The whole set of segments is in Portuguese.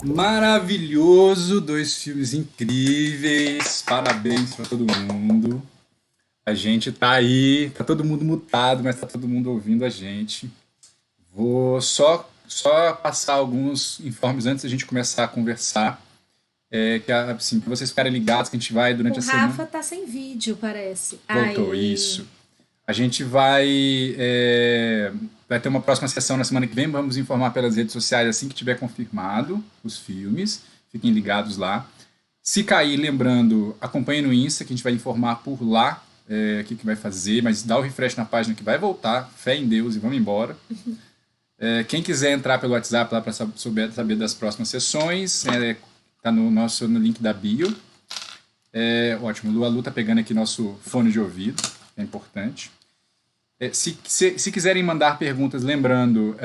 Maravilhoso, dois filmes incríveis. Parabéns para todo mundo. A gente tá aí, tá todo mundo mutado, mas tá todo mundo ouvindo a gente. Vou só passar alguns informes antes da gente começar a conversar. Que assim, para vocês ficarem ligados que a gente vai durante O a semana. Rafa tá sem vídeo, parece. Voltou, Aí. isso. A gente vai ter uma próxima sessão na semana que vem. Vamos informar pelas redes sociais assim que tiver confirmado os filmes. Fiquem ligados lá. Se cair, lembrando, acompanhe no Insta, que a gente vai informar por lá o que vai fazer, mas dá o refresh na página que vai voltar. Fé em Deus e vamos embora. Quem quiser entrar pelo WhatsApp lá para saber das próximas sessões, tá no link da bio. Ótimo, a Lu tá pegando aqui nosso fone de ouvido, é importante. Se quiserem mandar perguntas, lembrando,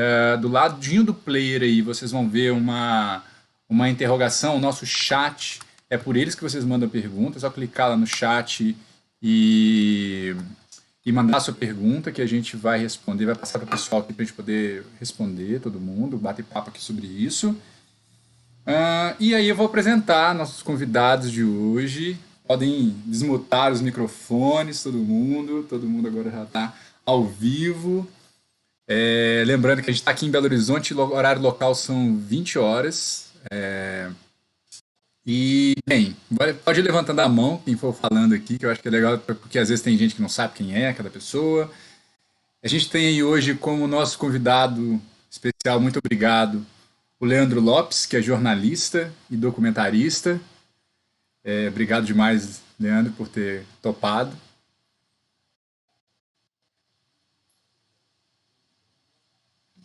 do ladinho do player aí, vocês vão ver uma interrogação, o nosso chat, é por eles que vocês mandam perguntas, é só clicar lá no chat e mandar a sua pergunta que a gente vai responder, vai passar para o pessoal aqui para a gente poder responder, todo mundo, bater papo aqui sobre isso. E aí eu vou apresentar nossos convidados de hoje. Podem desmutar os microfones, todo mundo agora já está ao vivo. Lembrando que a gente está aqui em Belo Horizonte, o horário local são 20 horas. E, bem, pode ir levantando a mão quem for falando aqui, que eu acho que é legal, porque às vezes tem gente que não sabe quem é cada pessoa. A gente tem aí hoje como nosso convidado especial, muito obrigado, o Leandro Lopes, que é jornalista e documentarista. Obrigado demais, Leandro, por ter topado.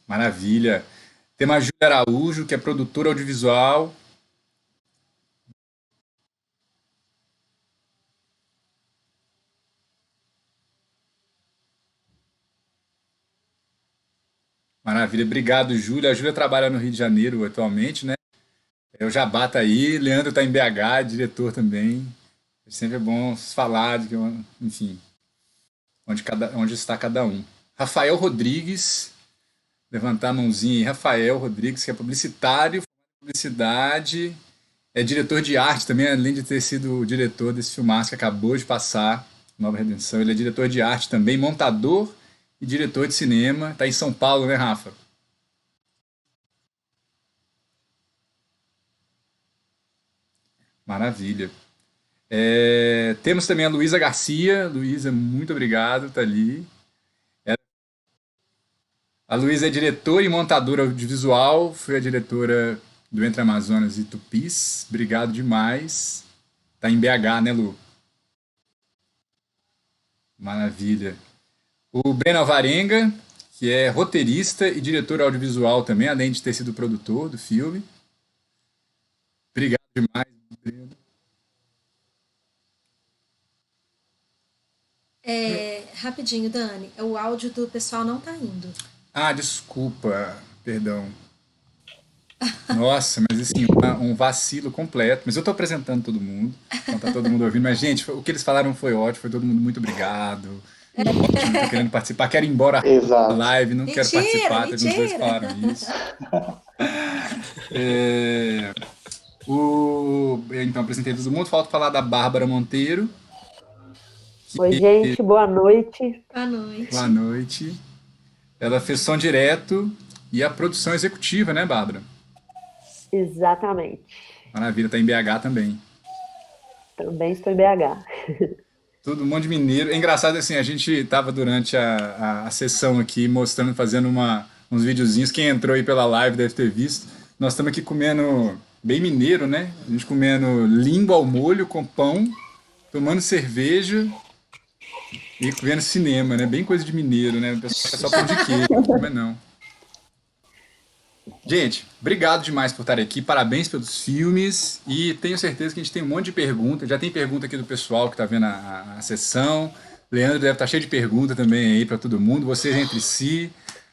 Maravilha. Tem a Júlia Araújo, que é produtora audiovisual. Maravilha. Obrigado, Júlia. A Júlia trabalha no Rio de Janeiro atualmente, né? Eu já bato aí. Leandro está em BH, diretor também. Sempre é bom falar de que, enfim, onde está cada um. Rafael Rodrigues, levantar a mãozinha aí. Rafael Rodrigues, que é publicitário, publicidade, é diretor de arte também, além de ter sido o diretor desse filmaço que acabou de passar, Nova Redenção. Ele é diretor de arte também, montador e diretor de cinema. Está em São Paulo, né, Rafa? Maravilha. Temos também a Luísa Garcia. Luísa, muito obrigado, tá ali. A Luísa é diretora e montadora audiovisual, foi a diretora do Entre Amazonas e Tupis. Obrigado demais. Tá em BH, né, Lu? Maravilha. O Breno Alvarenga, que é roteirista e diretor audiovisual também, além de ter sido produtor do filme. Obrigado demais, Breno. Rapidinho, Dani. O áudio do pessoal não tá indo. Ah, desculpa, perdão. Nossa, mas assim, um vacilo completo. Mas eu estou apresentando todo mundo, então tá todo mundo ouvindo. Mas, gente, o que eles falaram foi ótimo, foi todo mundo muito obrigado. Ótimo, tô querendo participar, quero ir embora da Exato. live, não quero Mentira, participar, teve uns dois que mentira. falaram isso. É, então, apresentei todo mundo, falta falar da Bárbara Monteiro. Oi, gente, boa noite. Boa Boa noite. noite. Ela fez som direto e a produção executiva, né, Bárbara? Exatamente. Maravilha, tá em BH também. Também estou em BH. Todo mundo de mineiro. É engraçado assim, a gente estava durante a sessão aqui mostrando, fazendo uns videozinhos. Quem entrou aí pela live deve ter visto. Nós estamos aqui comendo bem mineiro, né? A gente comendo língua ao molho com pão, tomando cerveja e vendo cinema, né? Bem coisa de mineiro, né? O pessoal é só pão de queijo, mas não. Gente, obrigado demais por estar aqui, parabéns pelos filmes e tenho certeza que a gente tem um monte de perguntas. Já tem pergunta aqui do pessoal que está vendo a sessão. Leandro deve estar cheio de perguntas também aí para todo mundo, vocês entre si.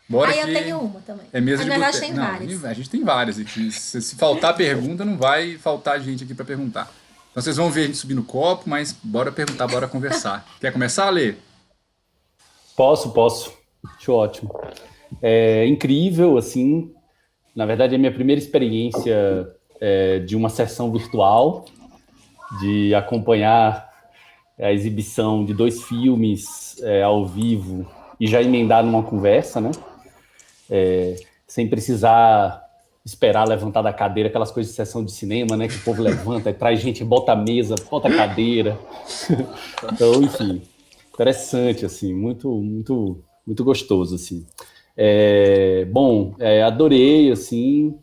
Bora Aí eu que tenho uma também. é mesa Na de verdade, boteco. tem Não, várias. a gente tem várias aqui. Se faltar pergunta, não vai faltar gente aqui para perguntar. Então vocês vão ver a gente subir no copo, mas bora perguntar, bora conversar. Quer começar, Lê? Posso. Acho ótimo. É incrível, assim. Na verdade, é a minha primeira experiência de uma sessão virtual, de acompanhar a exibição de 2 filmes ao vivo e já emendar numa conversa, né? Sem precisar esperar levantar da cadeira, aquelas coisas de sessão de cinema, né? Que o povo levanta, traz gente, bota a mesa, bota a cadeira. Então, enfim, interessante, assim, muito gostoso, assim. Adorei, assim,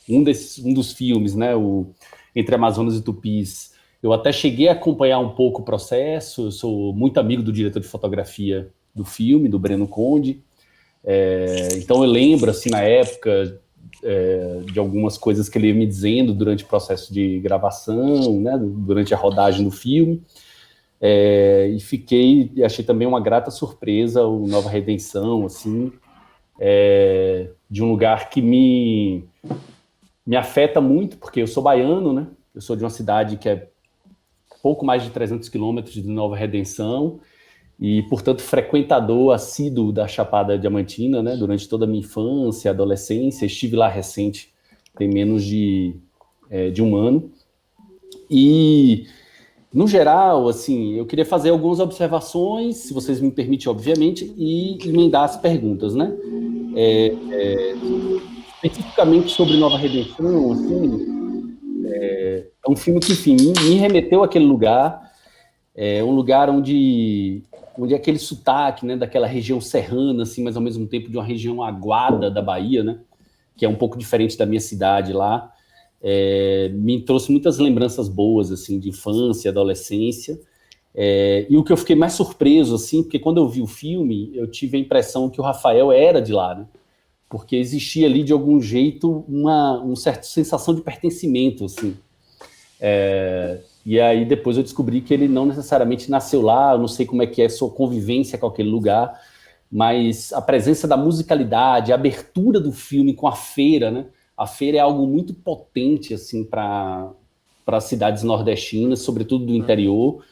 um dos filmes, né? O Entre Amazonas e Tupis. Eu até cheguei a acompanhar um pouco o processo. Eu sou muito amigo do diretor de fotografia do filme, do Breno Conde. Então eu lembro, assim, na época, de algumas coisas que ele ia me dizendo durante o processo de gravação, né, durante a rodagem do filme, e achei também uma grata surpresa o Nova Redenção, assim, de um lugar que me afeta muito, porque eu sou baiano, né, eu sou de uma cidade que é pouco mais de 300 quilômetros de Nova Redenção, e, portanto, frequentador assíduo da Chapada Diamantina, né, durante toda a minha infância, adolescência. Estive lá recente, tem menos de 1 ano. E, no geral, assim, eu queria fazer algumas observações, se vocês me permitem, obviamente, e emendar as perguntas, né? Especificamente sobre Nova Redenção, assim, é um filme que, enfim, me remeteu àquele lugar. É um lugar onde aquele sotaque, né, daquela região serrana, assim, mas ao mesmo tempo de uma região aguada da Bahia, né, que é um pouco diferente da minha cidade lá, me trouxe muitas lembranças boas, assim, de infância, adolescência. E o que eu fiquei mais surpreso, assim, porque quando eu vi o filme, eu tive a impressão que o Rafael era de lá, né, porque existia ali, de algum jeito, uma certa sensação de pertencimento, assim. E aí depois eu descobri que ele não necessariamente nasceu lá, eu não sei como é que é a sua convivência com aquele lugar, mas a presença da musicalidade, a abertura do filme com a feira, né? A feira é algo muito potente, assim, para as cidades nordestinas, sobretudo do interior.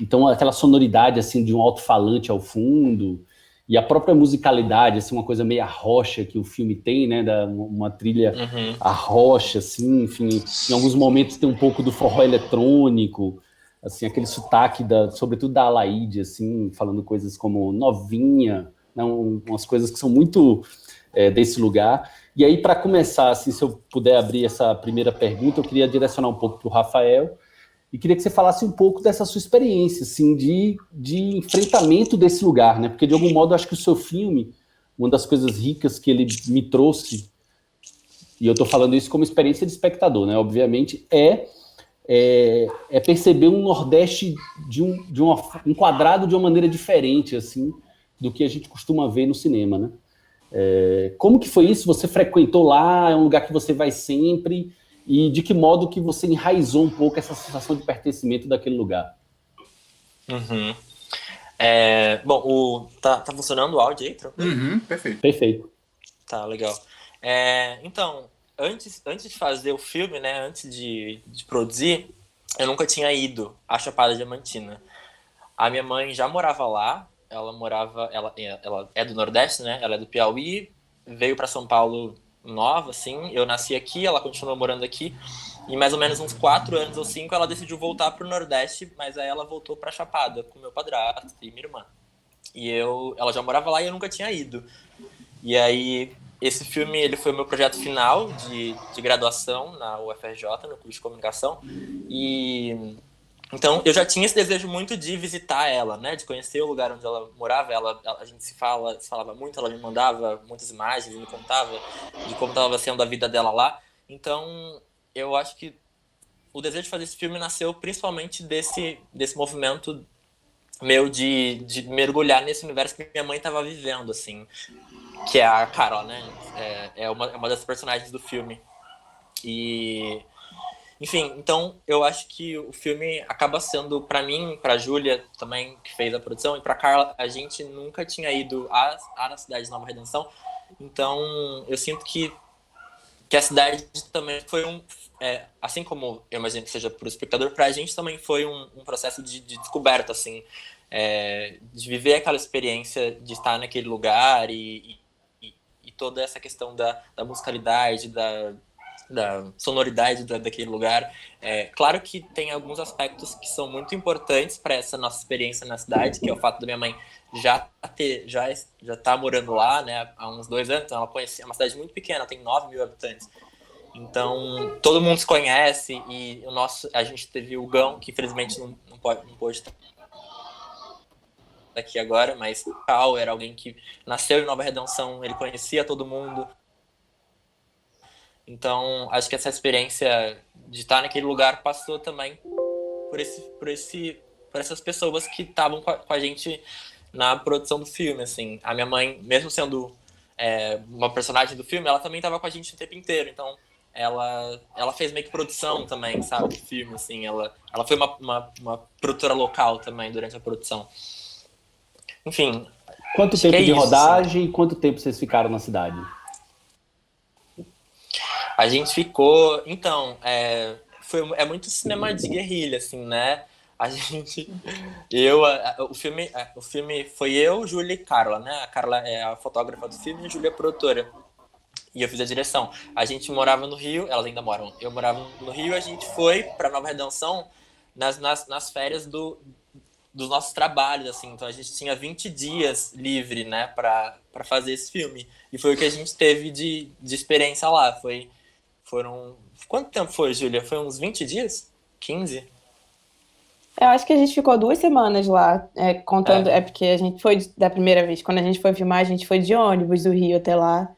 Então aquela sonoridade, assim, de um alto-falante ao fundo, e a própria musicalidade, assim, uma coisa meio arrocha que o filme tem, né, uma trilha arrocha, assim, enfim, em alguns momentos tem um pouco do forró eletrônico, assim, aquele sotaque, sobretudo da Alaide, assim, falando coisas como novinha, né, umas coisas que são muito desse lugar. E aí, para começar, assim, se eu puder abrir essa primeira pergunta, eu queria direcionar um pouco para o Rafael, e queria que você falasse um pouco dessa sua experiência, assim, de enfrentamento desse lugar, né? Porque, de algum modo, eu acho que o seu filme, uma das coisas ricas que ele me trouxe, e eu estou falando isso como experiência de espectador, né? Obviamente, é perceber um Nordeste enquadrado de uma maneira diferente, assim, do que a gente costuma ver no cinema, né? Como que foi isso? Você frequentou lá? É um lugar que você vai sempre? E de que modo que você enraizou um pouco essa sensação de pertencimento daquele lugar? Bom, tá funcionando o áudio aí, tranquilo? Perfeito. Perfeito. Tá, legal. Então, antes de fazer o filme, né, antes de produzir, eu nunca tinha ido à Chapada Diamantina. A minha mãe já morava lá, ela é do Nordeste, né, ela é do Piauí, veio para São Paulo nova, assim, eu nasci aqui, ela continuou morando aqui, e mais ou menos uns 4 anos ou 5 ela decidiu voltar pro Nordeste, mas aí ela voltou pra Chapada com meu padrasto e minha irmã. E ela já morava lá e eu nunca tinha ido. E aí, esse filme, ele foi o meu projeto final de graduação na UFRJ, no curso de comunicação, e então eu já tinha esse desejo muito de visitar ela, né, de conhecer o lugar onde ela morava. A gente se falava muito, ela me mandava muitas imagens, me contava de como estava sendo a vida dela lá. Então eu acho que o desejo de fazer esse filme nasceu principalmente desse movimento meu de mergulhar nesse universo que minha mãe estava vivendo, assim, que é a Carol, né, é uma das personagens do filme. E enfim, então eu acho que o filme acaba sendo, pra mim, pra Júlia também, que fez a produção, e pra Carla, a gente nunca tinha ido à cidade de Nova Redenção, então eu sinto que a cidade também foi assim como eu imagino que seja pro espectador, pra gente também foi um processo de descoberta, assim, de viver aquela experiência de estar naquele lugar e toda essa questão da musicalidade, da sonoridade daquele lugar. Claro que tem alguns aspectos que são muito importantes para essa nossa experiência na cidade, que é o fato da minha mãe já tá morando lá, né, há uns 2 anos. Então ela conhece, é uma cidade muito pequena, tem 9 mil habitantes. Então todo mundo se conhece, e a gente teve o Gão, que infelizmente não pôde estar aqui agora, mas o Cal era alguém que nasceu em Nova Redenção, ele conhecia todo mundo. Então, acho que essa experiência de estar naquele lugar passou também por essas pessoas que estavam com a gente na produção do filme, assim. A minha mãe, mesmo sendo uma personagem do filme, ela também estava com a gente o tempo inteiro. Então, ela fez meio que produção também, sabe, do filme, assim. Ela foi uma produtora local também durante a produção. Enfim. Quanto tempo de isso, rodagem assim. E quanto tempo vocês ficaram na cidade? A gente ficou... Então, é muito cinema de guerrilha, assim, né? A gente... o filme foi eu, Júlia e Carla, né? A Carla é a fotógrafa do filme e a Júlia é a produtora. E eu fiz a direção. A gente morava no Rio, elas ainda moram. Eu morava no Rio, a gente foi pra Nova Redenção nas férias dos nossos trabalhos, assim. Então a gente tinha 20 dias livre, né, pra fazer esse filme. E foi o que a gente teve de experiência lá. Foram... Quanto tempo foi, Júlia? Foi uns 20 dias? 15? Eu acho que a gente ficou 2 semanas lá, contando. É porque a gente foi da primeira vez. Quando a gente foi filmar, a gente foi de ônibus do Rio até lá.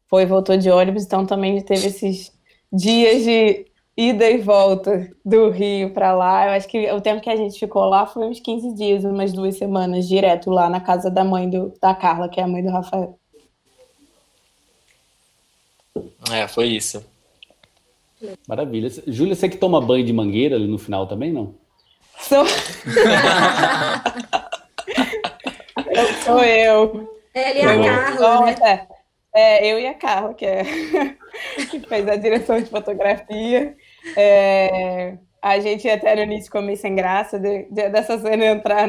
Foi e voltou de ônibus, então também teve esses dias de ida e volta do Rio para lá. Eu acho que o tempo que a gente ficou lá foi uns 15 dias, umas 2 semanas, direto lá na casa da mãe da Carla, que é a mãe do Rafael. Foi isso. Maravilha. Júlia, você que toma banho de mangueira ali no final também, não? Sou eu. Ela e a Carla, né? Eu e a Carla, que fez a direção de fotografia. A gente até no início ficou meio sem graça dessa cena entrar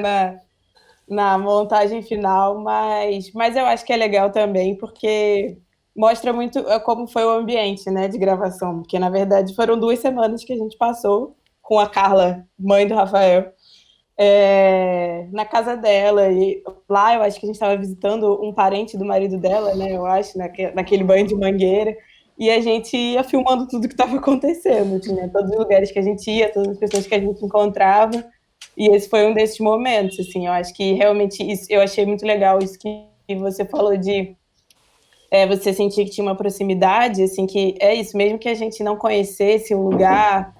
na montagem final, mas eu acho que é legal também, porque mostra muito como foi o ambiente, né, de gravação, porque na verdade foram 2 semanas que a gente passou com a Carla, mãe do Rafael, na casa dela, e lá eu acho que a gente estava visitando um parente do marido dela, né, eu acho, naquele banho de mangueira, e a gente ia filmando tudo que estava acontecendo, né, todos os lugares que a gente ia, todas as pessoas que a gente encontrava, e esse foi um desses momentos, assim, eu acho que realmente isso, eu achei muito legal isso que você falou de você sentir que tinha uma proximidade, assim, que é isso, mesmo que a gente não conhecesse o lugar,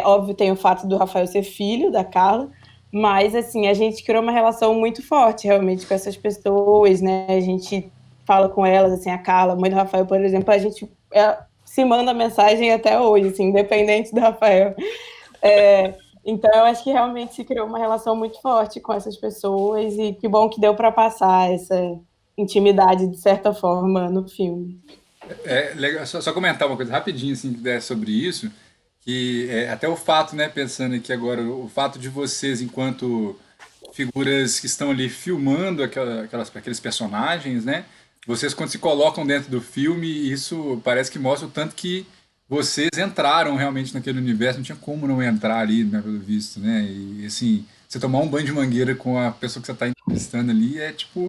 óbvio tem o fato do Rafael ser filho da Carla, mas, assim, a gente criou uma relação muito forte, realmente, com essas pessoas, né, a gente fala com elas, assim, a Carla, mãe do Rafael, por exemplo, a gente se manda mensagem até hoje, assim, independente do Rafael. Então, eu acho que realmente se criou uma relação muito forte com essas pessoas, e que bom que deu para passar essa intimidade, de certa forma, no filme. Legal, só comentar uma coisa rapidinho assim, sobre isso, que até o fato, né, pensando aqui agora, o fato de vocês, enquanto figuras que estão ali filmando aqueles personagens, né, vocês quando se colocam dentro do filme, isso parece que mostra o tanto que vocês entraram realmente naquele universo, não tinha como não entrar ali, né, pelo visto, né, e assim, você tomar um banho de mangueira com a pessoa que você está entrevistando ali é tipo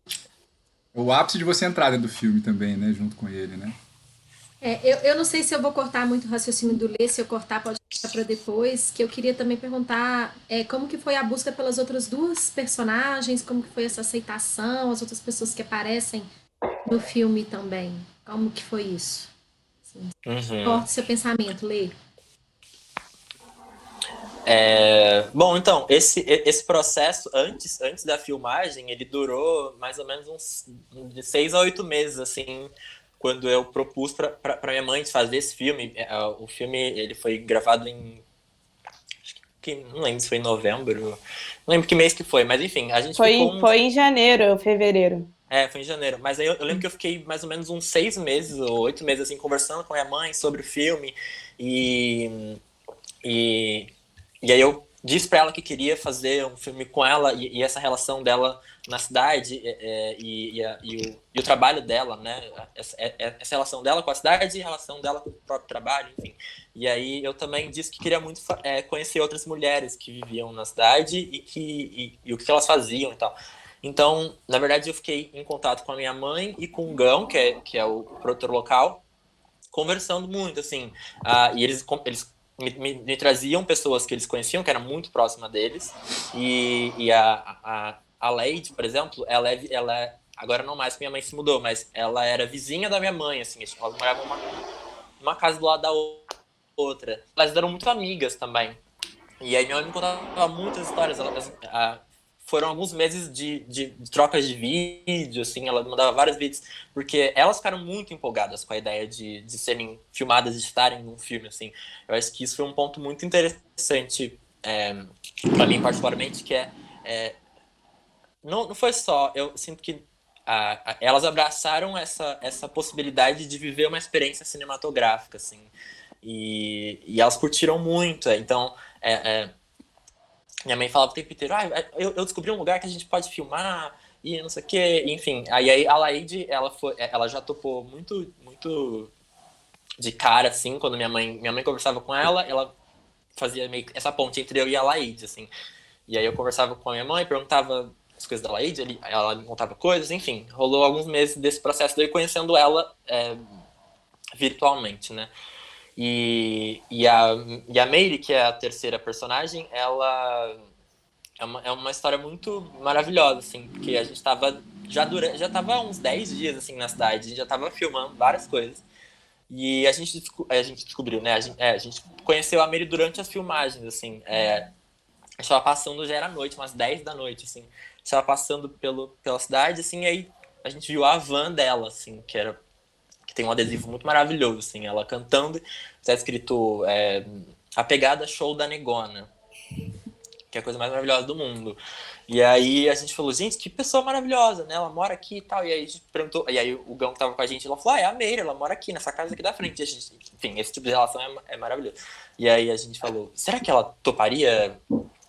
o ápice de você entrar dentro do filme também, né, junto com ele, né. Eu não sei se eu vou cortar muito o raciocínio do Lê, se eu cortar pode ficar para depois, que eu queria também perguntar como que foi a busca pelas outras 2 personagens, como que foi essa aceitação, as outras pessoas que aparecem no filme também, como que foi isso? Assim, corta seu pensamento, Lê. Bom, então, esse processo, antes da filmagem, ele durou mais ou menos uns de 6 a 8 meses, assim, quando eu propus para minha mãe fazer esse filme. O filme ele foi gravado acho que não lembro se foi em novembro, não lembro que mês que foi, mas enfim, a gente foi em janeiro ou fevereiro. Foi em janeiro, mas aí eu lembro que eu fiquei mais ou menos uns 6 meses ou 8 meses assim conversando com minha mãe sobre o filme, e aí eu disse pra ela que queria fazer um filme com ela e essa relação dela na cidade e o trabalho dela, né? Essa relação dela com a cidade e a relação dela com o próprio trabalho, enfim. E aí eu também disse que queria muito conhecer outras mulheres que viviam na cidade e o que elas faziam e tal. Então, na verdade, eu fiquei em contato com a minha mãe e com o Gão, que é o produtor local, conversando muito, assim. E eles me traziam pessoas que eles conheciam, que eram muito próximas deles. E a Leide, por exemplo, ela agora não mais, porque minha mãe se mudou, mas ela era vizinha da minha mãe, assim. Elas moravam uma casa do lado da outra. Elas eram muito amigas também. E aí minha mãe me contava muitas histórias. Foram alguns meses de trocas de vídeo, assim, ela mandava vários vídeos, porque elas ficaram muito empolgadas com a ideia de serem filmadas, de estarem num filme, assim. Eu acho que isso foi um ponto muito interessante para mim, particularmente, que não foi só, eu sinto que elas abraçaram essa possibilidade de viver uma experiência cinematográfica, assim, e elas curtiram muito, então... minha mãe falava o tempo inteiro, eu descobri um lugar que a gente pode filmar e não sei o que, enfim. Aí a Laide, ela já topou muito, muito de cara, assim, quando minha mãe conversava com ela fazia meio essa ponte entre eu e a Laide, assim. E aí eu conversava com a minha mãe, perguntava as coisas da Laide, ela me contava coisas, enfim. Rolou alguns meses desse processo de eu conhecendo ela virtualmente, né? E a Meire, que é a terceira personagem, ela é uma história muito maravilhosa, assim, porque a gente já tava uns 10 dias, assim, na cidade, a gente já tava filmando várias coisas, e a gente descobriu, né, a gente conheceu a Meire durante as filmagens, assim, a gente tava passando, já era noite, umas 10 da noite, assim, a gente tava passando pela cidade, assim, e aí a gente viu a van dela, assim, que tem um adesivo muito maravilhoso, assim, ela cantando, está escrito A Pegada Show da Negona, que é a coisa mais maravilhosa do mundo. E aí a gente falou, gente, que pessoa maravilhosa, né? Ela mora aqui e tal. E aí a gente perguntou, e aí o Gão que tava com a gente, ela falou, é a Meire, ela mora aqui, nessa casa aqui da frente. E a gente, enfim, esse tipo de relação é maravilhoso. E aí a gente falou, será que ela toparia?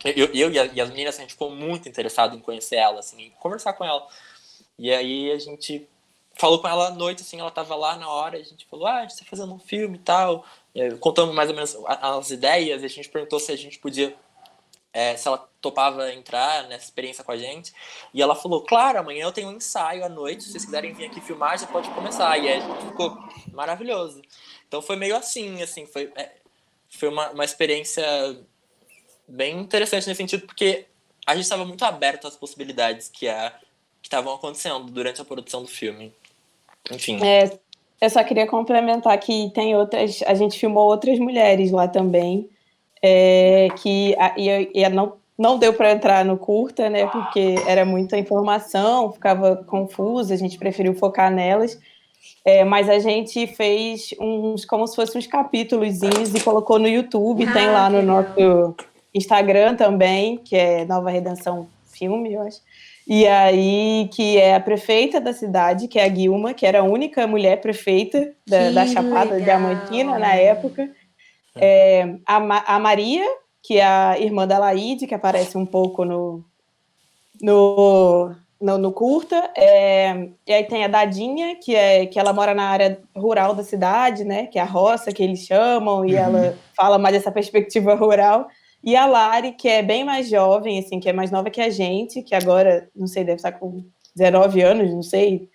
Eu e as meninas, a gente ficou muito interessado em conhecer ela, assim, em conversar com ela. E aí a gente falou com ela à noite, assim, ela tava lá na hora, a gente falou, a gente tá fazendo um filme e tal, contamos mais ou menos as ideias, e a gente perguntou se a gente podia, se ela topava entrar nessa experiência com a gente, e ela falou, claro, amanhã eu tenho um ensaio à noite, se vocês quiserem vir aqui filmar, já pode começar, e aí a gente ficou maravilhoso. Então foi meio assim, foi uma experiência bem interessante nesse sentido, porque a gente estava muito aberto às possibilidades que estavam acontecendo durante a produção do filme. Enfim. Eu só queria complementar que tem a gente filmou outras mulheres lá também, que não deu para entrar no curta, né, porque era muita informação, ficava confusa, a gente preferiu focar nelas, mas a gente fez como se fossem uns capítulozinhos e colocou no YouTube, tem lá no nosso Instagram também, que é Nova Redenção Filme, eu acho. E aí, que é a prefeita da cidade, que é a Guilma, que era a única mulher prefeita da Chapada Diamantina na época. A Maria, que é a irmã da Laide, que aparece um pouco no curta. E aí tem a Dadinha, que ela mora na área rural da cidade, né? Que é a roça, que eles chamam, e ela fala mais dessa perspectiva rural. E a Lari, que é bem mais jovem, assim, que é mais nova que a gente, que agora, não sei, deve estar com 19 anos, não sei,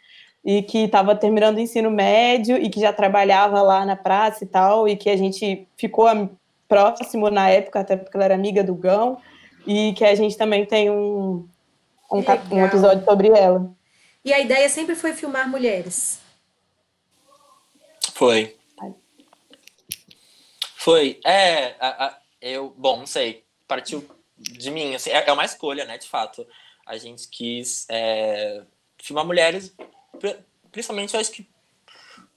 e que estava terminando o ensino médio e que já trabalhava lá na praça e tal, e que a gente ficou próximo na época, até porque ela era amiga do Gão, e que a gente também tem um episódio sobre ela. E a ideia sempre foi filmar mulheres? Foi. Bom, não sei, partiu de mim, assim, é uma escolha, né, de fato. A gente quis filmar mulheres, principalmente, eu acho que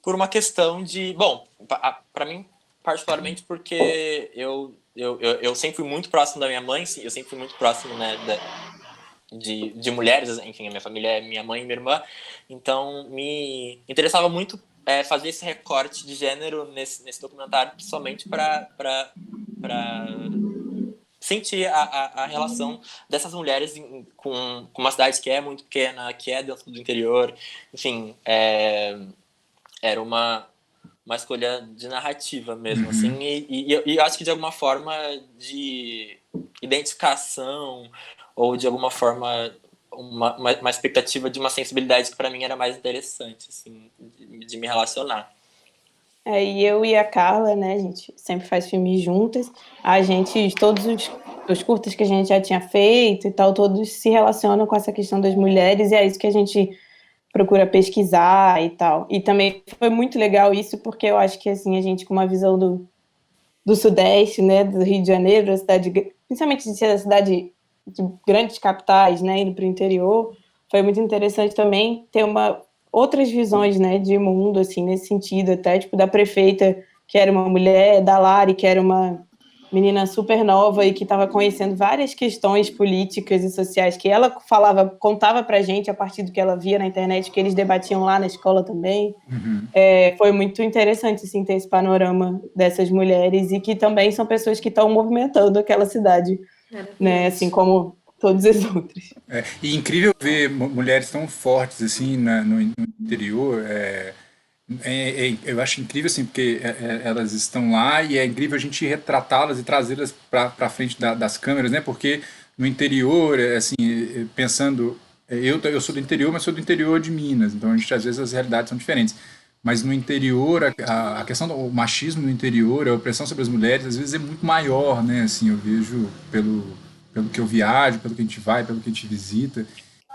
por uma questão de... Bom, para mim, particularmente, porque eu sempre fui muito próximo da minha mãe, eu sempre fui muito próximo, né, de mulheres, enfim, a minha família é minha mãe e minha irmã, então me interessava muito fazer esse recorte de gênero nesse documentário, somente para sentir a relação dessas mulheres com uma cidade que é muito pequena, que é dentro do interior. Enfim, era uma escolha de narrativa mesmo, assim, e eu acho que de alguma forma de identificação ou de alguma forma uma expectativa de uma sensibilidade que para mim era mais interessante, assim, de me relacionar. E eu e a Carla, né, a gente sempre faz filmes juntas, a gente, todos os curtas que a gente já tinha feito e tal, todos se relacionam com essa questão das mulheres, e é isso que a gente procura pesquisar e tal. E também foi muito legal isso, porque eu acho que, assim, a gente com uma visão do Sudeste, né, do Rio de Janeiro, da cidade, principalmente de ser a cidade de grandes capitais, né, indo para o interior, foi muito interessante também ter outras visões, né, de mundo, assim, nesse sentido, até, tipo, da prefeita, que era uma mulher, da Lari, que era uma menina super nova e que estava conhecendo várias questões políticas e sociais que ela contava pra gente a partir do que ela via na internet, que eles debatiam lá na escola também. Foi muito interessante, assim, ter esse panorama dessas mulheres e que também são pessoas que estão movimentando aquela cidade, né, assim como todos os outros. E incrível ver mulheres tão fortes assim no interior. Eu acho incrível assim, porque elas estão lá e é incrível a gente retratá-las e trazê-las para frente das câmeras, né? Porque no interior, assim, pensando, eu sou do interior, mas sou do interior de Minas, então às vezes as realidades são diferentes. Mas no interior, a questão do machismo no interior, a opressão sobre as mulheres, às vezes é muito maior, né? Assim, eu vejo pelo que eu viajo, pelo que a gente vai, pelo que a gente visita.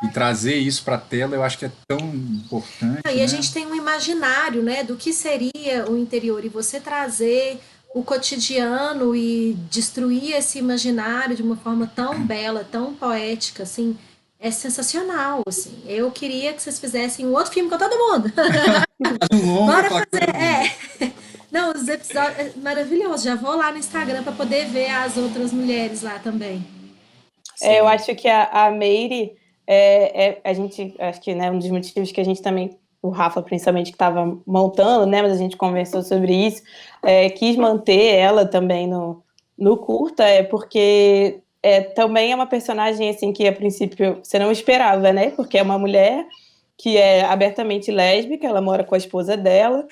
E trazer isso para a tela eu acho que é tão importante. E a gente tem um imaginário, né, do que seria o interior, e você trazer o cotidiano e destruir esse imaginário de uma forma tão bela, tão poética, assim, é sensacional, assim. Eu queria que vocês fizessem um outro filme com todo mundo. Bora fazer, Não, os episódios é maravilhoso. Já vou lá no Instagram para poder ver as outras mulheres lá também. Eu acho que a Meire, a gente, acho que, né, um dos motivos que a gente também, o Rafa principalmente, que estava montando, né, mas a gente conversou sobre isso, quis manter ela também no curta, porque também é uma personagem, assim, que a princípio você não esperava, né, porque é uma mulher que é abertamente lésbica, ela mora com a esposa dela,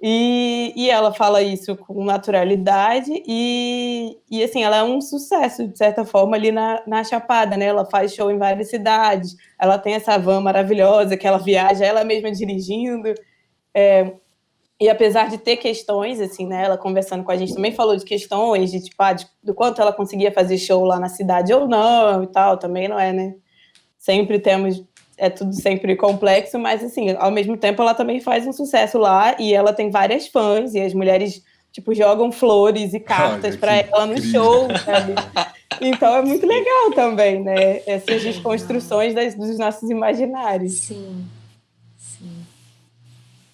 e ela fala isso com naturalidade e assim, ela é um sucesso, de certa forma, ali na Chapada, né? Ela faz show em várias cidades, ela tem essa van maravilhosa que ela viaja, ela mesma dirigindo. E apesar de ter questões, assim, né? Ela conversando com a gente também falou de questões, de tipo, do quanto ela conseguia fazer show lá na cidade ou não e tal, também não é, né? Sempre temos... É tudo sempre complexo, mas, assim, ao mesmo tempo ela também faz um sucesso lá e ela tem várias fãs e as mulheres, tipo, jogam flores e cartas para ela no show, sabe? Então é muito legal também, né? Essas desconstruções dos nossos imaginários. Sim.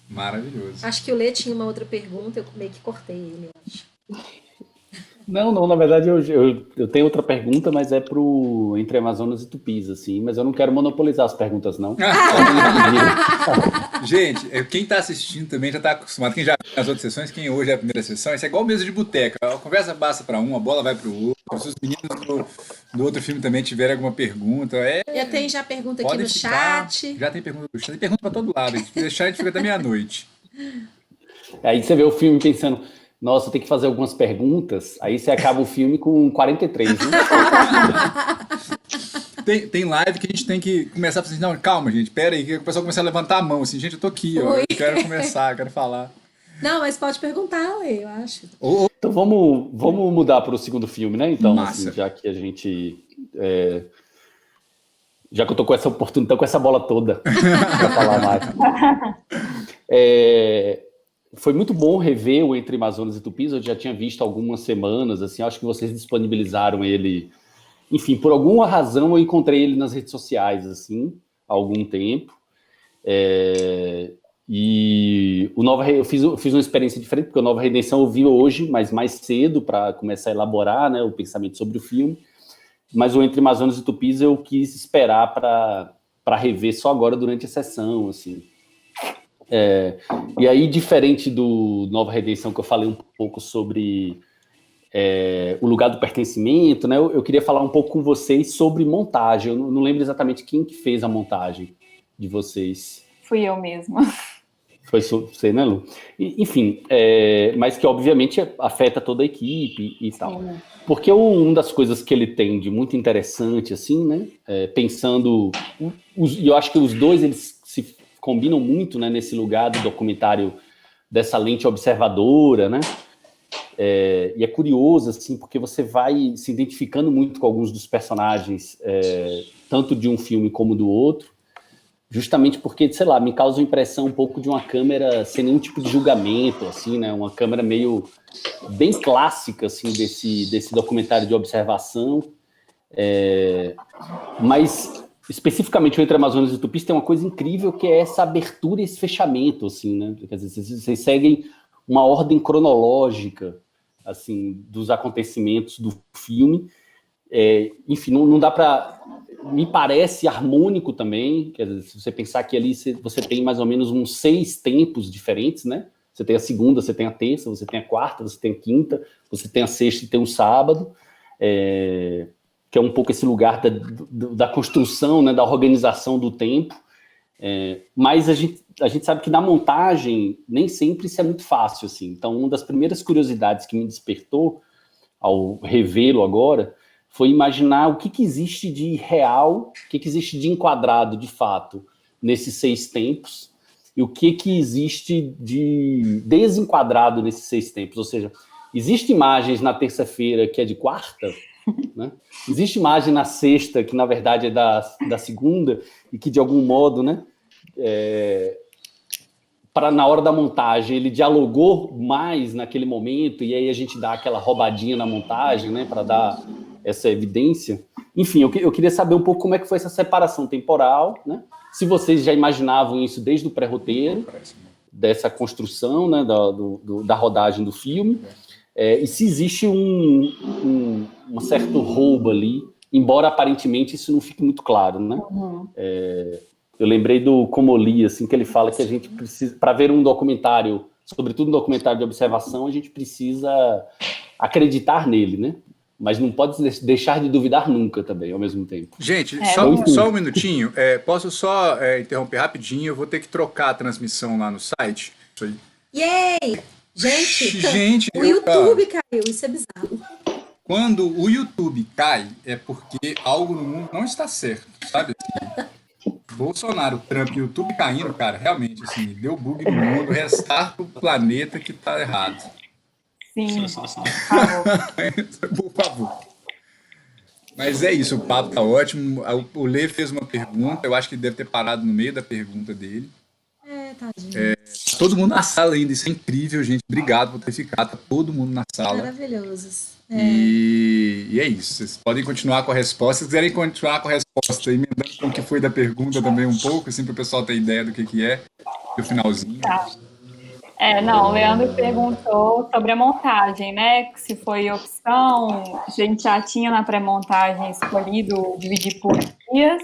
Maravilhoso. Acho que o Lê tinha uma outra pergunta, eu meio que cortei ele, eu acho. Não, na verdade eu tenho outra pergunta, mas é pro Entre Amazonas e Tupis, assim, mas eu não quero monopolizar as perguntas, não. Gente, quem está assistindo também já está acostumado, quem já viu nas outras sessões, quem hoje é a primeira sessão, isso é igual mesa de boteca, a conversa passa para um, a bola vai para o outro, se os meninos do outro filme também tiverem alguma pergunta, Já tem pergunta aqui no chat. Já tem pergunta no chat, tem pergunta para todo lado, se deixar a gente fica até meia-noite. Aí você vê o filme pensando... Nossa, tem que fazer algumas perguntas, aí você acaba o filme com 43, né? Tem live que a gente tem que começar a fazer, não, calma, gente, pera aí, que o pessoal começa a levantar a mão, assim, gente, eu tô aqui, ó, eu quero começar, quero falar. Não, mas pode perguntar, Lê, eu acho. Então vamos mudar para o segundo filme, né? Então, Massa. assim, já que a gente... já que eu tô com essa oportunidade, com essa bola toda para falar mais. Foi muito bom rever o Entre Amazonas e Tupis, eu já tinha visto algumas semanas, assim, acho que vocês disponibilizaram ele, enfim, por alguma razão eu encontrei ele nas redes sociais, assim, há algum tempo, e eu fiz uma experiência diferente, porque o Nova Redenção eu vi hoje, mas mais cedo, para começar a elaborar, né, o pensamento sobre o filme, mas o Entre Amazonas e Tupis eu quis esperar para rever só agora durante a sessão, assim. E aí, diferente do Nova Redenção, que eu falei um pouco sobre o lugar do pertencimento, né? Eu queria falar um pouco com vocês sobre montagem. Eu não lembro exatamente quem que fez a montagem de vocês. Fui eu mesma. Foi você, né, Lu? Enfim, mas que obviamente afeta toda a equipe e tal. Sim. Porque uma das coisas que ele tem de muito interessante, assim, né? Pensando... E eu acho que os dois, eles se combinam muito, né, nesse lugar do documentário dessa lente observadora, né? E é curioso, assim, porque você vai se identificando muito com alguns dos personagens, tanto de um filme como do outro, justamente porque, sei lá, me causa a impressão um pouco de uma câmera sem nenhum tipo de julgamento, assim, né? Uma câmera meio bem clássica, assim, desse documentário de observação. Mas, especificamente, o Entre Amazonas e Tupis tem uma coisa incrível que é essa abertura e esse fechamento, assim, né? Quer dizer, vocês seguem uma ordem cronológica, assim, dos acontecimentos do filme. Enfim, não dá para... Me parece harmônico também, quer dizer, se você pensar que ali você tem mais ou menos uns 6 tempos diferentes, né? Você tem a segunda, você tem a terça, você tem a quarta, você tem a quinta, você tem a sexta e tem o sábado, que é um pouco esse lugar da construção, né, da organização do tempo. Mas a gente sabe que na montagem nem sempre isso é muito fácil, assim. Então, uma das primeiras curiosidades que me despertou ao revê-lo agora foi imaginar o que existe de real, o que existe de enquadrado, de fato, nesses 6 tempos, e o que existe de desenquadrado nesses 6 tempos. Ou seja, existem imagens na terça-feira que é de quarta, né? Existe imagem na sexta, que na verdade é da segunda, e que de algum modo, né, na hora da montagem, ele dialogou mais naquele momento, e aí a gente dá aquela roubadinha na montagem, né, para dar essa evidência. Enfim, eu queria saber um pouco como é que foi essa separação temporal, né? Se vocês já imaginavam isso desde o pré-roteiro, dessa construção, né, da rodagem do filme, e se existe um certo roubo ali, embora aparentemente isso não fique muito claro, né? Uhum. Eu lembrei do Comolli, assim, que ele fala que a gente precisa, para ver um documentário, sobretudo um documentário de observação, a gente precisa acreditar nele, né? Mas não pode deixar de duvidar nunca também, ao mesmo tempo. Gente, enfim. só um minutinho. Posso só interromper rapidinho? Eu vou ter que trocar a transmissão lá no site. Isso aí. Yay! Gente, o eu, YouTube caiu, isso é bizarro. Quando o YouTube cai, é porque algo no mundo não está certo, sabe? Assim, Bolsonaro, Trump e o YouTube caindo, cara, realmente, assim, deu bug no mundo, restarta o planeta que tá errado. Sim, Por favor. Mas é isso, o papo tá ótimo. O Lê fez uma pergunta, eu acho que deve ter parado no meio da pergunta dele. Tadinho. Todo mundo na sala ainda, isso é incrível, gente. Obrigado por ter ficado, tá todo mundo na sala. Maravilhosos. E é isso, vocês podem continuar com a resposta. Se quiserem continuar com a resposta, emendando com o que foi da pergunta também um pouco, assim, para o pessoal ter ideia do que é, do finalzinho. Tá. Não, o Leandro perguntou sobre a montagem, né? Se foi opção, a gente já tinha na pré-montagem escolhido dividir por dias,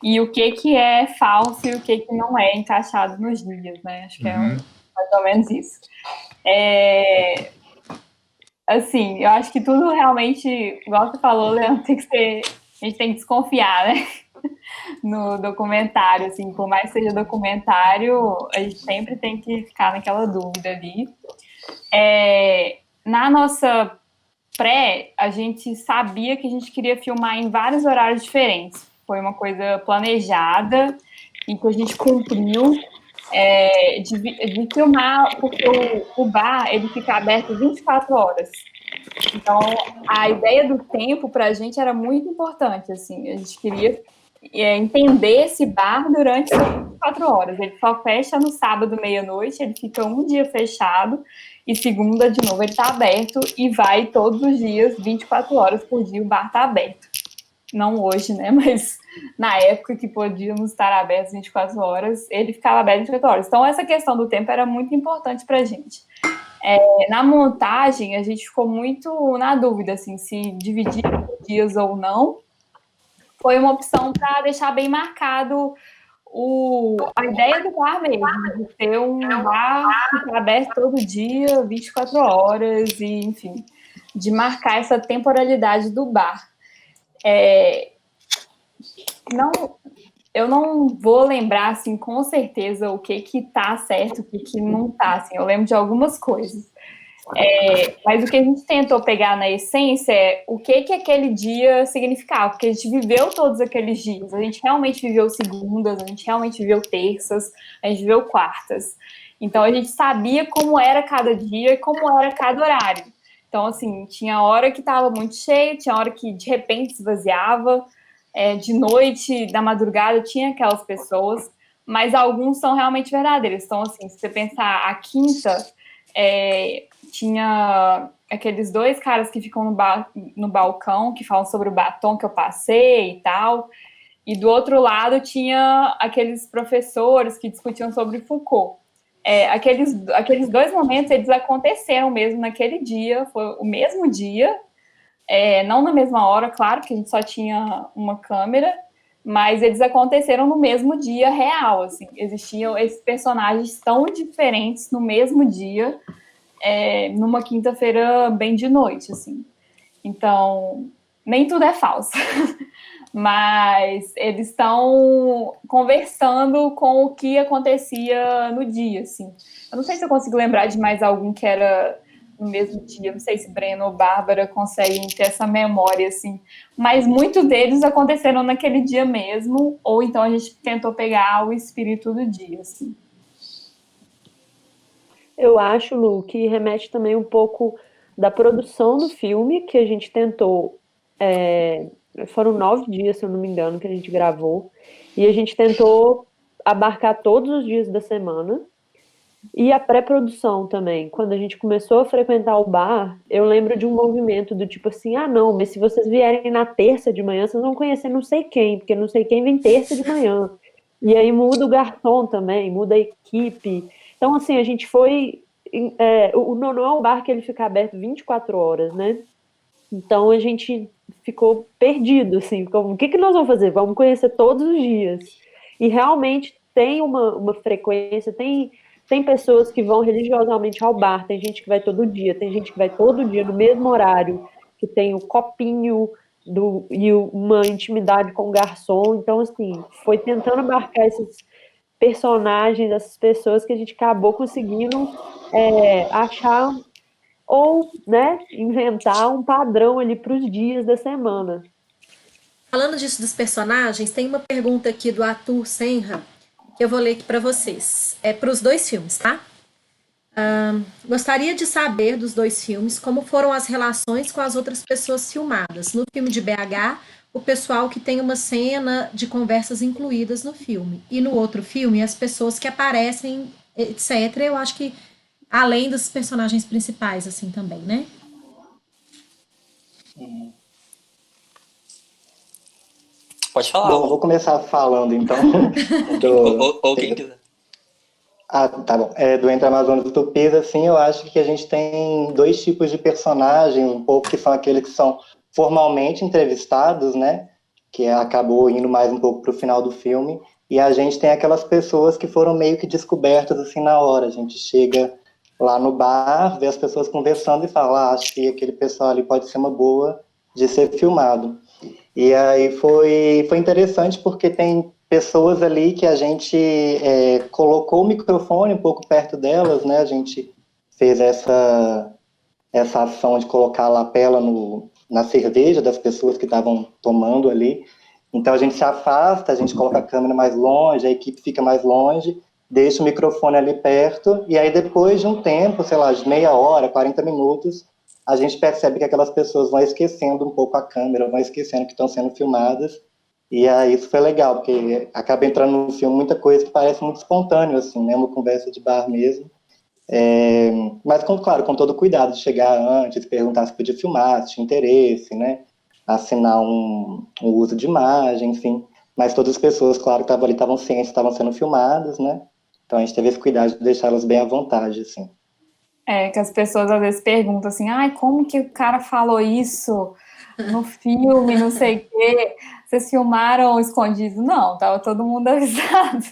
e o que é falso e o que não é encaixado nos dias, né? Acho que é mais ou menos isso. Assim, eu acho que tudo realmente, igual você falou, Leandro, a gente tem que desconfiar, né? No documentário, assim, por mais que seja documentário, a gente sempre tem que ficar naquela dúvida ali. Na nossa pré, a gente sabia que a gente queria filmar em vários horários diferentes. Foi uma coisa planejada e que a gente cumpriu de filmar, porque o bar, ele fica aberto 24 horas. Então, a ideia do tempo para a gente era muito importante, assim, a gente queria entender esse bar durante 24 horas. Ele só fecha no sábado, meia-noite, ele fica um dia fechado e segunda, de novo, ele está aberto e vai todos os dias, 24 horas por dia, o bar está aberto. Não hoje, né, mas na época que podíamos estar abertos 24 horas, ele ficava aberto 24 horas. Então, essa questão do tempo era muito importante para a gente. Na montagem, a gente ficou muito na dúvida, assim, se dividir por dias ou não. Foi uma opção para deixar bem marcado a ideia do bar mesmo, de ter um bar que está aberto todo dia, 24 horas, e enfim, de marcar essa temporalidade do bar. Eu não vou lembrar, assim, com certeza o que tá certo, o que não tá, assim. Eu lembro de algumas coisas. Mas o que a gente tentou pegar na essência é o que aquele dia significava, porque a gente viveu todos aqueles dias. A gente realmente viveu segundas, a gente realmente viveu terças, a gente viveu quartas. Então, a gente sabia como era cada dia e como era cada horário. Então, assim, tinha hora que estava muito cheio, tinha hora que, de repente, esvaziava. De noite, da madrugada, tinha aquelas pessoas, mas alguns são realmente verdadeiros. Então, assim, se você pensar a quinta, tinha aqueles 2 caras que ficam no balcão, que falam sobre o batom que eu passei e tal, e do outro lado tinha aqueles professores que discutiam sobre Foucault. Aqueles 2 momentos, eles aconteceram mesmo naquele dia, foi o mesmo dia, não na mesma hora, claro, que a gente só tinha uma câmera, mas eles aconteceram no mesmo dia real, assim. Existiam esses personagens tão diferentes no mesmo dia, numa quinta-feira bem de noite, assim. Então, nem tudo é falso, mas eles estão conversando com o que acontecia no dia, assim. Eu não sei se eu consigo lembrar de mais algum que era no mesmo dia, não sei se Breno ou Bárbara conseguem ter essa memória, assim, mas muitos deles aconteceram naquele dia mesmo, ou então a gente tentou pegar o espírito do dia, assim. Eu acho, Lu, que remete também um pouco da produção do filme, que a gente tentou, foram 9 dias, se eu não me engano, que a gente gravou, e a gente tentou abarcar todos os dias da semana. E a pré-produção também, quando a gente começou a frequentar o bar, eu lembro de um movimento do tipo assim, não, mas se vocês vierem na terça de manhã, vocês vão conhecer não sei quem, porque não sei quem vem terça de manhã. E aí muda o garçom também, muda a equipe. Então, assim, a gente foi... não é um bar que ele fica aberto 24 horas, né? Então, a gente ficou perdido, assim, o que nós vamos fazer? Vamos conhecer todos os dias. E realmente tem uma frequência, tem pessoas que vão religiosamente ao bar, tem gente que vai todo dia, tem gente que vai todo dia no mesmo horário, que tem o copinho e uma intimidade com o garçom. Então, assim, foi tentando abarcar esses personagens, essas pessoas que a gente acabou conseguindo achar ou, né, inventar um padrão ali para os dias da semana. Falando disso dos personagens, tem uma pergunta aqui do Arthur Senra, que eu vou ler aqui para vocês. É para os 2 filmes, tá? Gostaria de saber dos 2 filmes como foram as relações com as outras pessoas filmadas. No filme de BH, o pessoal que tem uma cena de conversas incluídas no filme. E no outro filme, as pessoas que aparecem, etc. Eu acho que além dos personagens principais, assim, também, né? Pode falar. Bom, vou começar falando, então. Ou quem quiser. Tá bom. Do Entre Amazonas e Tupis, assim, eu acho que a gente tem 2 tipos de personagens, um pouco que são aqueles que são formalmente entrevistados, né? Que acabou indo mais um pouco para o final do filme. E a gente tem aquelas pessoas que foram meio que descobertas, assim, na hora. A gente chega lá no bar, vê as pessoas conversando e fala, acho que aquele pessoal ali pode ser uma boa de ser filmado. E aí foi interessante porque tem pessoas ali que a gente colocou o microfone um pouco perto delas, né? A gente fez essa ação de colocar a lapela na cerveja das pessoas que estavam tomando ali. Então a gente se afasta, a gente coloca a câmera mais longe, a equipe fica mais longe, deixa o microfone ali perto, e aí depois de um tempo, sei lá, de meia hora, 40 minutos, a gente percebe que aquelas pessoas vão esquecendo um pouco a câmera, vão esquecendo que estão sendo filmadas, e aí isso foi legal, porque acaba entrando no filme muita coisa que parece muito espontâneo, assim, né, uma conversa de bar mesmo, mas, claro, com todo cuidado de chegar antes, perguntar se podia filmar, se tinha interesse, né, assinar um uso de imagem, enfim, mas todas as pessoas, claro, que estavam ali, estavam cientes, estavam sendo filmadas, né, então a gente teve esse cuidado de deixá-las bem à vontade, assim. Que as pessoas às vezes perguntam assim, como que o cara falou isso no filme, não sei o quê, vocês filmaram escondido? Não, tava todo mundo avisado.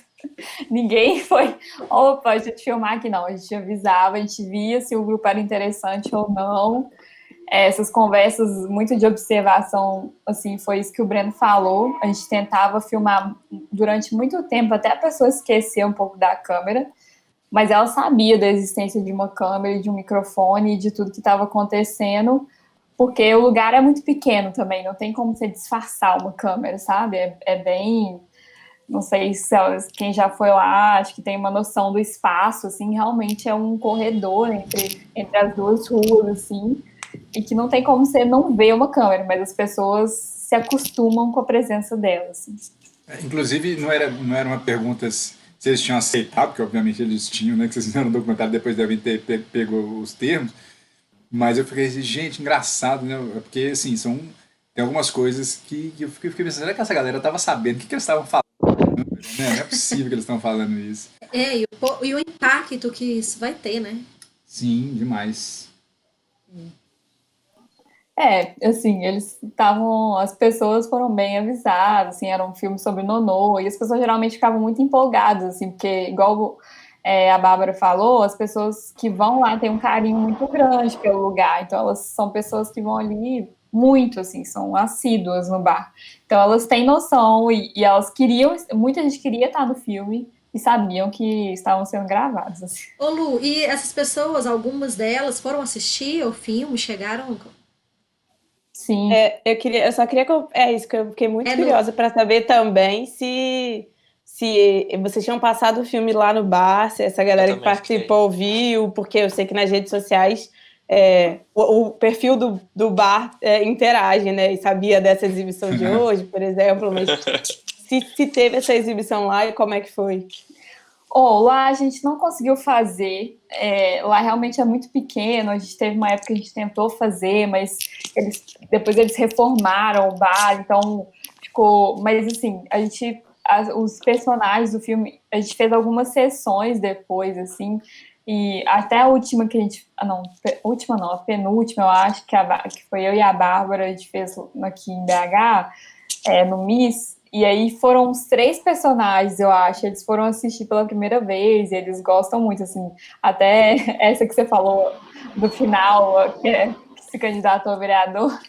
Ninguém foi, opa, deixa eu te filmar aqui, não, a gente avisava, a gente via se o grupo era interessante ou não, essas conversas muito de observação, assim, foi isso que o Breno falou. A gente tentava filmar durante muito tempo, até a pessoa esquecer um pouco da câmera, mas ela sabia da existência de uma câmera, de um microfone, de tudo que estava acontecendo, porque o lugar é muito pequeno também, não tem como você disfarçar uma câmera, sabe? É bem... Não sei se quem já foi lá, acho que tem uma noção do espaço, assim, realmente é um corredor entre as duas ruas, assim, e que não tem como você não ver uma câmera, mas as pessoas se acostumam com a presença dela, assim. Inclusive, não era uma pergunta se eles tinham aceitado, porque obviamente eles tinham, né, que vocês fizeram um documentário, depois devem ter pego os termos, mas eu fiquei assim, gente, engraçado, né, porque, assim, tem algumas coisas que eu fiquei pensando, será que essa galera tava sabendo? O que eles estavam falando? Né? Não é possível que eles estão falando isso. E o impacto que isso vai ter, né? Sim, demais. Assim, as pessoas foram bem avisadas, assim, era um filme sobre Nonô, e as pessoas geralmente ficavam muito empolgadas, assim, porque, igual a Bárbara falou, as pessoas que vão lá têm um carinho muito grande pelo lugar, então elas são pessoas que vão ali muito, assim, são assíduas no bar. Então elas têm noção e elas muita gente queria estar no filme e sabiam que estavam sendo gravados, assim. Ô Lu, e essas pessoas, algumas delas foram assistir o filme, chegaram... Sim. Eu só queria... É isso, que eu fiquei muito curiosa para saber também se vocês tinham passado o filme lá no bar, se essa galera que participou viu, porque eu sei que nas redes sociais o perfil do bar interage, né? E sabia dessa exibição de hoje, por exemplo, mas se teve essa exibição lá e como é que foi? Lá a gente não conseguiu fazer, lá realmente é muito pequeno, a gente teve uma época que a gente tentou fazer, mas depois eles reformaram o bar, então ficou, mas assim, os personagens do filme, a gente fez algumas sessões depois, assim, e até a última que a gente, a penúltima, eu acho, que foi eu e a Bárbara, a gente fez aqui em BH, no Miss. E aí foram os 3 personagens, eu acho. Eles foram assistir pela primeira vez, e eles gostam muito, assim. Até essa que você falou do final, que se candidatou a vereador,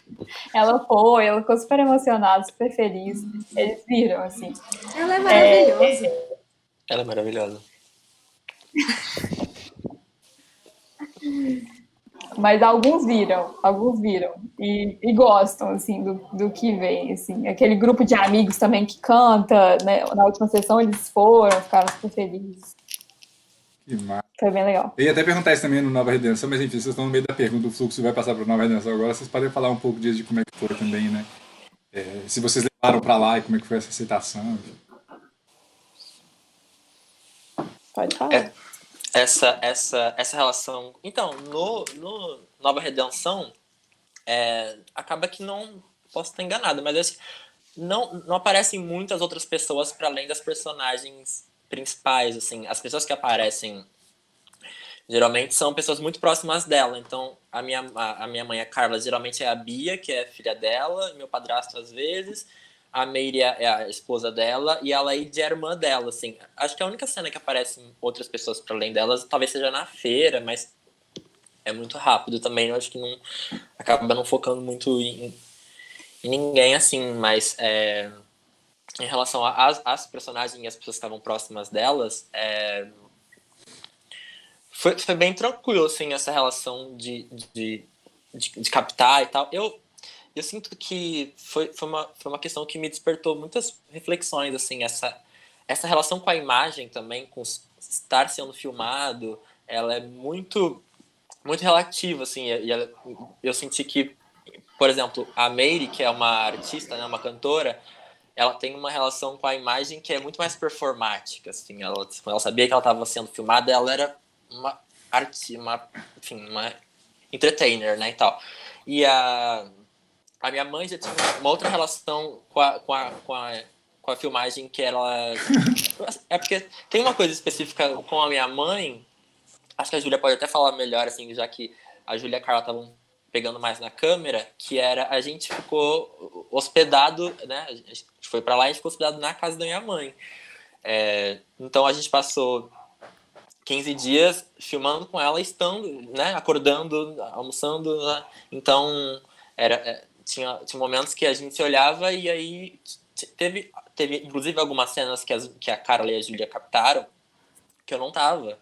ela ficou super emocionada, super feliz. Eles viram, assim. Ela é maravilhosa. Ela é maravilhosa. Mas alguns viram e gostam, assim, do que vem, assim. Aquele grupo de amigos também que canta, né? Na última sessão eles ficaram super felizes. Que massa. Foi bem legal. Eu ia até perguntar isso também no Nova Redenção, mas enfim, vocês estão no meio da pergunta, o fluxo vai passar para o Nova Redenção agora, vocês podem falar um pouco disso, de como é que foi também, né? Se vocês levaram para lá e como é que foi essa aceitação. Pode falar. Essa relação... Então, no Nova Redenção, acaba que não... Posso estar enganado, mas não aparecem muitas outras pessoas para além das personagens principais, assim. As pessoas que aparecem, geralmente, são pessoas muito próximas dela. Então, a minha mãe, a Carla, geralmente é a Bia, que é filha dela, meu padrasto às vezes... A Meire é a esposa dela e a Laide é a irmã dela, assim. Acho que a única cena que aparecem outras pessoas para além delas talvez seja na feira, mas é muito rápido também. Eu acho que acaba não focando muito em ninguém, assim. Mas em relação às personagens e as pessoas que estavam próximas delas, foi bem tranquilo, assim, essa relação de captar e tal. Eu sinto que foi uma questão que me despertou muitas reflexões, assim, essa relação com a imagem também, com estar sendo filmado, ela é muito, muito relativa, assim, eu senti que, por exemplo, a Meire, que é uma artista, né, uma cantora, ela tem uma relação com a imagem que é muito mais performática, assim, ela sabia que ela estava sendo filmada, ela era uma entertainer, né, e tal. E a minha mãe já tinha uma outra relação com a filmagem que ela... É porque tem uma coisa específica com a minha mãe, acho que a Júlia pode até falar melhor, assim, já que a Júlia e a Carla estavam pegando mais na câmera, que era, a gente ficou hospedado, né, a gente foi pra lá e a gente ficou hospedado na casa da minha mãe. Então a gente passou 15 dias filmando com ela, estando, né, acordando, almoçando, né? Então tinha momentos que a gente olhava e aí teve inclusive algumas cenas que a Carla e a Júlia captaram que eu não tava.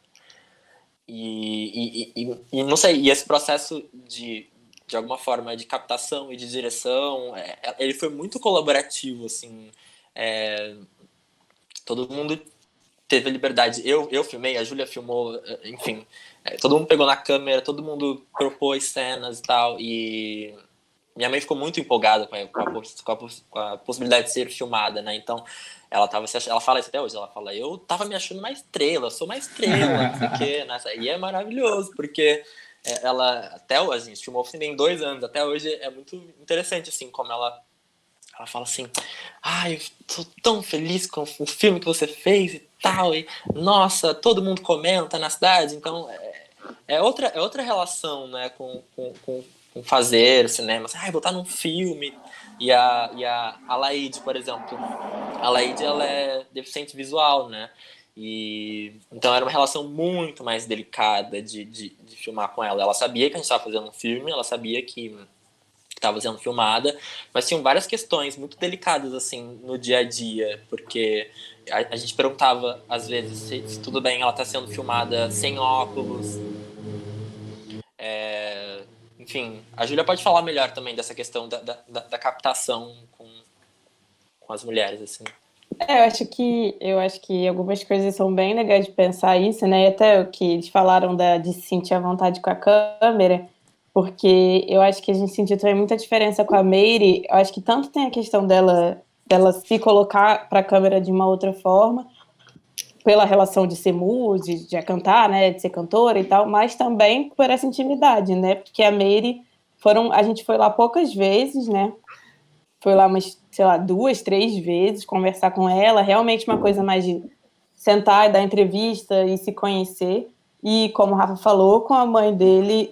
E não sei, e esse processo de alguma forma de captação e de direção, ele foi muito colaborativo, assim, todo mundo teve a liberdade. Eu filmei, a Júlia filmou, enfim, todo mundo pegou na câmera, todo mundo propôs cenas e tal, e minha mãe ficou muito empolgada com a possibilidade de ser filmada, né? Então, ela fala isso até hoje, ela fala, eu tava me achando uma estrela, eu sou uma estrela, não sei o quê, né? E é maravilhoso, porque até hoje, a gente filmou o filme em 2 anos, até hoje é muito interessante, assim, como ela fala assim, eu tô tão feliz com o filme que você fez e tal, e nossa, todo mundo comenta na cidade, então é outra relação, né, com fazer cinema, assim, vou estar num filme, e a Laíde, por exemplo, a Laíde, ela é deficiente visual, né, e então era uma relação muito mais delicada de filmar com ela sabia que a gente estava fazendo um filme, ela sabia que estava sendo filmada, mas tinham várias questões muito delicadas, assim, no dia a dia, porque a gente perguntava, às vezes, se tudo bem ela tá sendo filmada sem óculos, enfim, a Júlia pode falar melhor também dessa questão da captação com as mulheres, assim. Eu acho que algumas coisas são bem legais de pensar isso, né? E até o que eles falaram de se sentir à vontade com a câmera, porque eu acho que a gente sentiu também muita diferença com a Meire. Eu acho que tanto tem a questão dela se colocar para a câmera de uma outra forma, pela relação de ser música, de cantar, né, de ser cantora e tal, mas também por essa intimidade, né? Porque a Meire a gente foi lá poucas vezes, né? Foi lá umas, sei lá, 2, 3 vezes conversar com ela, realmente uma coisa mais de sentar e dar entrevista e se conhecer. E como o Rafa falou, com a mãe dele,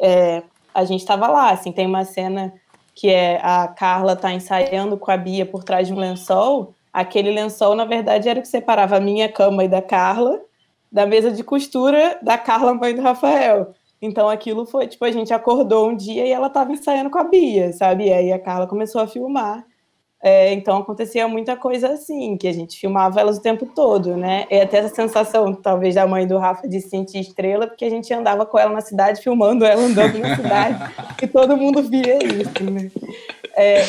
a gente estava lá, assim, tem uma cena que a Carla tá ensaiando com a Bia por trás de um lençol. Aquele lençol, na verdade, era o que separava a minha cama e da Carla, da mesa de costura da Carla, mãe do Rafael. Então, aquilo foi, tipo, a gente acordou um dia e ela estava ensaiando com a Bia, sabe? E aí a Carla começou a filmar. Então, acontecia muita coisa assim, que a gente filmava elas o tempo todo, né? E até essa sensação, talvez, da mãe do Rafa de se sentir estrela, porque a gente andava com ela na cidade, filmando ela andando na cidade, e todo mundo via isso, né?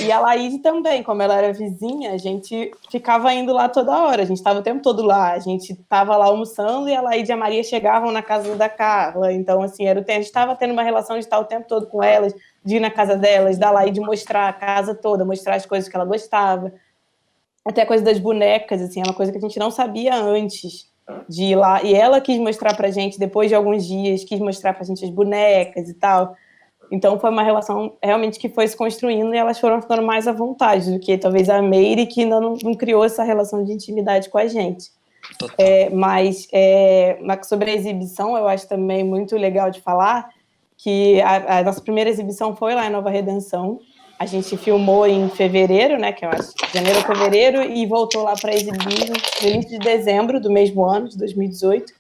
E a Laíde também, como ela era vizinha, a gente ficava indo lá toda hora, a gente estava o tempo todo lá, a gente estava lá almoçando e a Laíde e a Maria chegavam na casa da Carla, então, assim, a gente estava tendo uma relação de estar o tempo todo com elas, de ir na casa delas, da Laíde mostrar a casa toda, mostrar as coisas que ela gostava, até a coisa das bonecas, assim, é uma coisa que a gente não sabia antes de ir lá, e ela quis mostrar pra gente, depois de alguns dias, quis mostrar pra gente as bonecas e tal. Então, foi uma relação realmente que foi se construindo e elas foram ficando mais à vontade do que talvez a Meire, que ainda não criou essa relação de intimidade com a gente. Mas sobre a exibição, eu acho também muito legal de falar que a nossa primeira exibição foi lá em Nova Redenção. A gente filmou em fevereiro, né, que eu acho, janeiro ou fevereiro, e voltou lá para exibir no início de dezembro do mesmo ano, de 2018.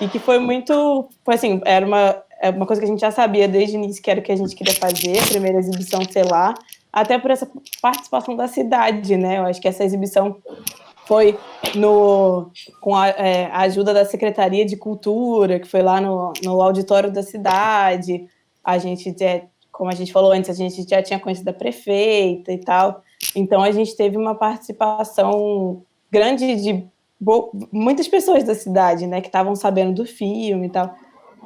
E que foi muito, assim, era uma coisa que a gente já sabia desde o início que era o que a gente queria fazer, a primeira exibição ser lá, até por essa participação da cidade, né? Eu acho que essa exibição foi com a ajuda da Secretaria de Cultura, que foi lá no auditório da cidade. A gente, como a gente falou antes, a gente já tinha conhecido a prefeita e tal. Então, a gente teve uma participação grande de muitas pessoas da cidade, né, que estavam sabendo do filme e tal.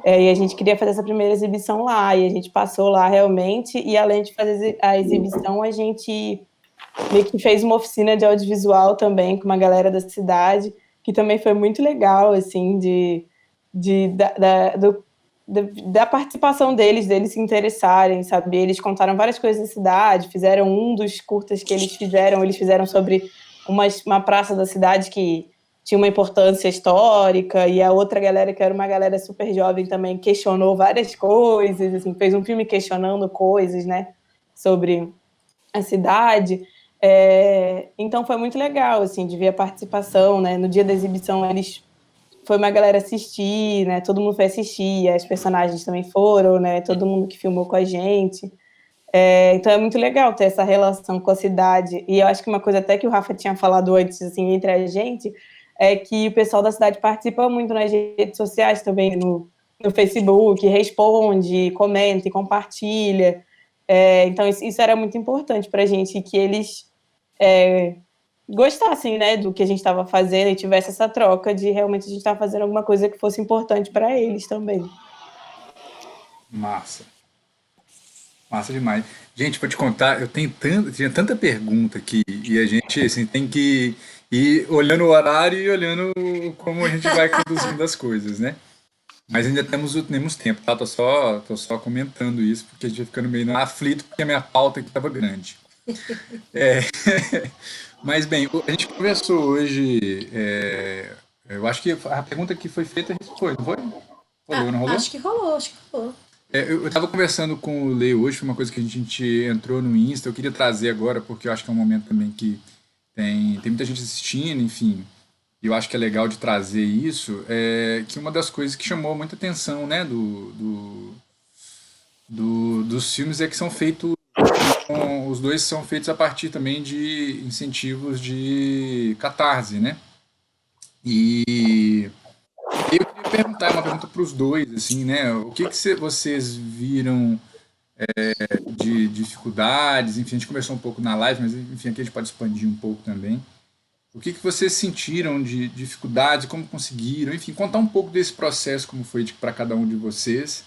E a gente queria fazer essa primeira exibição lá, e a gente passou lá realmente, e além de fazer a exibição, a gente meio que fez uma oficina de audiovisual também com uma galera da cidade, que também foi muito legal, assim, da participação deles se interessarem, sabe? Eles contaram várias coisas da cidade, fizeram um dos curtas que eles fizeram sobre uma praça da cidade que tinha uma importância histórica, e a outra galera, que era uma galera super jovem também, questionou várias coisas, assim, fez um filme questionando coisas, né, sobre a cidade. Então foi muito legal, assim, de ver a participação, né? No dia da exibição eles foi uma galera assistir, né? Todo mundo foi assistir, as personagens também foram, né? Todo mundo que filmou com a gente. Então é muito legal ter essa relação com a cidade. E eu acho que uma coisa até que o Rafa tinha falado antes, assim, entre a gente, é que o pessoal da cidade participa muito nas redes sociais também, no Facebook, responde, comenta e compartilha. Então isso era muito importante para a gente, que eles gostassem, né, do que a gente estava fazendo e tivesse essa troca de realmente a gente estar fazendo alguma coisa que fosse importante para eles também. Massa. Massa demais. Gente, para te contar, tinha tanta pergunta aqui e a gente assim, tem que ir olhando o horário e olhando como a gente vai conduzindo as coisas, né? Mas ainda temos tempo, tá? Tô só comentando isso porque a gente vai ficando meio aflito porque a minha pauta aqui estava grande. Mas bem, a gente conversou hoje, eu acho que a pergunta que foi feita foi, não foi? Rolou, não rolou? Acho que rolou. Eu estava conversando com o Lei hoje, foi uma coisa que a gente entrou no Insta, eu queria trazer agora, porque eu acho que é um momento também que tem muita gente assistindo, enfim, e eu acho que é legal de trazer isso, que uma das coisas que chamou muita atenção, né, dos filmes é que são feitos, os dois são feitos a partir também de incentivos de catarse, né, e eu queria perguntar, uma pergunta para os dois, assim, né? O que vocês viram de dificuldades? Enfim, a gente conversou um pouco na live, mas enfim, aqui a gente pode expandir um pouco também. O que vocês sentiram de dificuldades, como conseguiram? Enfim, contar um pouco desse processo, como foi para cada um de vocês.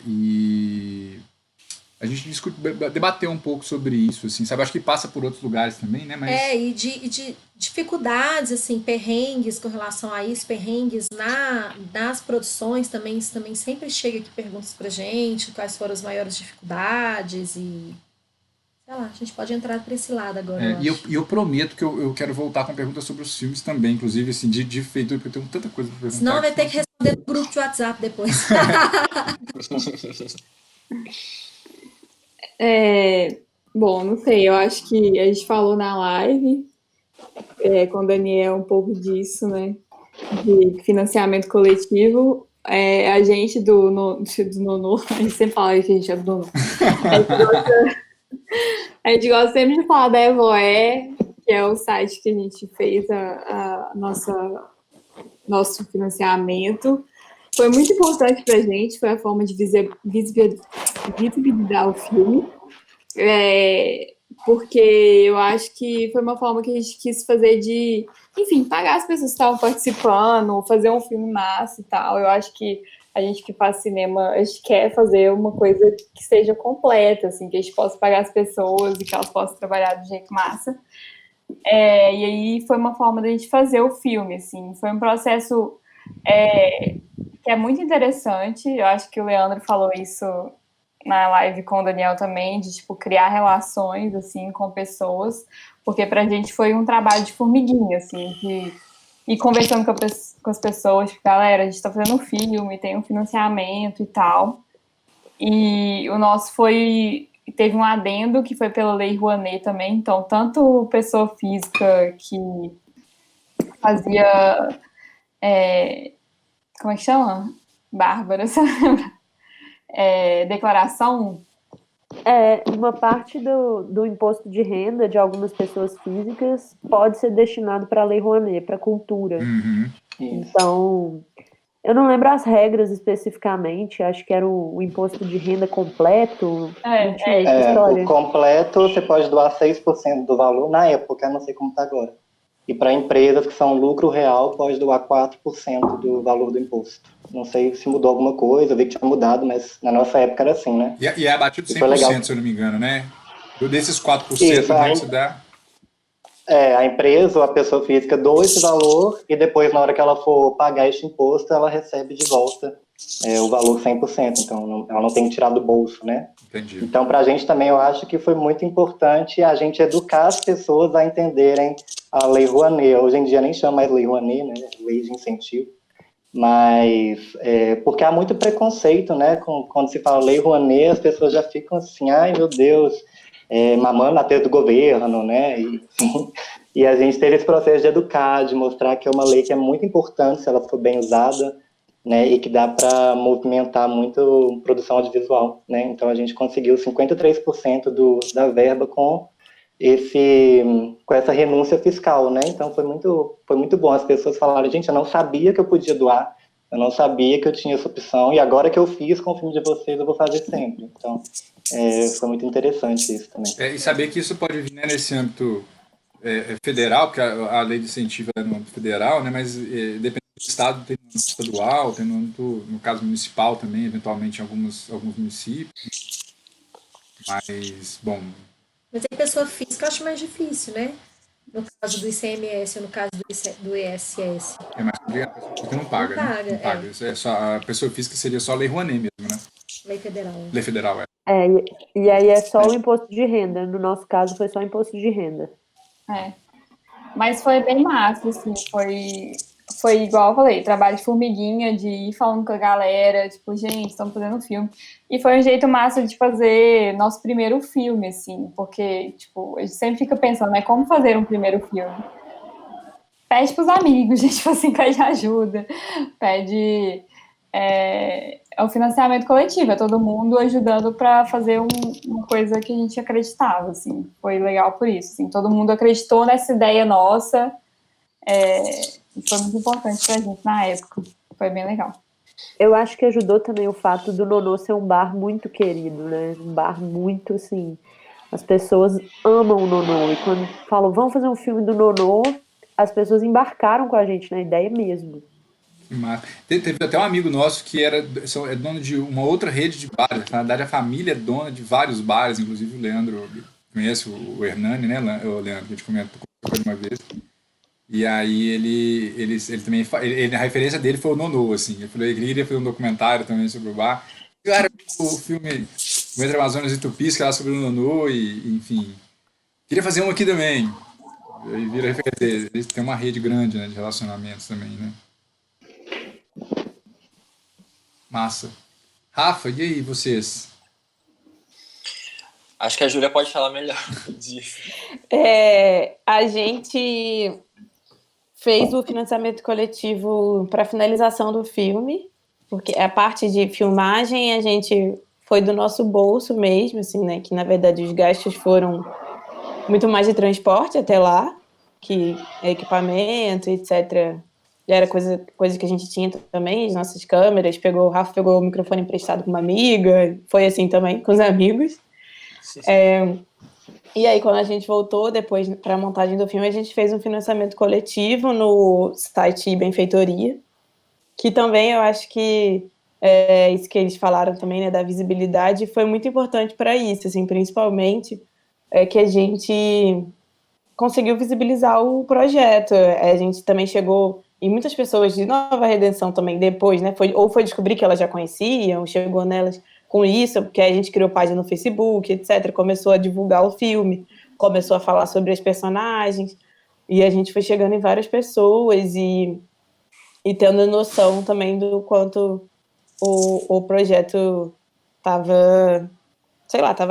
E a gente debateu um pouco sobre isso, assim, sabe? Acho que passa por outros lugares também, né? Mas... E de dificuldades, assim, perrengues com relação a isso, perrengues nas produções também, isso também sempre chega aqui perguntas pra gente, quais foram as maiores dificuldades e... Sei lá, a gente pode entrar para esse lado agora, eu prometo que eu quero voltar com perguntas sobre os filmes também, inclusive, assim, de feitura, porque eu tenho tanta coisa para perguntar. Senão vai ter que responder no grupo de WhatsApp depois. Bom, não sei, eu acho que a gente falou na live com o Daniel um pouco disso, né, de financiamento coletivo. A gente do Nono, a gente sempre fala que a gente é do Nono. A gente gosta sempre de falar da Evoé, que é o site que a gente fez nosso financiamento. Foi muito importante para a gente, foi a forma de visibilizar o filme, porque eu acho que foi uma forma que a gente quis fazer de, enfim, pagar as pessoas que estavam participando, fazer um filme massa e tal. Eu acho que a gente que faz cinema, a gente quer fazer uma coisa que seja completa, assim, que a gente possa pagar as pessoas e que elas possam trabalhar do jeito massa. E aí foi uma forma da gente fazer o filme, assim. Foi um processo que é muito interessante. Eu acho que o Leandro falou isso na live com o Daniel também, de, tipo, criar relações, assim, com pessoas, porque pra gente foi um trabalho de formiguinha, assim, de ir conversando com as pessoas, tipo, galera, a gente tá fazendo um filme, tem um financiamento e tal. E o nosso teve um adendo que foi pela Lei Rouanet também, então tanto pessoa física que fazia, como é que chama? Bárbara, você lembra? Declaração. Uma parte do imposto de renda de algumas pessoas físicas pode ser destinado para a Lei Rouanet, para a cultura. Uhum. Então, eu não lembro as regras especificamente, acho que era o imposto de renda completo. Não tinha essa história. O completo você pode doar 6% do valor na época, não sei como está agora. E para empresas que são lucro real, pode doar 4% do valor do imposto. Não sei se mudou alguma coisa, eu vi que tinha mudado, mas na nossa época era assim, né? E é abatido 100%, se eu não me engano, né? Desses 4%, isso dá... A empresa ou a pessoa física doa esse valor e depois, na hora que ela for pagar este imposto, ela recebe de volta o valor 100%. Então, ela não tem que tirar do bolso, né? Entendi. Então, para a gente também, eu acho que foi muito importante a gente educar as pessoas a entenderem a Lei Rouanet. Hoje em dia nem chama mais Lei Rouanet, né? Lei de incentivo. Mas, porque há muito preconceito, né? Quando se fala Lei Rouanet, as pessoas já ficam assim, ai meu Deus, mamando na teta do governo, né? E, E a gente teve esse processo de educar, de mostrar que é uma lei que é muito importante se ela for bem usada, né, e que dá para movimentar muito produção audiovisual, né? Então a gente conseguiu 53% da verba com essa renúncia fiscal, né? Então foi muito bom. As pessoas falaram, gente, eu não sabia que eu podia doar, eu não sabia que eu tinha essa opção, e agora que eu fiz com o filme de vocês, eu vou fazer sempre. Então foi muito interessante isso também. E saber que isso pode vir, né, nesse âmbito federal, porque a lei de incentivo é no âmbito federal, né, mas dependendo do estado, tem no âmbito estadual, tem no âmbito, no caso municipal também, eventualmente em alguns municípios. Mas, bom... Mas aí pessoa física eu acho mais difícil, né? No caso do ICMS ou no caso do ISS. É mais complicado, a pessoa física não paga, Não né? paga, Não paga. Isso é só, a pessoa física seria só a Lei Rouanet mesmo, né? Lei federal. Lei federal, E aí é só o imposto de renda. No nosso caso, foi só o imposto de renda. Mas foi bem massa, assim, foi igual eu falei, trabalho de formiguinha, de ir falando com a galera, tipo, gente, estamos fazendo um filme. E foi um jeito massa de fazer nosso primeiro filme, assim, porque, tipo, a gente sempre fica pensando, né, como fazer um primeiro filme? Pede pros amigos, gente, tipo assim, pede ajuda, pede o financiamento coletivo, é todo mundo ajudando para fazer uma coisa que a gente acreditava, assim, foi legal por isso, assim, todo mundo acreditou nessa ideia nossa, e foi muito importante pra gente na época, foi bem legal. Eu acho que ajudou também o fato do Nonô ser um bar muito querido, né, um bar muito, assim, as pessoas amam o Nonô, e quando falam, vamos fazer um filme do Nonô, as pessoas embarcaram com a gente na ideia mesmo. Teve até um amigo nosso que é dono de uma outra rede de bares. Na verdade, a família é dona de vários bares, inclusive o Leandro conhece o Hernani, né? O Leandro, que a gente comentou uma vez. E aí ele também. A referência dele foi o Nonô, assim. Ele falou que ele queria fazer um documentário também sobre o bar. Cara, o filme O Entre Amazonas e Tupis, que era sobre o Nonô, e enfim. Queria fazer um aqui também. Aí vira referência. Eles têm uma rede grande, né, de relacionamentos também, né? Massa. Rafa, e aí, vocês? Acho que a Júlia pode falar melhor disso. A gente fez o financiamento coletivo para finalização do filme, porque a parte de filmagem a gente foi do nosso bolso mesmo, assim, né? Que na verdade os gastos foram muito mais de transporte até lá, que equipamento, etc. Era coisa que a gente tinha também, as nossas câmeras, o Rafa pegou o microfone emprestado com uma amiga, foi assim também, com os amigos. E aí, quando a gente voltou depois para a montagem do filme, a gente fez um financiamento coletivo no site Benfeitoria, que também eu acho que isso que eles falaram também, né, da visibilidade, foi muito importante para isso, assim, principalmente que a gente conseguiu visibilizar o projeto. A gente também chegou... E muitas pessoas de Nova Redenção também depois, né, foi descobrir que elas já conheciam, chegou nelas com isso, porque a gente criou página no Facebook, etc., começou a divulgar o filme, começou a falar sobre as personagens, e a gente foi chegando em várias pessoas e tendo noção também do quanto o projeto estava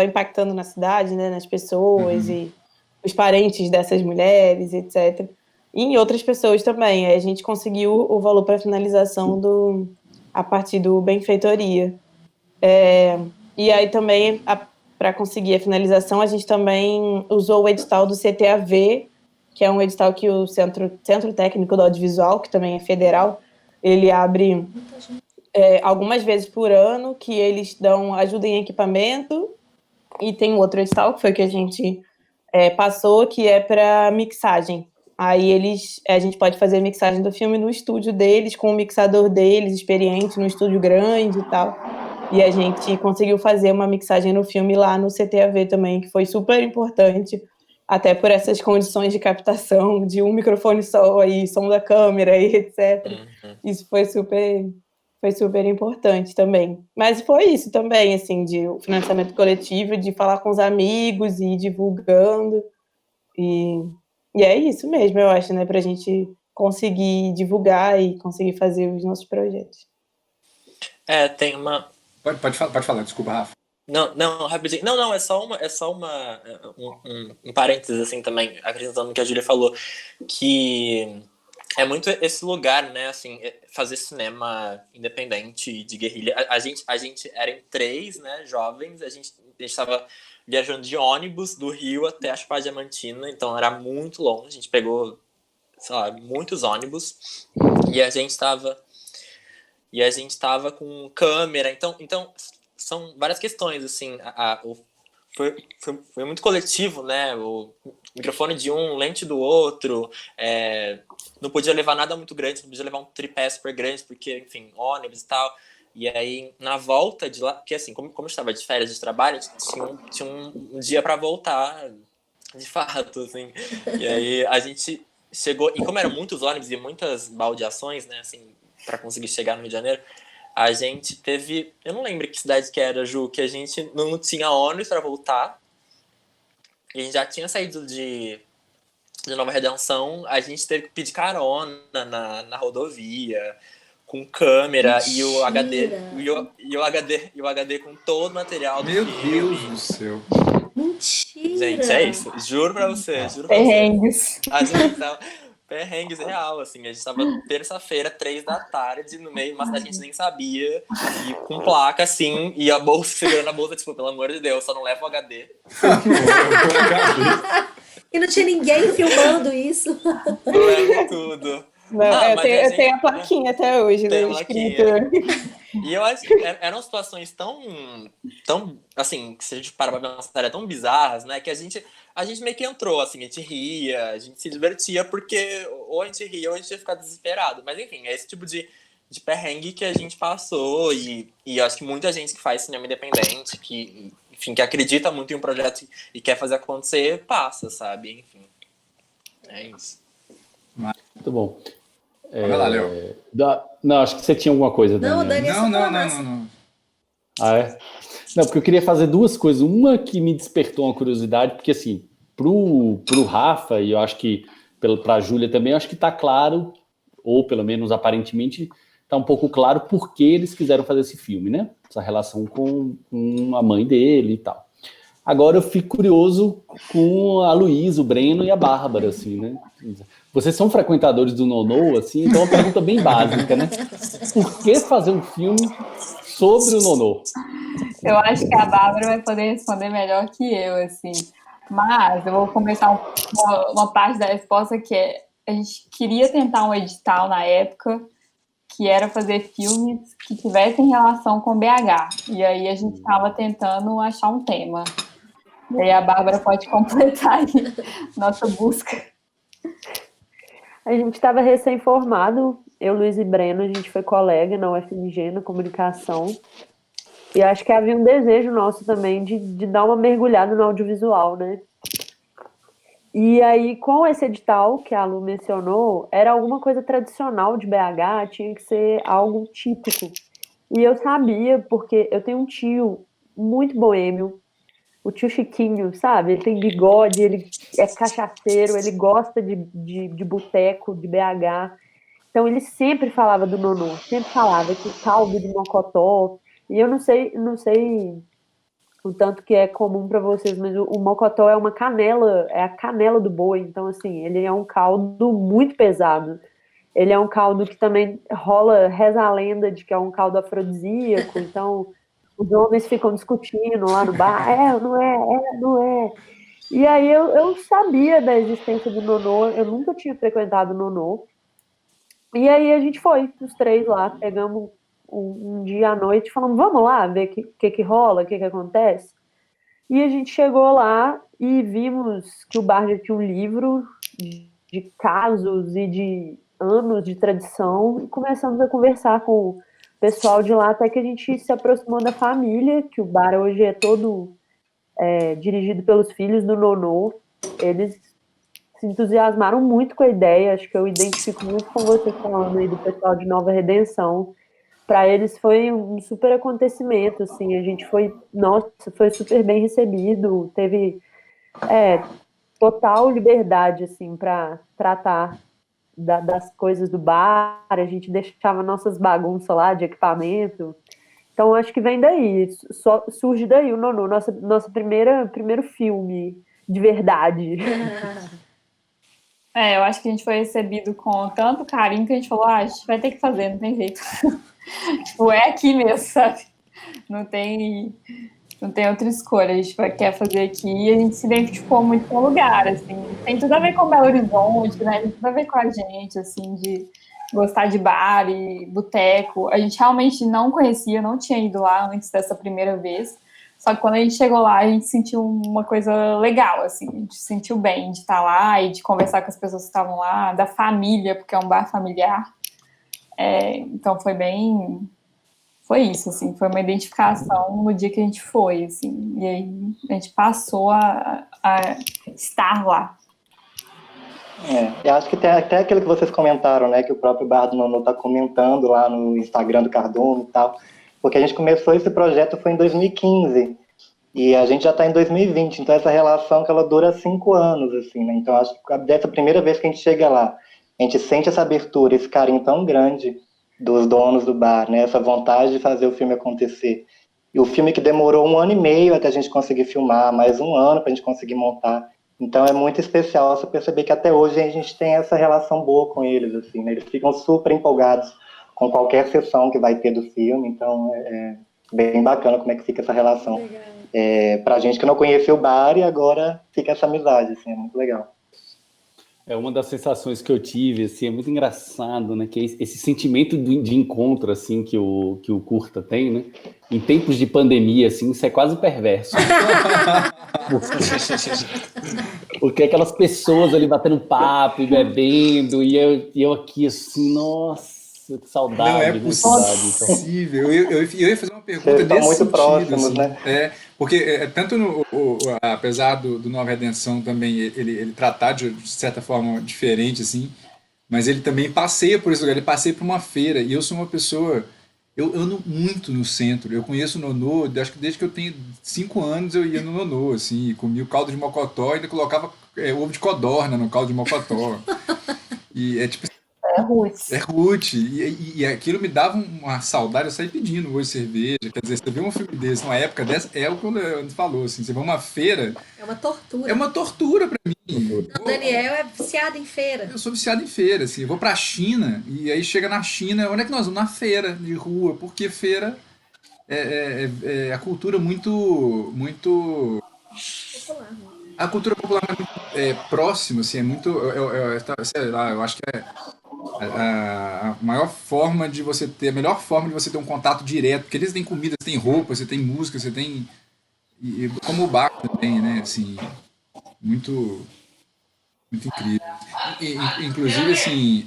impactando na cidade, né, nas pessoas, e os parentes dessas mulheres, etc., e em outras pessoas também. A gente conseguiu o valor para finalização a partir do Benfeitoria. E aí também, para conseguir a finalização, a gente também usou o edital do CTAV, que é um edital que o Centro Técnico do Audiovisual, que também é federal, ele abre algumas vezes por ano, que eles dão ajuda em equipamento, e tem um outro edital, que foi que a gente passou, que é para mixagem. Aí a gente pode fazer a mixagem do filme no estúdio deles, com o mixador deles, experiente, no estúdio grande e tal. E a gente conseguiu fazer uma mixagem no filme lá no CTAV também, que foi super importante, até por essas condições de captação, de um microfone só, e som da câmera, e etc. Isso foi super importante também. Mas foi isso também, assim, de financiamento coletivo, de falar com os amigos e ir divulgando. E é isso mesmo, eu acho, né? Pra gente conseguir divulgar e conseguir fazer os nossos projetos. Tem uma... Pode falar, desculpa, Rafa. Não, rapidinho. Não, um parênteses, assim, também, acrescentando no que a Júlia falou, que é muito esse lugar, né, assim, fazer cinema independente de guerrilha. A gente era em 3, né, jovens, a gente estava viajando de ônibus do Rio até a Chapada Diamantina, então era muito longe, a gente pegou, sei lá, muitos ônibus, e a gente estava com câmera, então são várias questões, assim, foi muito coletivo, né, o microfone de um, lente do outro, não podia levar nada muito grande, não podia levar um tripé super grande, porque, enfim, ônibus e tal, e aí, na volta de lá, porque assim, como eu estava de férias de trabalho, a gente tinha um dia para voltar, de fato, assim, e aí a gente chegou, e como eram muitos ônibus e muitas baldeações, né, assim, para conseguir chegar no Rio de Janeiro, a gente teve, eu não lembro que cidade que era, Ju, que a gente não tinha ônibus para voltar, e a gente já tinha saído de Nova Redenção, a gente teve que pedir carona na rodovia, com câmera. Mentira. E o HD e o HD com todo o material do Meu filme. Deus do céu. Mentira! Gente, é isso. Juro pra você. Perrengues. A gente tava... Perrengues real, assim. A gente tava terça-feira, 3 da tarde, no meio, mas a gente nem sabia. E com placa, assim, e a bolsa, segurando a bolsa, tipo, pelo amor de Deus, só não leva o HD. E não tinha ninguém filmando isso. Leva tudo. Não, eu tenho a plaquinha até hoje, né? Escrita. E eu acho que eram situações tão assim, se a gente parar pra pensar, eram tão bizarras, né? Que a gente meio que entrou, assim, a gente ria, a gente se divertia, porque ou a gente ria ou a gente ia ficar desesperado. Mas enfim, é esse tipo de perrengue que a gente passou, e eu acho que muita gente que faz cinema independente, que, enfim, que acredita muito em um projeto e quer fazer acontecer, passa, sabe? Enfim, é isso. Muito bom. Vai lá, Léo. Não, acho que você tinha alguma coisa, Não, Daniel. Não. Ah, é? Não, porque eu queria fazer duas coisas. Uma que me despertou uma curiosidade, porque assim, pro Rafa, e eu acho que pra Júlia também, eu acho que tá claro, ou pelo menos aparentemente, tá um pouco claro por que eles quiseram fazer esse filme, né? Essa relação com a mãe dele e tal. Agora eu fico curioso com a Luísa, o Breno e a Bárbara, assim, né? Vocês são frequentadores do Nonô, assim, então é uma pergunta bem básica, né? Por que fazer um filme sobre o Nonô? Eu acho que a Bárbara vai poder responder melhor que eu, assim. Mas eu vou começar uma parte da resposta que é: a gente queria tentar um edital na época que era fazer filmes que tivessem relação com BH. E aí a gente estava tentando achar um tema. E aí a Bárbara pode completar aí nossa busca. A gente estava recém-formado, eu, Luiz e Breno, a gente foi colega na UFMG, na comunicação, e acho que havia um desejo nosso também de dar uma mergulhada no audiovisual, né? E aí, com esse edital que a Lu mencionou, era alguma coisa tradicional de BH, tinha que ser algo típico. E eu sabia, porque eu tenho um tio muito boêmio, o tio Chiquinho, sabe? Ele tem bigode, ele é cachaceiro, ele gosta de boteco, de BH. Então ele sempre falava do Nonô, sempre falava que o caldo de mocotó. E eu não sei o tanto que é comum para vocês, mas o mocotó é uma canela, é a canela do boi. Então, assim, ele é um caldo muito pesado. Ele é um caldo que também reza a lenda de que é um caldo afrodisíaco. Então, os homens ficam discutindo lá no bar, não é. E aí eu sabia da existência do Nonô, eu nunca tinha frequentado o Nonô. E aí a gente foi, os 3 lá, pegamos um dia à noite, falamos, vamos lá ver o que rola, o que acontece. E a gente chegou lá e vimos que o bar já tinha um livro de casos e de anos de tradição, e começamos a conversar com o pessoal de lá, até que a gente se aproximou da família, que o bar hoje é todo dirigido pelos filhos do Nonô. Eles se entusiasmaram muito com a ideia, acho que eu identifico muito com você falando aí do pessoal de Nova Redenção. Para eles foi um super acontecimento, assim, a gente foi super bem recebido, teve total liberdade, assim, para tratar das coisas do bar, a gente deixava nossas bagunças lá de equipamento. Então, acho que vem daí, só surge daí o Nonô, nosso primeiro filme de verdade. Eu acho que a gente foi recebido com tanto carinho que a gente falou, a gente vai ter que fazer, não tem jeito. Tipo, é aqui mesmo, sabe? Não tem outra escolha, a gente quer fazer aqui e a gente se identificou muito com o lugar, assim. Tem tudo a ver com Belo Horizonte, né? Tem tudo a ver com a gente, assim, de gostar de bar e boteco. A gente realmente não conhecia, não tinha ido lá antes dessa primeira vez. Só que quando a gente chegou lá, a gente sentiu uma coisa legal, assim. A gente se sentiu bem de estar lá e de conversar com as pessoas que estavam lá, da família, porque é um bar familiar. Então foi isso, assim, foi uma identificação no dia que a gente foi, assim, e aí a gente passou a estar lá. Eu acho que tem até aquilo que vocês comentaram, né, que o próprio Bar do Nonô está comentando lá no Instagram do Cardume e tal, porque a gente começou esse projeto foi em 2015, e a gente já está em 2020, então essa relação que ela dura 5 anos, assim, né, então acho que dessa primeira vez que a gente chega lá, a gente sente essa abertura, esse carinho tão grande dos donos do bar, né, essa vontade de fazer o filme acontecer, e o filme que demorou 1 ano e meio até a gente conseguir filmar, mais 1 ano para a gente conseguir montar. Então é muito especial você perceber que até hoje a gente tem essa relação boa com eles, assim, né? Eles ficam super empolgados com qualquer sessão que vai ter do filme, então é bem bacana como é que fica essa relação. Pra gente que não conhecia o bar e agora fica essa amizade, assim, é muito legal. É uma das sensações que eu tive, assim, é muito engraçado, né? Que é esse sentimento de encontro, assim, que o curta tem, né? Em tempos de pandemia, assim, isso é quase perverso. Porque aquelas pessoas ali batendo papo e bebendo, e eu aqui, assim, nossa, que saudade. Não é possível. Eu ia fazer uma pergunta Vocês estão desse muito sentido, próximos, assim, né? Porque tanto apesar do Nova Redenção também ele tratar de certa forma diferente, assim, mas ele também passeia por esse lugar, ele passeia por uma feira, e eu sou uma pessoa, eu ando muito no centro, eu conheço o Nonô, acho que desde que eu tenho 5 anos eu ia no Nonô, assim, comia o caldo de mocotó e ainda colocava ovo de codorna no caldo de mocotó. E é tipo É roots. é root, e aquilo me dava uma saudade, eu saí pedindo hoje cerveja, quer dizer, você vê um filme desse, numa época dessa, é o que o Leandro falou, assim, você vê uma feira, É uma tortura. é uma tortura pra mim. O Daniel é viciado em feira. Eu sou viciado em feira, assim, eu vou pra China, e aí chega na China, onde é que nós vamos? Na feira de rua, porque feira é a cultura muito Popular. a cultura popular é muito próxima, assim, é muito, sei lá, eu acho que a maior forma de você ter, a melhor forma de você ter um contato direto, porque eles têm comida, você tem roupa, você tem música, você tem, como o bar também, né, assim, muito, muito incrível. Inclusive, assim,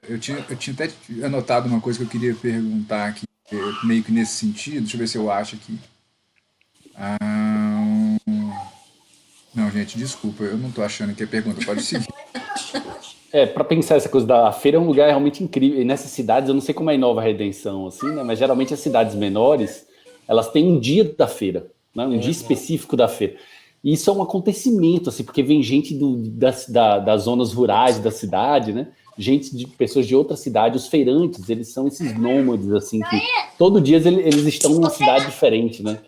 eu tinha até anotado uma coisa que eu queria perguntar aqui, meio que nesse sentido, deixa eu ver se eu acho aqui. Não, gente, desculpa, eu não tô achando que é pergunta, pode seguir. Para pensar essa coisa da feira é um lugar realmente incrível. E nessas cidades, eu não sei como é em Nova Redenção, assim, né? Mas geralmente as cidades menores, elas têm um dia da feira, né? Um dia específico da feira. E isso é um acontecimento, assim, porque vem gente das zonas rurais da cidade, né? Pessoas de outra cidade, os feirantes, eles são esses nômades, assim, que todo dia eles estão numa cidade diferente, né?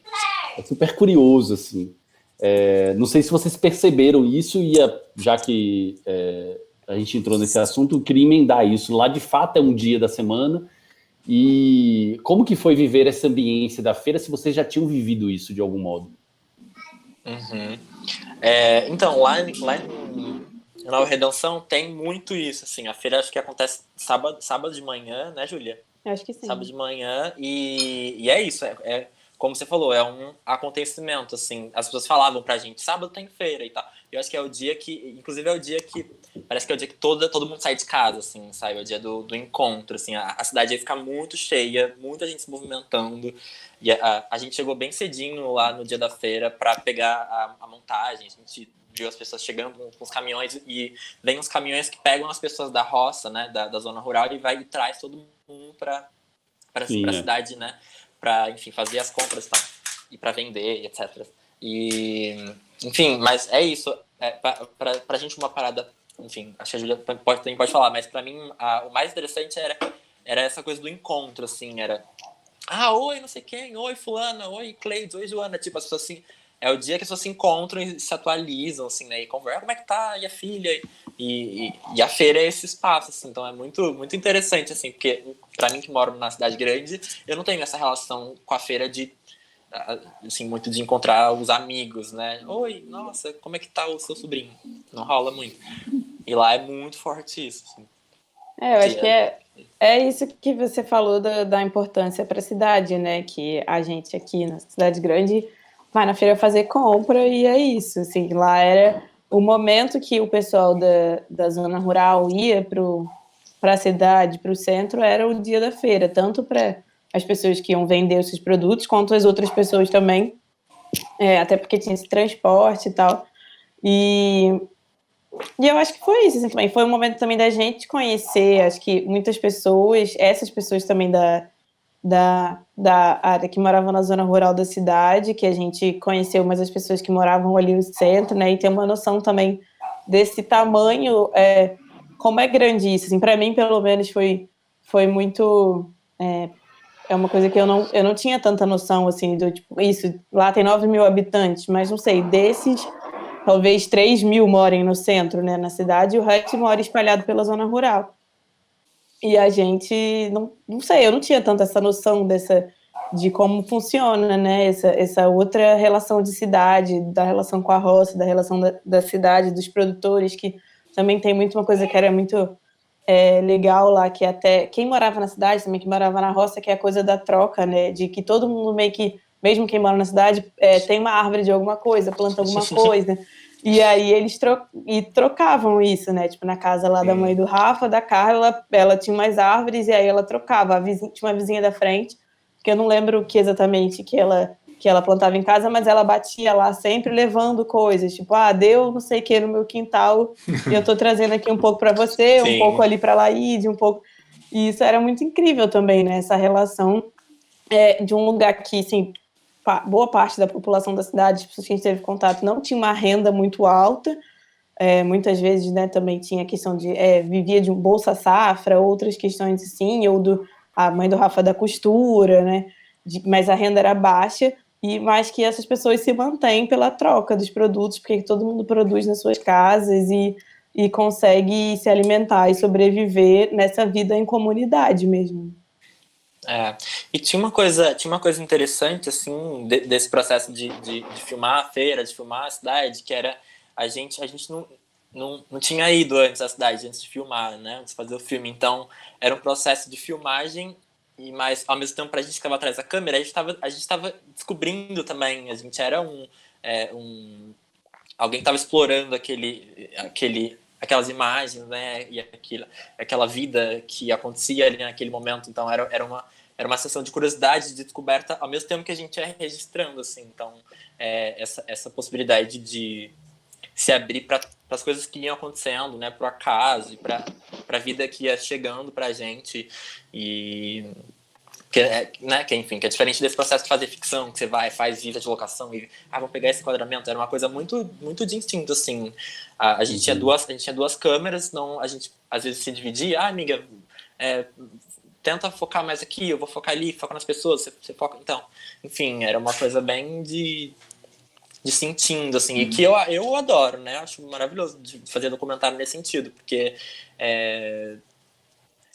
É super curioso, assim. Não sei se vocês perceberam isso, e já que a gente entrou nesse assunto, eu queria emendar isso. Lá, de fato, é um dia da semana. E como que foi viver essa ambiência da feira, se vocês já tinham vivido isso de algum modo? Uhum. Então, lá em Nova Redenção tem muito isso, assim. A feira acho que acontece sábado de manhã, né, Júlia? Acho que sim. Sábado de manhã, e é isso, como você falou, é um acontecimento, assim. As pessoas falavam pra gente, sábado tem feira e tal. Eu acho que é o dia que, inclusive é o dia que, parece que é o dia que todo mundo sai de casa, assim, sabe? É o dia do encontro, assim. A cidade aí fica muito cheia, muita gente se movimentando. E a gente chegou bem cedinho lá no dia da feira pra pegar a montagem. A gente viu as pessoas chegando com os caminhões, e vem uns caminhões que pegam as pessoas da roça, né, da zona rural, e traz todo mundo pra cidade, né? Para, enfim, fazer as compras, tá? E para vender, etc. E, enfim, mas é isso. Pra gente uma parada, enfim, acho que a Júlia pode falar, mas para mim o mais interessante era essa coisa do encontro, assim, era oi, não sei quem, oi, fulana, oi, Cleide, oi, Joana. Tipo, as pessoas assim, é o dia que as pessoas se encontram e se atualizam, assim, né? E conversam, como é que tá? E a filha? E a feira é esse espaço, assim. Então é muito, muito interessante, assim, porque pra mim que moro na cidade grande, eu não tenho essa relação com a feira de, assim, muito de encontrar os amigos, né? Oi, nossa, como é que tá o seu sobrinho? Não rola muito. E lá é muito forte isso, assim. Eu acho que é isso que você falou da importância para a cidade, né? Que a gente aqui na cidade grande vai na feira fazer compra e é isso. Assim, lá era o momento que o pessoal da zona rural ia para a cidade, para o centro, era o dia da feira, tanto para as pessoas que iam vender os seus produtos, quanto as outras pessoas também, até porque tinha esse transporte e tal. E eu acho que foi isso, assim, também. Foi um momento também da gente conhecer, acho que muitas pessoas, essas pessoas também da área que moravam na zona rural da cidade, que a gente conheceu, mas as pessoas que moravam ali no centro, né, e ter uma noção também desse tamanho, como é grande isso, assim, para mim, pelo menos, foi muito... É uma coisa que eu não tinha tanta noção, assim, do tipo, isso, lá tem 9 mil habitantes, mas não sei, desses... Talvez 3 mil morem no centro, né, na cidade, e o resto mora espalhado pela zona rural. E a gente, não sei, eu não tinha tanto essa noção de como funciona, né, essa outra relação de cidade, da relação com a roça, da relação da cidade, dos produtores, que também tem muito uma coisa que era muito legal lá, que até quem morava na cidade, também que morava na roça, que é a coisa da troca, né, de que todo mundo meio que, mesmo quem mora na cidade, tem uma árvore de alguma coisa, planta alguma coisa, e aí eles trocavam isso, né, tipo, na casa lá da mãe do Rafa, da Carla, ela tinha umas árvores, e aí ela trocava, tinha uma vizinha da frente, que eu não lembro o que exatamente que ela plantava em casa, mas ela batia lá sempre levando coisas, tipo, deu não sei o que no meu quintal, e eu tô trazendo aqui um pouco para você, um pouco ali para Laíde, um pouco... E isso era muito incrível também, né, essa relação de um lugar que, assim, boa parte da população da cidade, as pessoas que a gente teve contato, não tinha uma renda muito alta, muitas vezes, né, também tinha a questão de vivia de um Bolsa Safra, outras questões assim, ou a mãe do Rafa da costura, né, mas a renda era baixa, mas que essas pessoas se mantêm pela troca dos produtos, porque todo mundo produz nas suas casas e consegue se alimentar e sobreviver nessa vida em comunidade mesmo. E tinha uma coisa interessante, assim, desse processo de filmar a feira, de filmar a cidade, que era a gente não tinha ido antes à cidade, antes de filmar, né, antes de fazer o filme. Então, era um processo de filmagem, mas ao mesmo tempo, pra gente que estava atrás da câmera, a gente estava descobrindo também, a gente era alguém que estava explorando aquelas imagens, né, e aquela vida que acontecia ali naquele momento. Então era uma sessão de curiosidade, de descoberta, ao mesmo tempo que a gente ia registrando, assim. Então essa possibilidade de se abrir para as coisas que iam acontecendo, né, pro acaso, e para a vida que ia chegando pra gente. E né, que é diferente desse processo de fazer ficção, que você faz vida de locação e vamos pegar esse enquadramento. Era uma coisa muito, muito de instinto, assim. A gente tinha duas câmeras, não, a gente às vezes se dividia. Amiga, tenta focar mais aqui, eu vou focar ali, foca nas pessoas, você foca... Então, enfim, era uma coisa bem de sentindo, assim, e que eu adoro, né? Acho maravilhoso de fazer documentário nesse sentido, porque é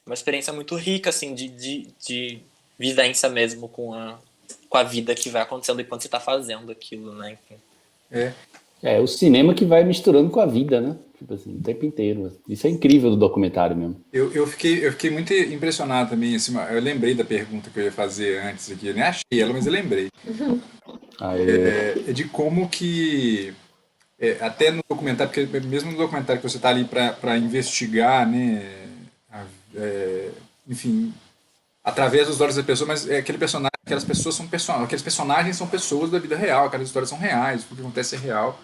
uma experiência muito rica, assim, de vivência mesmo com a vida que vai acontecendo enquanto você está fazendo aquilo, né? Enfim. O cinema que vai misturando com a vida, né? Tipo assim, o tempo inteiro. Isso é incrível do documentário mesmo. Eu fiquei muito impressionado também, assim, eu lembrei da pergunta que eu ia fazer antes aqui, eu nem achei ela, mas eu lembrei. De como que, até no documentário, porque mesmo no documentário que você está ali para investigar, né, enfim, através dos olhos da pessoa, mas aquelas pessoas são personagens, aqueles personagens são pessoas da vida real, aquelas histórias são reais, o que acontece é real.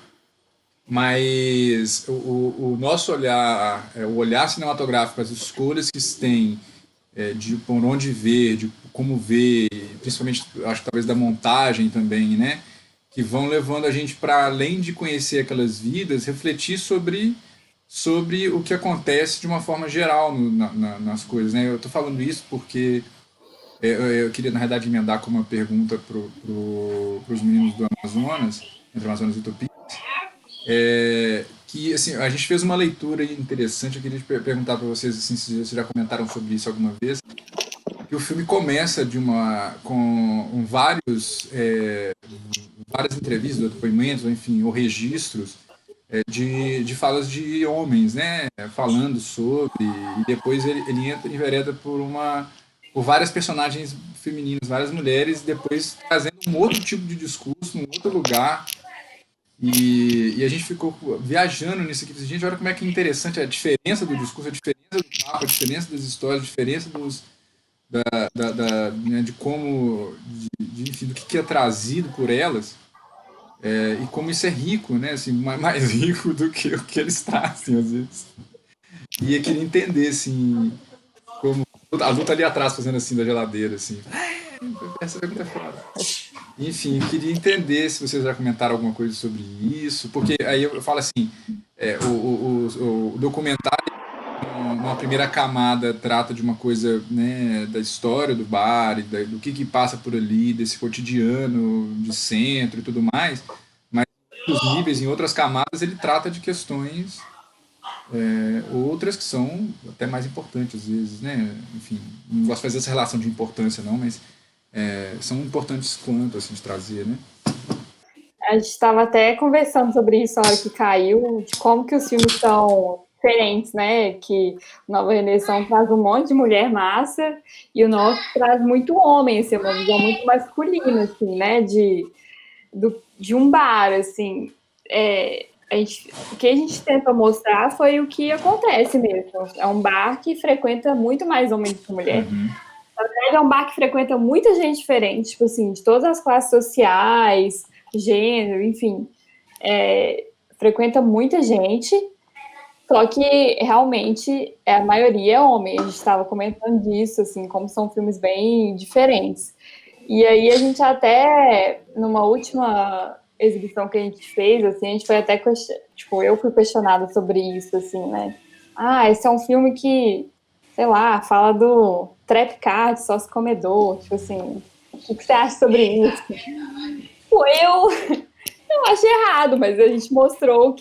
Mas o nosso olhar, o olhar cinematográfico, as escolhas que se tem de por onde ver, de como ver, principalmente, acho que talvez da montagem também, né, que vão levando a gente para além de conhecer aquelas vidas, refletir sobre o que acontece de uma forma geral nas coisas, né? Eu estou falando isso porque Eu queria, na realidade, emendar com uma pergunta para os meninos do Amazonas, entre Amazonas e Tupi, que assim, a gente fez uma leitura interessante. Eu queria perguntar para vocês assim, se vocês já comentaram sobre isso alguma vez. Que o filme começa com várias entrevistas, depoimentos, enfim, ou registros de falas de homens, né, falando sobre, e depois ele entra em vereda por várias personagens femininas, várias mulheres, e depois trazendo um outro tipo de discurso, num outro lugar. E a gente ficou viajando nisso aqui. Gente, olha como é que é interessante a diferença do discurso, a diferença do papo, a diferença das histórias, a diferença né, de como, enfim, do que é trazido por elas, e como isso é rico, né, assim, mais rico do que o que eles trazem, às vezes. E eu queria entender, assim, como a luta ali atrás, fazendo assim, da geladeira, assim, essa pergunta é foda. Enfim, eu queria entender se vocês já comentaram alguma coisa sobre isso, porque aí eu falo assim, o documentário, numa primeira camada, trata de uma coisa, né, da história do bar, do que passa por ali, desse cotidiano de centro e tudo mais, mas em outros níveis, em outras camadas, ele trata de questões outras que são até mais importantes às vezes, né? Enfim, não gosto de fazer essa relação de importância não, mas são importantes quanto, assim, de trazer, né? A gente estava até conversando sobre isso na hora que caiu, de como que os filmes são diferentes, né? Que Nova Redenção traz um monte de mulher massa e o nosso traz muito homem, assim, uma visão muito masculina, assim, né? De um bar, assim. O que a gente tenta mostrar foi o que acontece mesmo. É um bar que frequenta muito mais homem do que mulher. Na verdade, é um bar que frequenta muita gente diferente, tipo assim, de todas as classes sociais, gênero, enfim. Frequenta muita gente, só que realmente a maioria é homem. A gente estava comentando disso, assim, como são filmes bem diferentes. E aí a gente até, numa última exibição que a gente fez, assim, a gente foi até, tipo, eu fui questionada sobre isso, assim, né? Esse é um filme que, sei lá, fala do trap card, sócio comedor, tipo assim, o que você acha sobre isso? Pô, eu acho errado, mas a gente mostrou o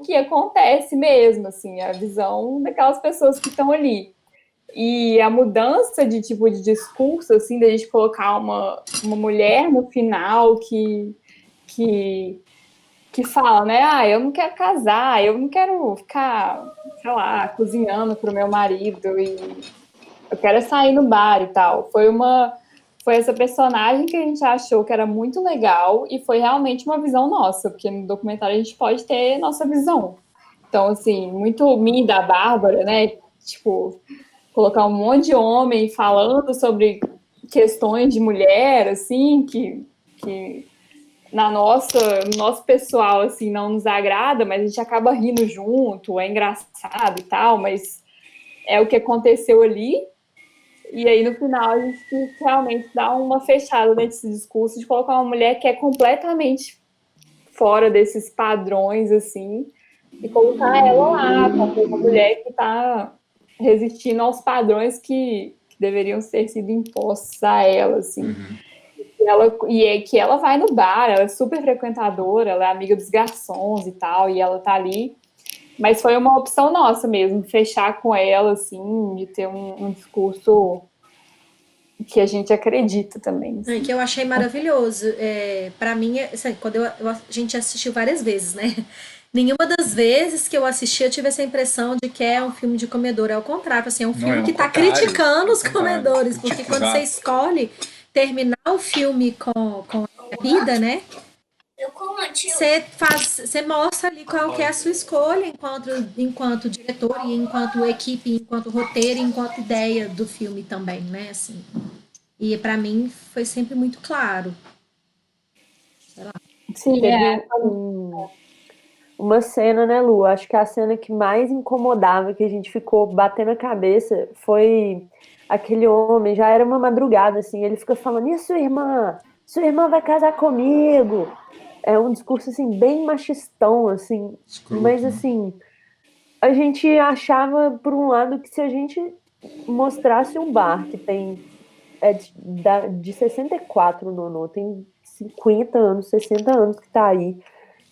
que acontece mesmo, assim, a visão daquelas pessoas que estão ali. E a mudança de tipo de discurso, assim, da gente colocar uma mulher no final que fala, né? Eu não quero casar, eu não quero ficar, sei lá, cozinhando pro meu marido e eu quero sair no bar e tal. Foi essa personagem que a gente achou que era muito legal e foi realmente uma visão nossa, porque no documentário a gente pode ter nossa visão. Então, assim, muito mim da Bárbara, né? Tipo, colocar um monte de homem falando sobre questões de mulher, assim, que no nosso pessoal, assim, não nos agrada, mas a gente acaba rindo junto, é engraçado e tal, mas é o que aconteceu ali. E aí, no final, a gente realmente dá uma fechada nesse discurso de colocar uma mulher que é completamente fora desses padrões, assim, e colocar ela lá, como uma mulher que está resistindo aos padrões que deveriam ter sido impostos a ela, assim. Que ela vai no bar, ela é super frequentadora, ela é amiga dos garçons e tal, e ela tá ali. Mas foi uma opção nossa mesmo, fechar com ela, assim, de ter um discurso que a gente acredita também. Assim. Que eu achei maravilhoso. Para mim, assim, quando a gente assistiu várias vezes, né? Nenhuma das vezes que eu assisti eu tive essa impressão de que é um filme de comedor. É o contrário, assim, é um filme que está criticando os comedores, porque quando você escolhe terminar o filme com a vida, né? Você mostra ali qual que é a sua escolha enquanto diretor e enquanto equipe, enquanto roteiro, enquanto ideia do filme também, né? Assim. E para mim foi sempre muito claro. Sei lá. Sim, teve uma cena, né, Lu? Acho que a cena que mais incomodava, que a gente ficou batendo a cabeça, foi aquele homem, já era uma madrugada, assim, ele fica falando, e a sua irmã? Sua irmã vai casar comigo? É um discurso, assim, bem machistão, assim, mas, assim, a gente achava, por um lado, que se a gente mostrasse um bar que tem de 64, Nonô. Tem 50 anos, 60 anos que tá aí.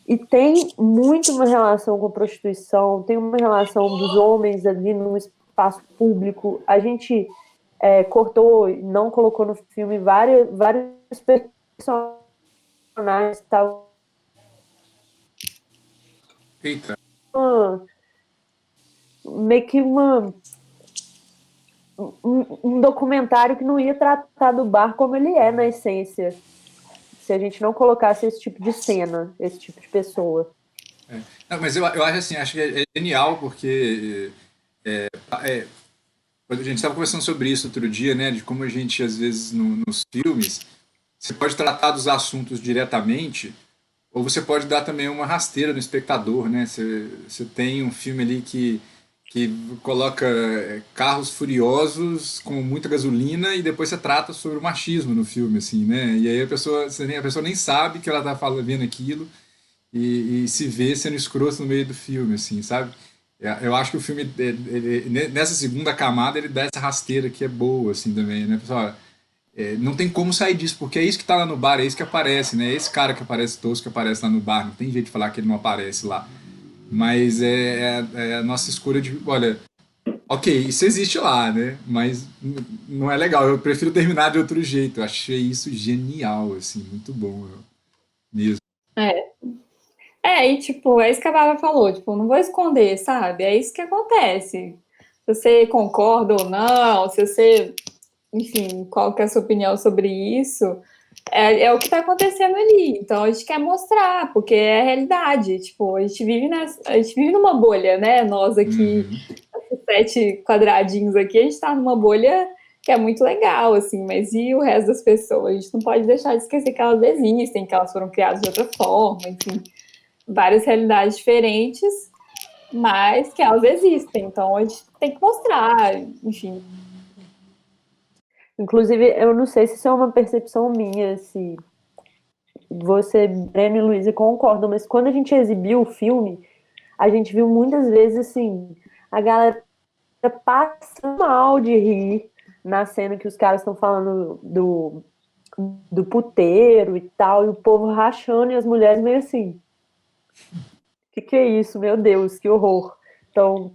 E tem muito uma relação com a prostituição, tem uma relação dos homens ali no espaço público. A gente cortou, não colocou no filme vários personagens e tal. Eita. Meio que um documentário que não ia tratar do bar como ele é na essência, se a gente não colocasse esse tipo de cena, esse tipo de pessoa. Não, mas eu acho assim, acho que é genial, porque a gente estava conversando sobre isso outro dia, né, de como a gente, às vezes, nos filmes, você pode tratar dos assuntos diretamente, ou você pode dar também uma rasteira no espectador, né? Você tem um filme ali que coloca carros furiosos com muita gasolina e depois você trata sobre o machismo no filme, assim, né? E aí a pessoa nem sabe que ela está vendo aquilo e se vê sendo escroto no meio do filme, assim, sabe? Eu acho que o filme, nessa segunda camada, ele dá essa rasteira que é boa, assim, também, né? Pessoal, não tem como sair disso, porque é isso que tá lá no bar, é isso que aparece, né? É esse cara que aparece tosco que aparece lá no bar, não tem jeito de falar que ele não aparece lá. Mas é a nossa escolha de, olha, ok, isso existe lá, né? Mas não é legal, eu prefiro terminar de outro jeito. Eu achei isso genial, assim, muito bom mesmo. E tipo, é isso que a Bárbara falou, tipo, não vou esconder, sabe? É isso que acontece. Se você concorda ou não, se você, enfim, qual que é a sua opinião sobre isso, é o que tá acontecendo ali. Então a gente quer mostrar, porque é a realidade. Tipo, a gente vive numa bolha, né? Nós aqui, esses 7 quadradinhos aqui, a gente tá numa bolha que é muito legal, assim, mas e o resto das pessoas? A gente não pode deixar de esquecer que elas existem, que elas foram criadas de outra forma, enfim, várias realidades diferentes, mas que elas existem. Então a gente tem que mostrar, enfim. Inclusive, eu não sei se isso é uma percepção minha, se você, Breno e Luísa, concordam, mas quando a gente exibiu o filme, a gente viu muitas vezes, assim, a galera passando mal de rir na cena que os caras estão falando do puteiro e tal, e o povo rachando e as mulheres meio assim, que é isso? Meu Deus, que horror. Então,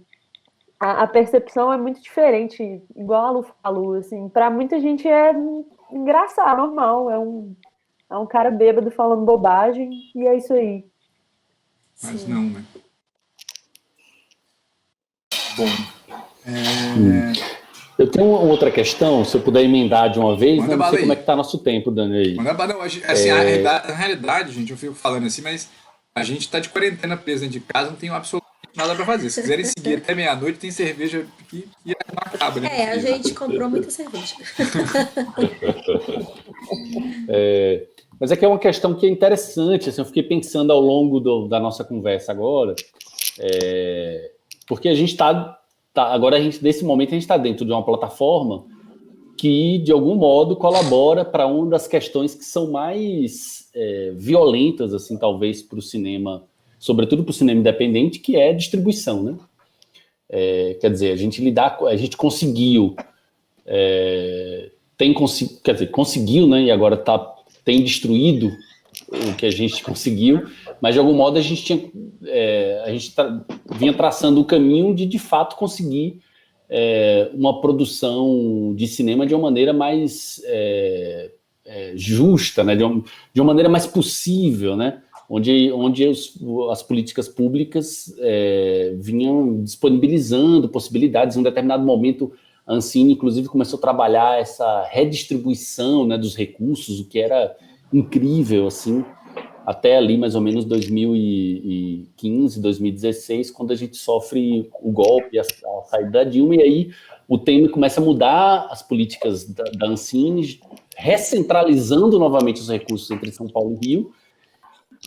a percepção é muito diferente, igual a Lu falou, assim, pra muita gente é engraçado, normal, é um cara bêbado falando bobagem, e é isso aí. Mas não, né? Bom. Eu tenho uma outra questão, se eu puder emendar de uma vez, Manda não bala sei aí. como é que tá nosso tempo, Dani, aí. Manda bala, não, assim, na realidade, gente, eu fico falando assim, mas a gente tá de quarentena preso dentro de casa, não tem absolutamente nada pra fazer. Se quiserem seguir até meia-noite, tem cerveja que não acaba, né? A gente comprou muita cerveja. Mas é que é uma questão que é interessante, assim, eu fiquei pensando ao longo da nossa conversa agora, porque a gente agora nesse momento a gente está dentro de uma plataforma que, de algum modo, colabora para uma das questões que são mais violentas, assim, talvez, para o cinema, sobretudo para o cinema independente, que é a distribuição, né? Quer dizer, a gente conseguiu, conseguiu, né? E agora tem destruído o que a gente conseguiu, mas de algum modo a gente vinha traçando o caminho de fato conseguir uma produção de cinema de uma maneira mais justa, né? De uma maneira mais possível, né? Onde as políticas públicas vinham disponibilizando possibilidades. Em um determinado momento, a Ancine, inclusive, começou a trabalhar essa redistribuição, né, dos recursos, o que era incrível, assim, até ali mais ou menos 2015, 2016, quando a gente sofre o golpe, a saída da Dilma, e aí o Temer começa a mudar as políticas da Ancine, recentralizando novamente os recursos entre São Paulo e Rio,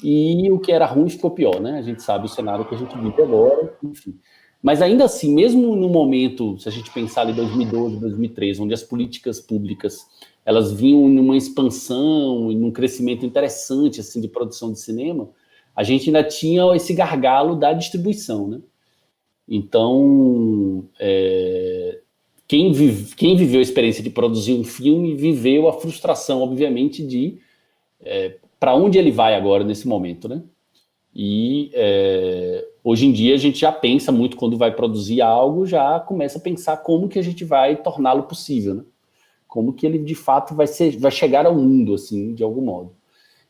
e o que era ruim ficou pior, né? A gente sabe o cenário que a gente vive agora, enfim. Mas ainda assim, mesmo no momento, se a gente pensar ali 2012, 2013, onde as políticas públicas elas vinham numa expansão e num crescimento interessante assim de produção de cinema, a gente ainda tinha esse gargalo da distribuição, né? Então, quem viveu a experiência de produzir um filme viveu a frustração, obviamente, de para onde ele vai agora nesse momento, né? E hoje em dia a gente já pensa muito quando vai produzir algo, já começa a pensar como que a gente vai torná-lo possível, né? Como que ele de fato vai chegar ao mundo, assim, de algum modo.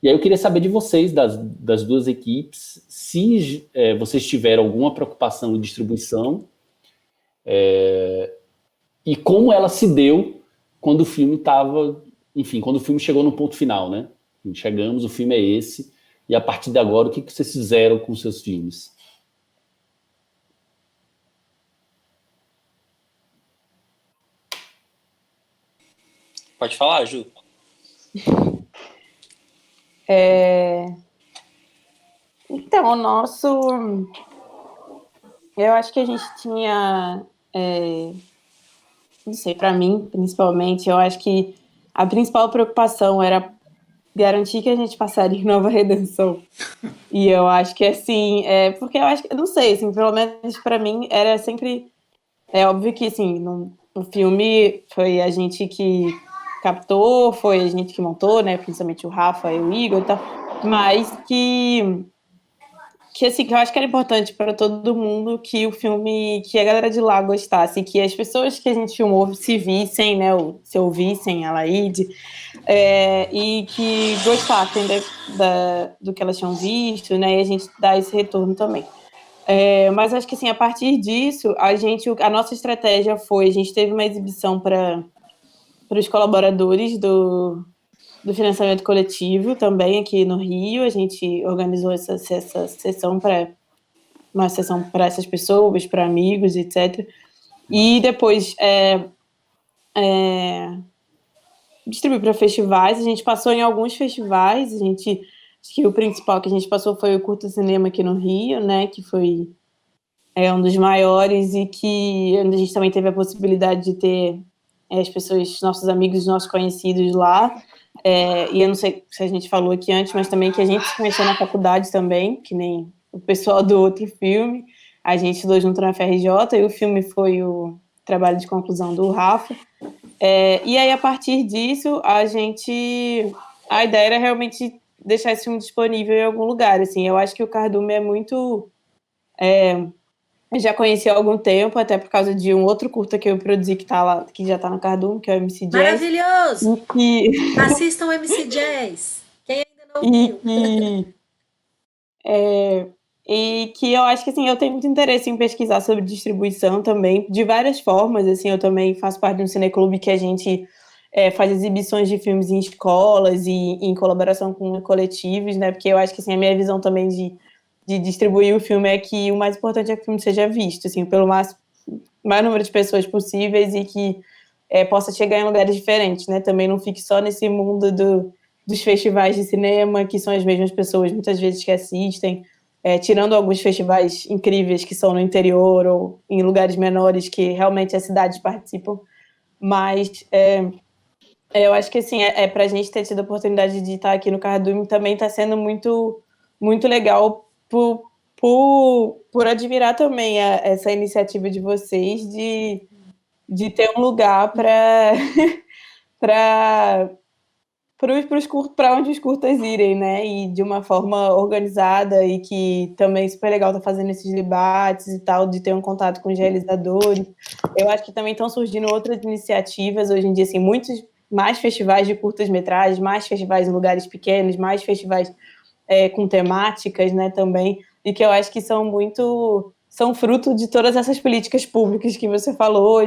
E aí eu queria saber de vocês, das duas equipes, se vocês tiveram alguma preocupação em distribuição, e como ela se deu quando o filme estava, enfim, quando o filme chegou no ponto final, né? Chegamos, o filme é esse, e a partir de agora, o que vocês fizeram com os seus filmes? Pode falar, Ju. Então, o nosso... Eu acho que a gente tinha... Não sei, para mim, principalmente, eu acho que a principal preocupação era garantir que a gente passaria em Nova Redenção. E eu acho que, assim, porque eu acho que, não sei, assim, pelo menos para mim, era sempre... É óbvio que, assim, no filme foi a gente que captou, foi a gente que montou, né, principalmente o Rafa e o Igor e tal, mas que assim, que eu acho que era importante para todo mundo que o filme, que a galera de lá gostasse, que as pessoas que a gente filmou se vissem, né, ou se ouvissem a Laíde, e que gostassem do que elas tinham visto, né, e a gente dá esse retorno também. Mas acho que, assim, a partir disso, a nossa estratégia foi, a gente teve uma exibição para os colaboradores do financiamento coletivo também aqui no Rio. A gente organizou essa sessão uma sessão para essas pessoas, para amigos, etc. E depois distribuiu para festivais. A gente passou em alguns festivais. Acho que o principal que a gente passou foi o Curta Cinema aqui no Rio, né, que foi um dos maiores, e que a gente também teve a possibilidade de ter as pessoas, nossos amigos, nossos conhecidos lá. E eu não sei se a gente falou aqui antes, mas também que a gente se conheceu na faculdade também, que nem o pessoal do outro filme. A gente estudou junto na FRJ, e o filme foi o trabalho de conclusão do Rafa. E aí, a partir disso, a ideia era realmente deixar esse filme disponível em algum lugar. Assim, eu acho que o Cardume é muito... Eu já conheci há algum tempo, até por causa de um outro curta que eu produzi que já tá no Cardume, que é o MC Jazz. Maravilhoso! Assistam o MC Jazz. Quem ainda não viu. E que eu acho que, assim, eu tenho muito interesse em pesquisar sobre distribuição também, de várias formas. Assim, eu também faço parte de um cineclube que a gente faz exibições de filmes em escolas e em colaboração com coletivos, né? Porque eu acho que, assim, a minha visão também de distribuir o filme é que o mais importante é que o filme seja visto, assim, pelo mais número de pessoas possíveis, e que possa chegar em lugares diferentes, né? Também não fique só nesse mundo dos festivais de cinema, que são as mesmas pessoas muitas vezes que assistem, tirando alguns festivais incríveis que são no interior ou em lugares menores que realmente as cidades participam. Mas eu acho que, assim, para a gente ter tido a oportunidade de estar aqui no Cardume também está sendo muito, muito legal por admirar também essa iniciativa de vocês de ter um lugar para onde os curtas irem, né? E de uma forma organizada, e que também é super legal estar fazendo esses debates e tal, de ter um contato com os realizadores. Eu acho que também estão surgindo outras iniciativas hoje em dia, assim, muitos mais festivais de curtas-metragens, mais festivais em lugares pequenos, mais festivais com temáticas, né, também, e que eu acho que são fruto de todas essas políticas públicas que você falou,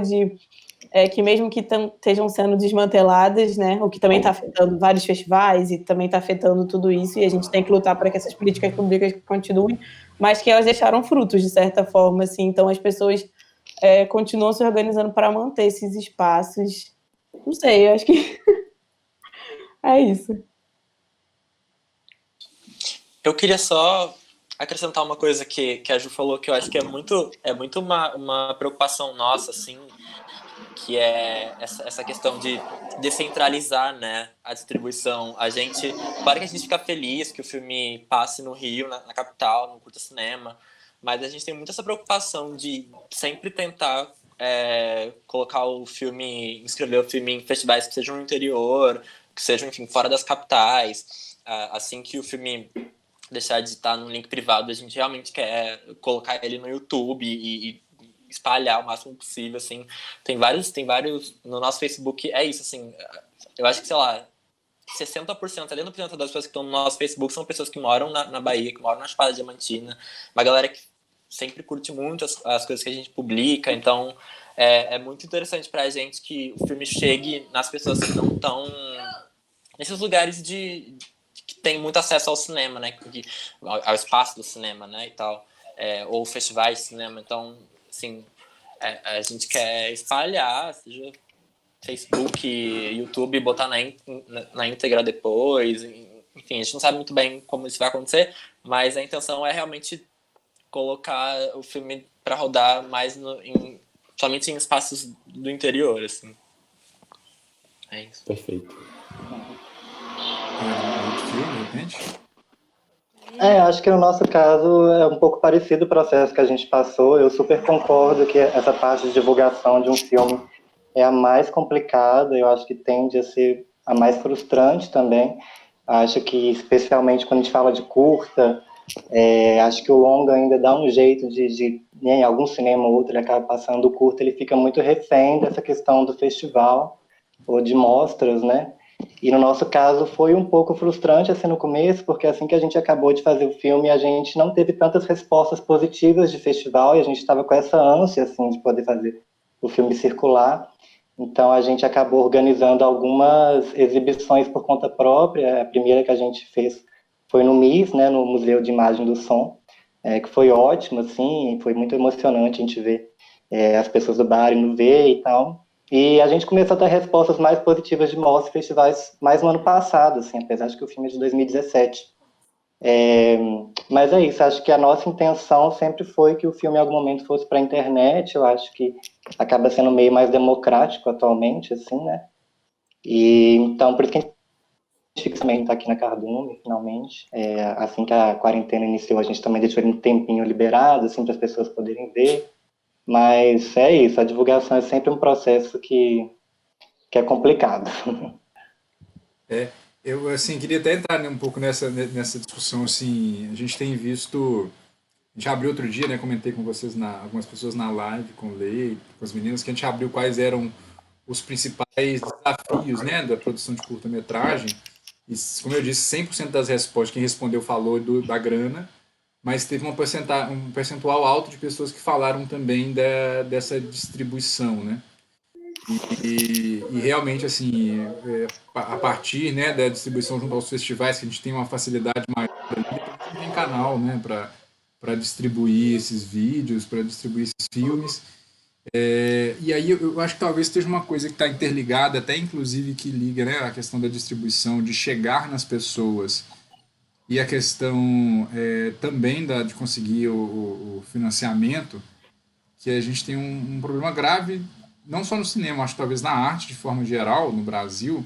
que mesmo que estejam sendo desmanteladas, né, o que também está afetando vários festivais e também está afetando tudo isso, e a gente tem que lutar para que essas políticas públicas continuem, mas que elas deixaram frutos, de certa forma, assim. Então as pessoas continuam se organizando para manter esses espaços. Não sei, eu acho que é isso. Eu queria só acrescentar uma coisa que a Ju falou, que eu acho que é muito uma preocupação nossa, assim, que é essa questão de descentralizar, né, a distribuição. Claro que a gente fica feliz que o filme passe no Rio, na capital, no Curta Cinema, mas a gente tem muito essa preocupação de sempre tentar colocar o filme, inscrever o filme em festivais que sejam no interior, que sejam, enfim, fora das capitais. Assim que o filme deixar de estar num link privado, a gente realmente quer colocar ele no YouTube e espalhar o máximo possível, assim. Tem vários, no nosso Facebook, é isso, assim, eu acho que, sei lá, 60%, 70% das pessoas que estão no nosso Facebook são pessoas que moram na Bahia, que moram na Chapada Diamantina, uma galera que sempre curte muito as coisas que a gente publica, então é muito interessante pra gente que o filme chegue nas pessoas que não estão nesses lugares que tem muito acesso ao cinema, né, ao espaço do cinema, né, e tal, ou festivais de cinema. Então, assim, a gente quer espalhar, seja Facebook, YouTube, botar na íntegra depois, enfim, a gente não sabe muito bem como isso vai acontecer, mas a intenção é realmente colocar o filme para rodar mais somente em espaços do interior, assim. É isso. Perfeito. De repente? Acho que no nosso caso é um pouco parecido o processo que a gente passou. Eu super concordo que essa parte de divulgação de um filme é a mais complicada, eu acho que tende a ser a mais frustrante também. Acho que, especialmente quando a gente fala de curta, acho que o longa ainda dá um jeito em algum cinema ou outro ele acaba passando o curta, ele fica muito refém dessa questão do festival ou de mostras, né? E no nosso caso foi um pouco frustrante assim no começo, porque assim que a gente acabou de fazer o filme, a gente não teve tantas respostas positivas de festival e a gente estava com essa ânsia assim de poder fazer o filme circular. Então a gente acabou organizando algumas exibições por conta própria. A primeira que a gente fez foi no MIS, né, no Museu de Imagem do Som, que foi ótimo, assim, foi muito emocionante a gente ver as pessoas do bar indo ver e tal. E a gente começou a ter respostas mais positivas de mostras e festivais mais no ano passado, assim, apesar de que o filme é de 2017. Mas é isso, acho que a nossa intenção sempre foi que o filme em algum momento fosse para a internet. Eu acho que acaba sendo meio mais democrático atualmente, assim, né? E então, por isso que a gente também está aqui na Cardume, finalmente. Assim que a quarentena iniciou, a gente também deixou ele um tempinho liberado, assim, para as pessoas poderem ver. Mas é isso, a divulgação é sempre um processo que é complicado. Eu, assim, queria até entrar um pouco nessa discussão, assim, a gente tem visto, a gente abriu outro dia, né, comentei com vocês, algumas pessoas na live, com o Lei, com as meninas, que a gente abriu quais eram os principais desafios, né, da produção de curta-metragem, e, como eu disse, 100% das respostas, quem respondeu falou da grana, mas teve um percentual alto de pessoas que falaram também dessa distribuição, né? E realmente, assim, a partir, né, da distribuição junto aos festivais, que a gente tem uma facilidade maior ali, depois a gente tem canal, né, para distribuir esses vídeos, para distribuir esses filmes. E aí eu acho que talvez esteja uma coisa que está interligada, até inclusive que liga, né, a questão da distribuição, de chegar nas pessoas, e a questão também de conseguir o financiamento, que a gente tem um problema grave, não só no cinema, acho que talvez na arte de forma geral, no Brasil,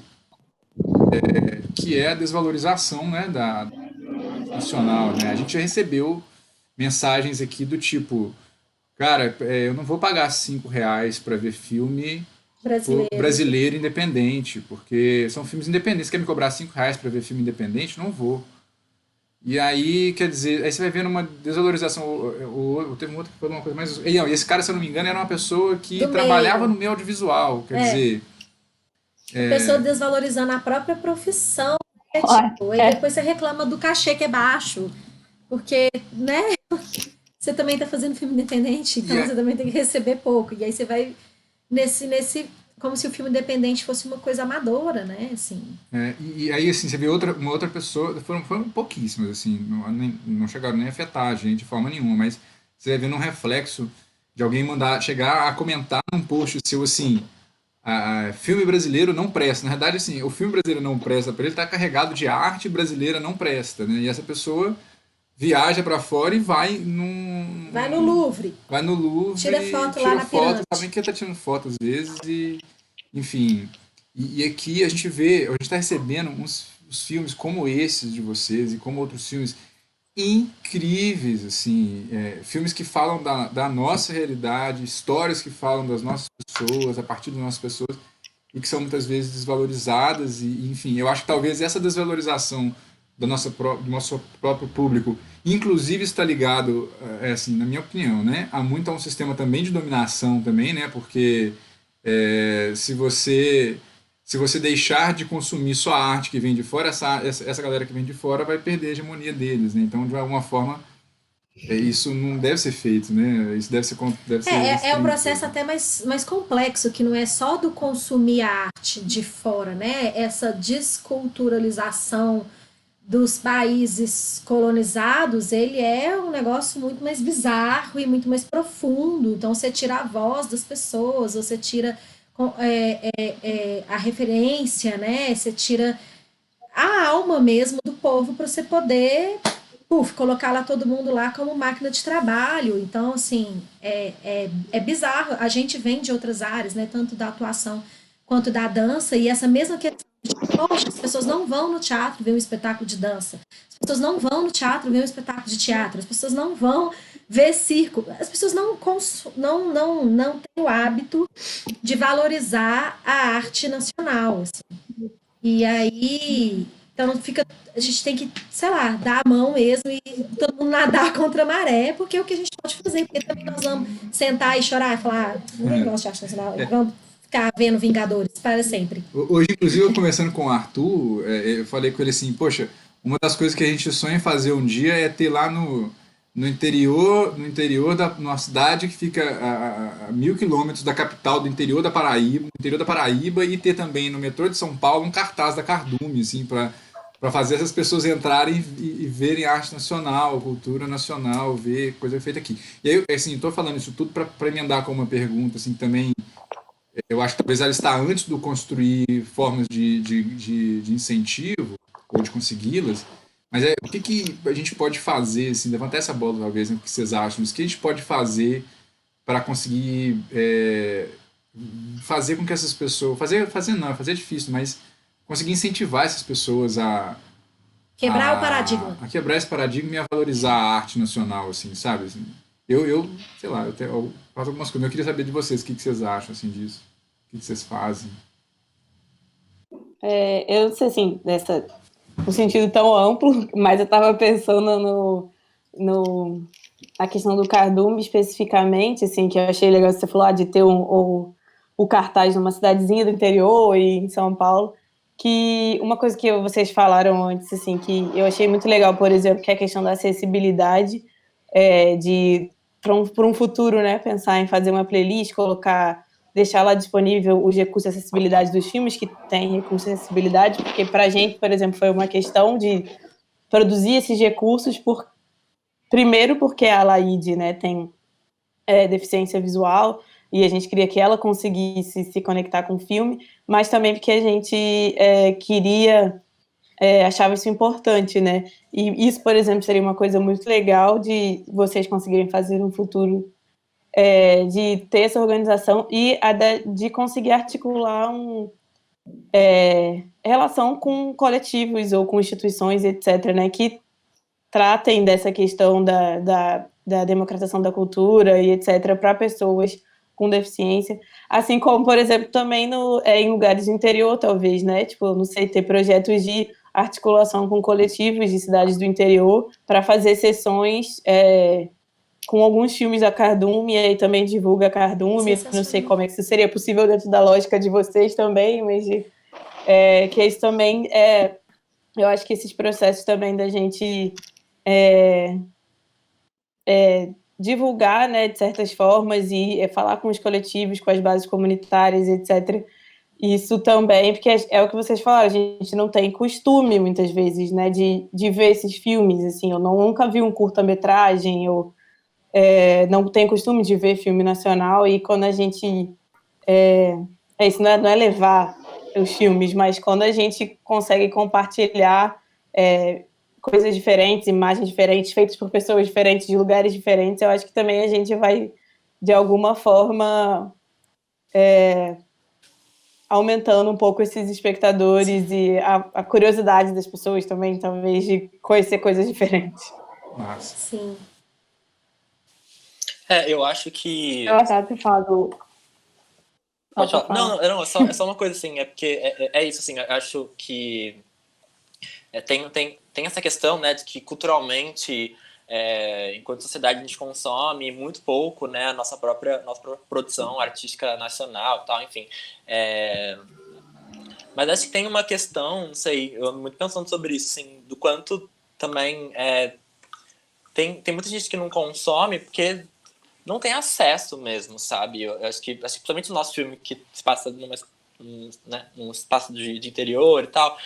que é a desvalorização, né, da nacional, né? A gente já recebeu mensagens aqui do tipo, cara, eu não vou pagar R$ 5 para ver filme brasileiro independente, porque são filmes independentes. Você quer me cobrar R$ 5 para ver filme independente? Não vou. E aí, quer dizer, aí você vai vendo uma desvalorização. Teve um outro que falou uma coisa, mas esse cara, se eu não me engano, era uma pessoa que trabalhava no meio audiovisual, quer dizer. A pessoa desvalorizando a própria profissão, né? Tipo, e depois você reclama do cachê que é baixo, porque, né? Você também está fazendo filme independente, então você também tem que receber pouco. E aí você vai nesse como se o filme independente fosse uma coisa amadora, né? Assim. E aí, assim, você vê uma outra pessoa, foram pouquíssimas, assim, não chegaram nem a afetar a gente de forma nenhuma, mas você vai vendo um reflexo de alguém chegar a comentar num post seu, assim, filme brasileiro não presta. Na verdade, assim, o filme brasileiro não presta para ele, está carregado de arte brasileira não presta, né? E essa pessoa viaja para fora e vai no Louvre. Vai no Louvre. Tira foto lá na pirâmide. Também que tá tirando foto às vezes e, enfim. E aqui a gente está recebendo uns filmes como esses de vocês e como outros filmes incríveis, assim, filmes que falam da nossa realidade, histórias que falam das nossas pessoas, a partir das nossas pessoas, e que são muitas vezes desvalorizadas, e enfim, eu acho que talvez essa desvalorização do nosso próprio público, inclusive está ligado, assim, na minha opinião, né, há muito a um sistema também de dominação também, né, porque se você deixar de consumir só a arte que vem de fora, essa galera que vem de fora vai perder a hegemonia deles, né? Então, de alguma forma, isso não deve ser feito, né? Isso deve ser É um restrito. processo até mais complexo, que não é só do consumir a arte de fora, né? Essa desculturalização dos países colonizados, ele é um negócio muito mais bizarro e muito mais profundo. Então, você tira a voz das pessoas, você tira a referência, né? Você tira a alma mesmo do povo para você poder colocar lá todo mundo lá como máquina de trabalho. Então, assim, é bizarro. A gente vem de outras áreas, né? Tanto da atuação quanto da dança, e essa mesma questão de, poxa, as pessoas não vão no teatro ver um espetáculo de dança, as pessoas não vão no teatro ver um espetáculo de teatro, as pessoas não vão ver circo, as pessoas não têm o hábito de valorizar a arte nacional, assim. E aí, então a gente tem que, sei lá, dar a mão mesmo e todo mundo nadar contra a maré, porque é o que a gente pode fazer, porque também nós vamos sentar e chorar e falar, ninguém gosta de arte nacional, vamos ficar vendo Vingadores para sempre. Hoje, inclusive, eu conversando com o Arthur, eu falei com ele assim, poxa, uma das coisas que a gente sonha em fazer um dia é ter lá no interior da nossa cidade, que fica a 1.000 quilômetros da capital do interior da Paraíba, e ter também no metrô de São Paulo um cartaz da Cardume, assim, para fazer essas pessoas entrarem e verem arte nacional, cultura nacional, ver coisa feita aqui. E aí, assim, estou falando isso tudo para emendar com uma pergunta, assim, também. Eu acho que talvez ela está antes do construir formas de incentivo ou de consegui-las, mas o que a gente pode fazer, assim, levantar essa bola talvez, né, o que vocês acham, o que a gente pode fazer para conseguir fazer com que essas pessoas, fazer é difícil, mas conseguir incentivar essas pessoas Quebrar o paradigma. A quebrar esse paradigma e a valorizar a arte nacional, assim, sabe? Assim, eu sei lá, eu faço algumas coisas, eu queria saber de vocês, o que vocês acham, assim, disso, o que vocês fazem. Eu não sei, assim, um sentido tão amplo, mas eu estava pensando a questão do cardume especificamente, assim, que eu achei legal você falou de ter o cartaz numa cidadezinha do interior e em São Paulo, que uma coisa que vocês falaram antes, assim, que eu achei muito legal, por exemplo, que é a questão da acessibilidade, para um futuro, né, pensar em fazer uma playlist, deixar lá disponível os recursos de acessibilidade dos filmes que têm recursos de acessibilidade, porque para a gente, por exemplo, foi uma questão de produzir esses recursos, primeiro porque a Laíde, né, tem deficiência visual, e a gente queria que ela conseguisse se conectar com o filme, mas também porque a gente achava isso importante, né? E isso, por exemplo, seria uma coisa muito legal de vocês conseguirem fazer no futuro, de ter essa organização e de conseguir articular relação com coletivos ou com instituições, etc., né, que tratem dessa questão da democratização da cultura e etc., para pessoas com deficiência, assim como, por exemplo, também em lugares do interior, talvez, né, tipo, não sei, ter projetos de articulação com coletivos de cidades do interior para fazer sessões com alguns filmes da Cardume, e aí também divulga a Cardume, não sei como é que isso seria possível dentro da lógica de vocês também, mas que isso também eu acho que esses processos também da gente divulgar, né, de certas formas e falar com os coletivos, com as bases comunitárias, etc., isso também, porque é o que vocês falaram, a gente não tem costume, muitas vezes, né, de ver esses filmes, assim, eu nunca vi um curta-metragem, ou não tenho costume de ver filme nacional, e quando a gente... isso não é levar os filmes, mas quando a gente consegue compartilhar coisas diferentes, imagens diferentes, feitas por pessoas diferentes, de lugares diferentes, eu acho que também a gente vai, de alguma forma, aumentando um pouco esses espectadores e a curiosidade das pessoas também, talvez, de conhecer coisas diferentes. Massa. Sim. Eu acho que... Eu acho que ter falado... Pode falar. Não, é só uma coisa assim, é porque é isso, assim, eu acho que tem essa questão, né, de que culturalmente, enquanto sociedade, a gente consome muito pouco, né, a nossa própria produção artística nacional e tal, enfim. Mas acho que tem uma questão, não sei, eu ando muito pensando sobre isso, assim, do quanto também tem muita gente que não consome porque não tem acesso mesmo, sabe? Eu acho que principalmente o nosso filme que se passa num espaço de interior e tal,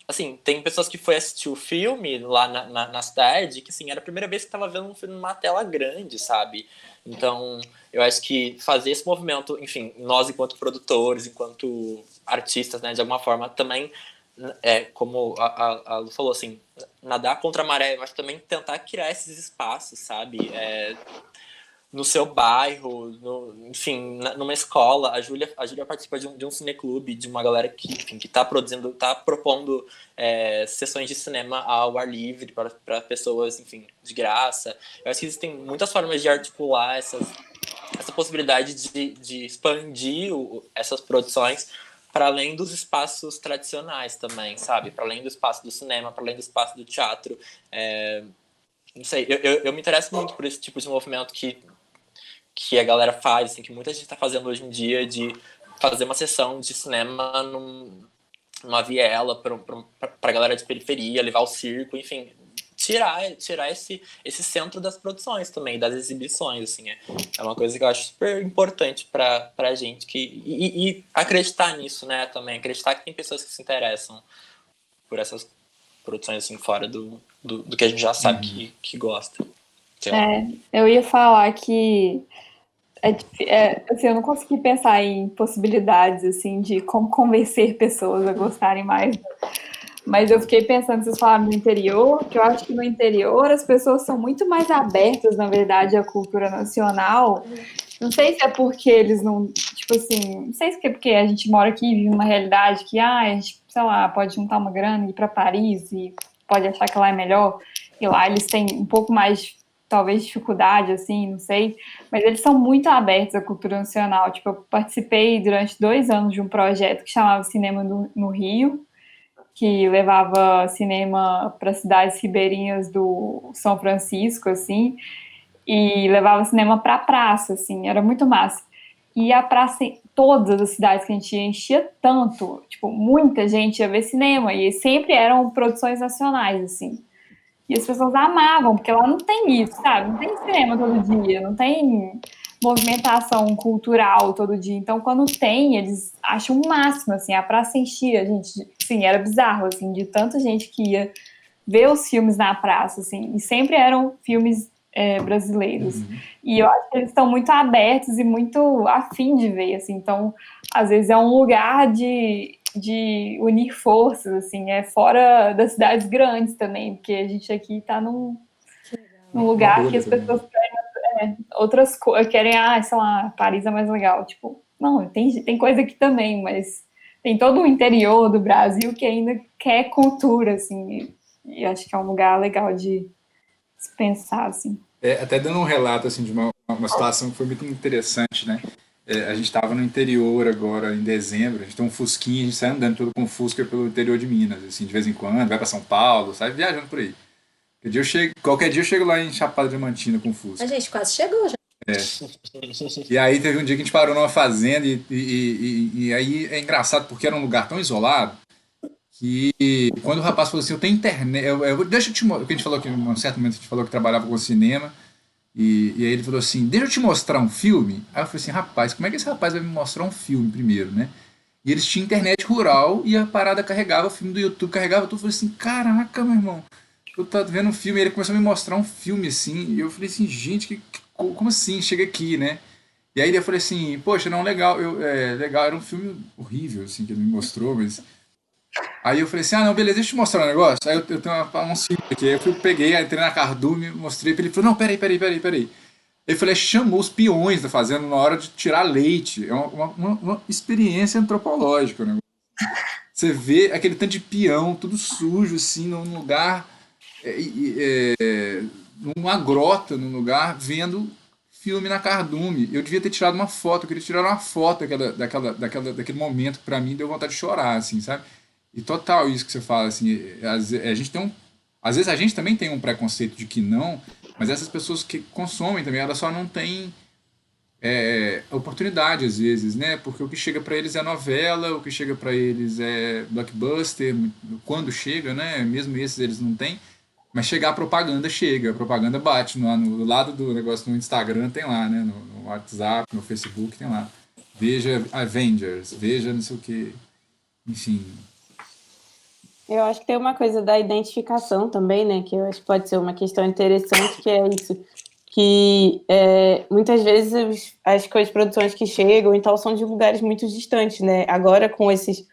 assim, tem pessoas que foi assistir o filme lá na cidade que, assim, era a primeira vez que estava vendo um filme numa tela grande, sabe? Então, eu acho que fazer esse movimento, enfim, nós enquanto produtores, enquanto artistas, né, de alguma forma, também, como a Lu falou, assim, nadar contra a maré, mas também tentar criar esses espaços, sabe? No seu bairro, enfim, numa escola. A Júlia participa de um cineclube, de uma galera que, enfim, que tá propondo sessões de cinema ao ar livre para pessoas, enfim, de graça. Eu acho que existem muitas formas de articular essa possibilidade de expandir essas produções para além dos espaços tradicionais também, sabe? Para além do espaço do cinema, para além do espaço do teatro. Não sei, eu me interesso muito por esse tipo de movimento que a galera faz, assim, que muita gente está fazendo hoje em dia, de fazer uma sessão de cinema numa viela para a galera de periferia, levar o circo, enfim, tirar esse centro das produções também, das exibições, assim, é uma coisa que eu acho super importante para a gente, e acreditar nisso, né, também, acreditar que tem pessoas que se interessam por essas produções, assim, fora do que a gente já sabe que gosta. Eu ia falar que assim, eu não consegui pensar em possibilidades assim de como convencer pessoas a gostarem mais, mas eu fiquei pensando, vocês falaram do interior, que eu acho que no interior as pessoas são muito mais abertas, na verdade, à cultura nacional. Não sei se é porque eles não, tipo assim, não sei se é porque a gente mora aqui e vive uma realidade que, a gente, sei lá, pode juntar uma grana e ir para Paris e pode achar que lá é melhor, e lá eles têm um pouco mais, talvez, dificuldade, assim, não sei, mas eles são muito abertos à cultura nacional. Tipo, eu participei durante 2 anos de um projeto que chamava Cinema no Rio, que levava cinema para cidades ribeirinhas do São Francisco, assim, e levava cinema para a praça, assim, era muito massa. E a praça, todas as cidades que a gente ia, enchia tanto, tipo, muita gente ia ver cinema, e sempre eram produções nacionais, assim. E as pessoas amavam, porque lá não tem isso, sabe? Não tem cinema todo dia, não tem movimentação cultural todo dia. Então, quando tem, eles acham o máximo, assim, a praça enchia, gente, assim, era bizarro, assim, de tanta gente que ia ver os filmes na praça, assim, e sempre eram filmes brasileiros. E eu acho que eles estão muito abertos e muito afim de ver, assim, então, às vezes é um lugar de unir forças, assim, fora das cidades grandes também, porque a gente aqui está num lugar que as pessoas querem outras coisas, querem, sei lá, Paris é mais legal, tipo, não, tem coisa aqui também, mas tem todo o interior do Brasil que ainda quer cultura, assim, e acho que é um lugar legal de se pensar, assim. Até dando um relato, assim, de uma situação que foi muito interessante, né? A gente estava no interior agora, em dezembro, a gente tem um fusquinha, a gente sai andando todo com fusca pelo interior de Minas, assim, de vez em quando, vai para São Paulo, sai viajando por aí. Qualquer dia eu chego lá em Chapada Diamantina com fusca. A gente quase chegou já. E aí teve um dia que a gente parou numa fazenda e aí é engraçado porque era um lugar tão isolado que quando o rapaz falou assim, eu tenho internet, deixa eu te mostrar, porque a gente falou que em um certo momento a gente falou que trabalhava com cinema, e aí ele falou assim, deixa eu te mostrar um filme. Aí eu falei assim, rapaz, como é que esse rapaz vai me mostrar um filme primeiro, né? E eles tinham internet rural e a parada carregava, o filme do YouTube carregava tudo. Eu falei assim, caraca, meu irmão, eu tô vendo um filme, e ele começou a me mostrar um filme assim, e eu falei assim, gente, como assim? Chega aqui, né? E aí eu falei assim, poxa, não, legal, legal, era um filme horrível, assim, que ele me mostrou, mas... Aí eu falei assim, não, beleza, deixa eu te mostrar um negócio. Aí eu tenho uns filmes aqui, aí eu peguei, entrei na Cardume, mostrei pra ele, falou, não, peraí. Ele falou, chamou os peões da fazenda na hora de tirar leite. É uma experiência antropológica, né? Você vê aquele tanto de peão, tudo sujo, assim, num lugar numa grota, num lugar, vendo filme na Cardume. Eu devia ter tirado uma foto, eu queria tirar uma foto daquele momento que pra mim deu vontade de chorar, assim, sabe? E total isso que você fala, assim, a gente tem às vezes a gente também tem um preconceito de que não, mas essas pessoas que consomem também, elas só não têm oportunidade às vezes, né? Porque o que chega pra eles é novela, o que chega pra eles é blockbuster, quando chega, né? Mesmo esses eles não têm. Mas chegar a propaganda chega, a propaganda bate no lado do negócio no Instagram, tem lá, né? No WhatsApp, no Facebook, tem lá. Veja Avengers, veja não sei o que. Enfim. Eu acho que tem uma coisa da identificação também, né? Que eu acho que pode ser uma questão interessante, que é isso. Que muitas vezes as produções que chegam e tal são de lugares muito distantes, né? Agora com esse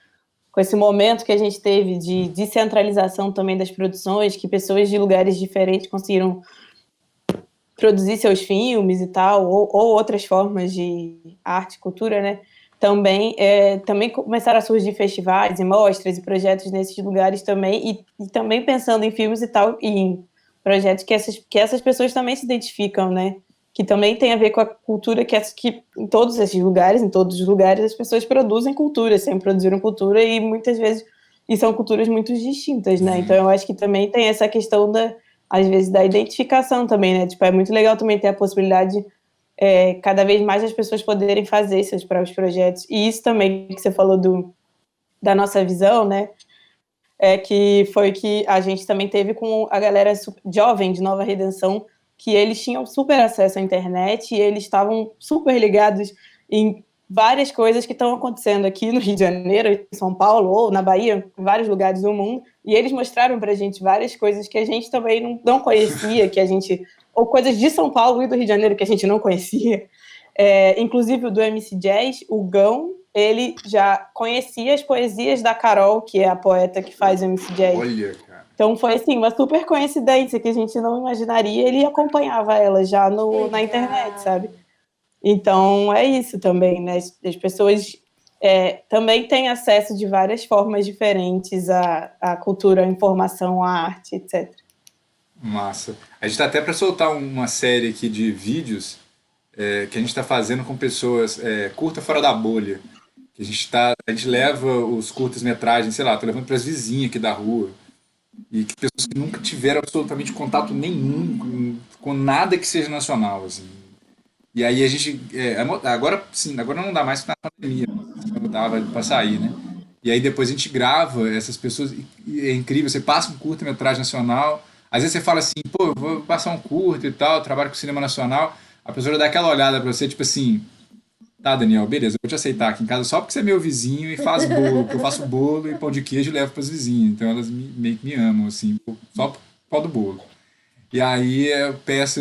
momento que a gente teve de descentralização também das produções, que pessoas de lugares diferentes conseguiram produzir seus filmes e tal, ou outras formas de arte e cultura, né? Também começaram a surgir festivais e mostras e projetos nesses lugares também, e também pensando em filmes e tal, e em projetos que essas pessoas também se identificam, né? Que também tem a ver com a cultura que em todos os lugares as pessoas produzem cultura, sempre produziram cultura, e muitas vezes são culturas muito distintas, né? Então eu acho que também tem essa questão às vezes da identificação também, né? Tipo, é muito legal também ter a possibilidade cada vez mais as pessoas poderem fazer seus próprios projetos. E isso também que você falou da nossa visão, né? Que foi que a gente também teve com a galera jovem de Nova Redenção, que eles tinham super acesso à internet e eles estavam super ligados em várias coisas que estão acontecendo aqui no Rio de Janeiro, em São Paulo, ou na Bahia, em vários lugares do mundo, e eles mostraram pra gente várias coisas que a gente também não conhecia, ou coisas de São Paulo e do Rio de Janeiro que a gente não conhecia. Inclusive o do MC Jazz, o Gão, ele já conhecia as poesias da Carol, que é a poeta que faz o MC Jazz. Olha, cara. Então foi assim, uma super coincidência que a gente não imaginaria, ele acompanhava ela já na internet, sabe? Então é isso também, né? As pessoas também têm acesso de várias formas diferentes à cultura, à informação, à arte, etc. Massa. A gente tá até para soltar uma série aqui de vídeos que a gente está fazendo com pessoas curta fora da bolha. Que a gente leva os curtas-metragens, sei lá, tô levando para as vizinhas aqui da rua. E que pessoas que nunca tiveram absolutamente contato nenhum com nada que seja nacional, assim. E aí a gente agora sim, agora não dá mais porque tá na pandemia, não dava para sair, né? E aí depois a gente grava essas pessoas e é incrível, você passa um curta-metragem nacional, às vezes você fala assim, pô, eu vou passar um curto e tal, trabalho com cinema nacional, a pessoa dá aquela olhada para você, tipo assim, tá, Daniel, beleza, eu vou te aceitar aqui em casa só porque você é meu vizinho e faz bolo, porque eu faço bolo e pão de queijo e levo para as vizinhas, então elas meio que me amam, assim, só por causa do bolo. E aí eu peço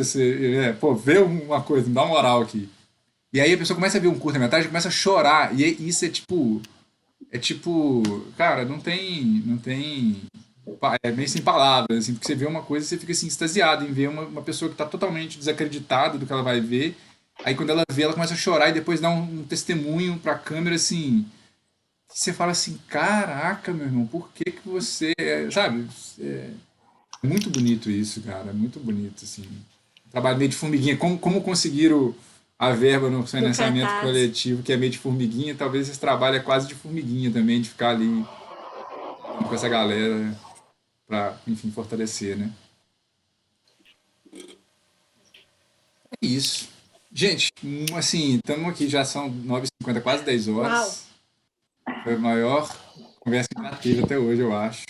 vê uma coisa, me dá uma moral aqui. E aí a pessoa começa a ver um curta-metragem, começa a chorar, e isso é tipo, cara, não tem, é meio sem palavras, assim, porque você vê uma coisa e você fica assim, extasiado em ver uma pessoa que está totalmente desacreditada do que ela vai ver, aí quando ela vê, ela começa a chorar e depois dá um testemunho pra câmera, assim, você fala assim, caraca, meu irmão, por que você, sabe, muito bonito isso, cara, muito bonito, assim, trabalho meio de formiguinha, como conseguiram a verba no financiamento coletivo, que é meio de formiguinha, talvez esse trabalho é quase de formiguinha também, de ficar ali com essa galera para, enfim, fortalecer, né? É isso. Gente, assim, estamos aqui, já são 9h50, quase 10 horas. Uau. Foi a maior conversa que já teve até hoje, eu acho.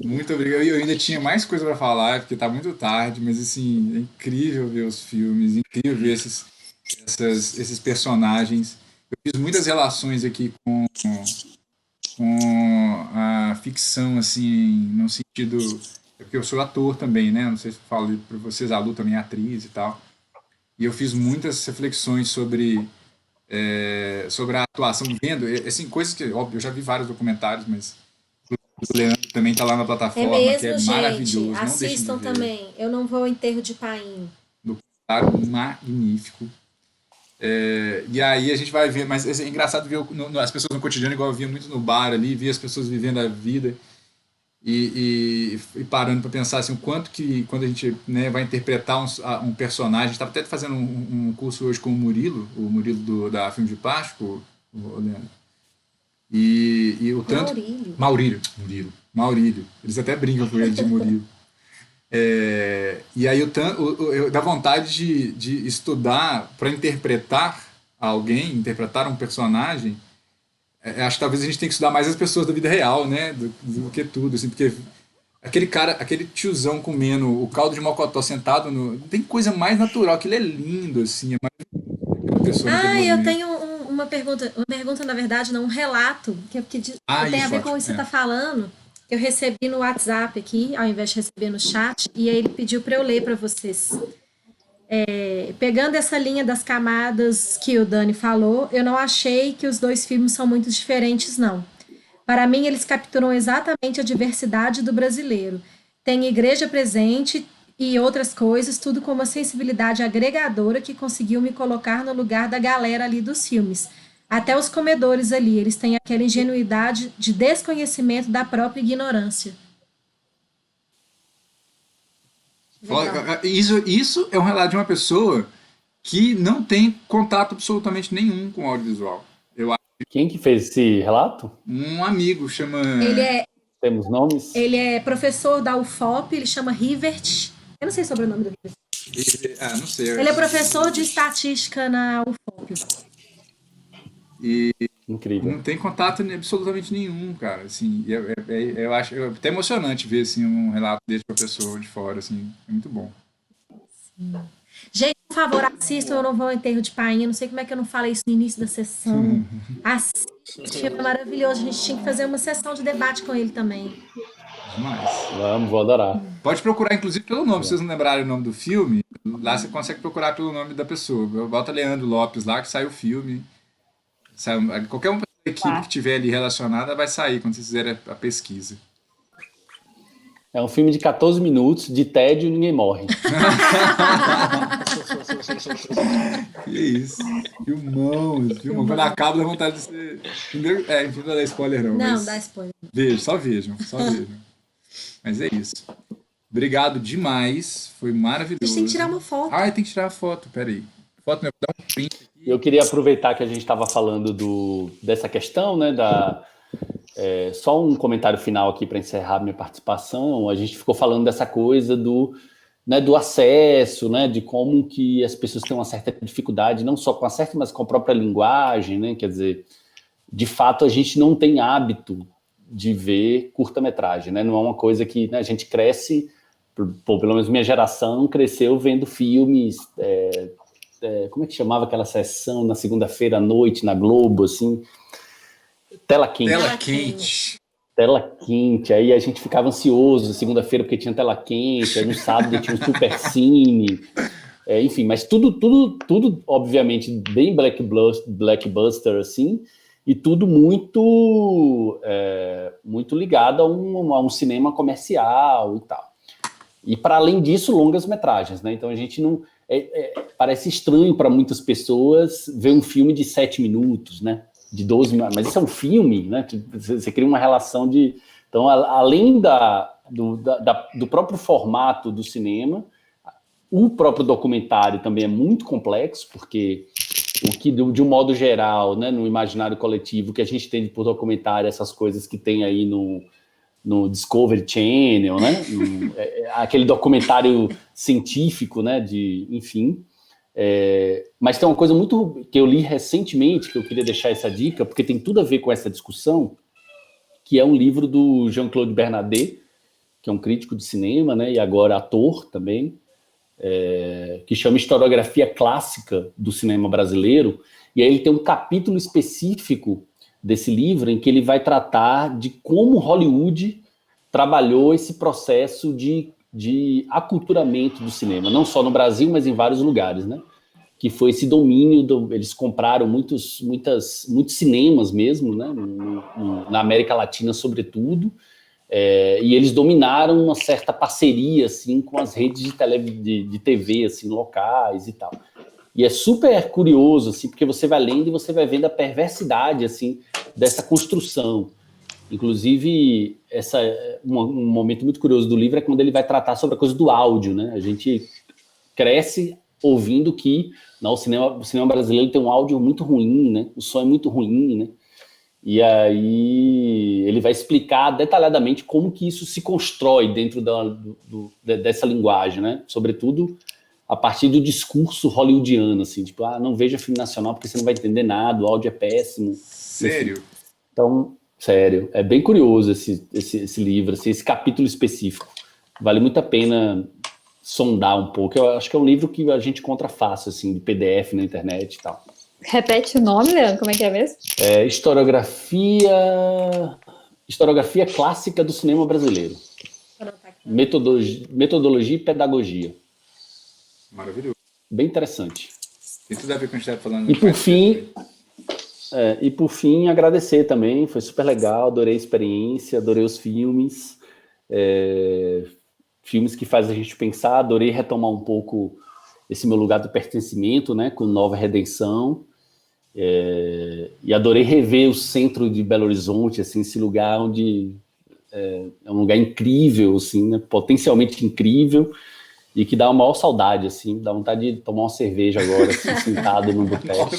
Muito obrigado. Eu ainda tinha mais coisa para falar, porque tá muito tarde, mas assim, é incrível ver os filmes, incrível ver esses personagens. Eu fiz muitas relações aqui com a ficção, assim, no sentido... Porque eu sou ator também, né? Não sei se eu falo para vocês, a Lu também é atriz e tal. E eu fiz muitas reflexões sobre a atuação, vendo, assim, coisas que, óbvio, eu já vi vários documentários, mas o Leandro também está lá na plataforma, mesmo, que é gente, maravilhoso. Assistam não também. Eu Não Vou ao Enterro de Paim. Documentário magnífico. E aí a gente vai ver, mas é engraçado ver as pessoas no cotidiano, igual eu via muito no bar ali, via as pessoas vivendo a vida. e parando para pensar assim, o quanto que quando a gente, né, vai interpretar um personagem, estava até fazendo um curso hoje com o Murilo da Filme de Plástico, o Leandro, e o tanto... Maurílio. Eles até brincam com ele de Murilo. E aí dá vontade de estudar para interpretar alguém, interpretar um personagem. Acho que talvez a gente tenha que estudar mais as pessoas da vida real, né, do que tudo, assim, porque aquele cara, aquele tiozão comendo o caldo de mocotó sentado no... Não tem coisa mais natural, aquilo é lindo, assim, é mais pessoa eu tenho uma pergunta, na verdade, não, um relato, que tem a ver com isso que você está falando. Eu recebi no WhatsApp aqui, ao invés de receber no chat, e aí ele pediu para eu ler para vocês. Pegando essa linha das camadas que o Dani falou, eu não achei que os dois filmes são muito diferentes, não. Para mim, eles capturam exatamente a diversidade do brasileiro. Tem igreja presente e outras coisas, tudo com uma sensibilidade agregadora que conseguiu me colocar no lugar da galera ali dos filmes. Até os comedores ali, eles têm aquela ingenuidade de desconhecimento da própria ignorância. Isso é um relato de uma pessoa que não tem contato absolutamente nenhum com o audiovisual. Quem que fez esse relato? Um amigo, chama... Temos nomes? Ele é professor da UFOP, ele chama Rivert. Eu não sei sobre o nome do Rivert. Não sei. Ele é professor de estatística na UFOP. E incrível. Não tem contato absolutamente nenhum, cara. Assim, eu acho até emocionante ver assim, um relato desse pra pessoa de fora. Assim, é muito bom. Sim. Gente, por favor, assistam Eu Não Vou ao Enterro de Painha. Não sei como é que eu não falei isso no início da sessão. Assistam, esse filme é maravilhoso. A gente tinha que fazer uma sessão de debate com ele também. Demais. Vou adorar. Pode procurar, inclusive, pelo nome. Se vocês não lembrarem o nome do filme, lá você consegue procurar pelo nome da pessoa. Bota Leandro Lopes lá, que sai o filme. Qualquer uma equipe que tiver ali relacionada vai sair quando vocês fizerem a pesquisa. É um filme de 14 minutos, de tédio e ninguém morre. Que isso. Filmão. Quando acaba, dá vontade de ser... Primeiro, enfim, não dá spoiler não. Não, dá spoiler. Só vejam. Mas é isso. Obrigado demais. Foi maravilhoso. A gente tem que tirar uma foto. Tem que tirar a foto. Peraí. Foto não, dá um print aqui. Eu queria aproveitar que a gente estava falando dessa questão, né, só um comentário final aqui para encerrar minha participação. A gente ficou falando dessa coisa do acesso, né, de como que as pessoas têm uma certa dificuldade, não só com acesso, mas com a própria linguagem, né, quer dizer, de fato a gente não tem hábito de ver curta-metragem, né, não é uma coisa que, né, a gente cresce, pelo menos minha geração cresceu vendo filmes... como é que chamava aquela sessão na segunda-feira à noite na Globo, assim? Tela quente. Aí a gente ficava ansioso segunda-feira porque tinha tela quente, aí no sábado tinha um super cine, enfim, mas tudo obviamente bem blackbuster assim, e tudo muito ligado a um cinema comercial e tal. E para além disso, longas metragens, né? Então a gente não... parece estranho para muitas pessoas ver um filme de 7 minutos, né? De 12 minutos. Mas isso é um filme, né? Você cria uma relação de... Então, além do próprio formato do cinema, o próprio documentário também é muito complexo, porque o que, de um modo geral, né, no imaginário coletivo, que a gente tem por documentário, essas coisas que tem aí no Discovery Channel, né? Aquele documentário científico, né? Enfim. Mas tem uma coisa muito que eu li recentemente, que eu queria deixar essa dica, porque tem tudo a ver com essa discussão, que é um livro do Jean-Claude Bernardet, que é um crítico de cinema, né? E agora ator também, que chama Historiografia Clássica do Cinema Brasileiro. E aí ele tem um capítulo específico desse livro em que ele vai tratar de como Hollywood trabalhou esse processo de aculturamento do cinema, não só no Brasil, mas em vários lugares, né? Que foi esse domínio, eles compraram muitos cinemas mesmo, né? Na América Latina, sobretudo, e eles dominaram uma certa parceria, assim, com as redes de TV, assim, locais e tal. E é super curioso, assim, porque você vai lendo e você vai vendo a perversidade, assim, dessa construção. Inclusive, um momento muito curioso do livro é quando ele vai tratar sobre a coisa do áudio, né? A gente cresce ouvindo que o cinema brasileiro tem um áudio muito ruim, né? O som é muito ruim, né? E aí ele vai explicar detalhadamente como que isso se constrói dentro dessa linguagem, né? Sobretudo a partir do discurso hollywoodiano, assim, tipo, não veja filme nacional porque você não vai entender nada, o áudio é péssimo. Sério? Enfim. Então, sério, é bem curioso esse livro, assim, esse capítulo específico. Vale muito a pena sondar um pouco. Eu acho que é um livro que a gente encontra fácil, assim, de PDF na internet e tal. Repete o nome, Leandro, como é que é mesmo? Historiografia clássica do cinema brasileiro. Metodologia e pedagogia. Maravilhoso. Bem interessante. Tem tudo a ver com o que a gente está falando. E por fim, agradecer também, foi super legal, adorei a experiência, adorei os filmes, filmes que fazem a gente pensar, adorei retomar um pouco esse meu lugar do pertencimento, né, com Nova Redenção, e adorei rever o centro de Belo Horizonte, assim, esse lugar onde é um lugar incrível, assim, né, potencialmente incrível, e que dá uma maior saudade, assim, dá vontade de tomar uma cerveja agora, assim, sentado no boteco.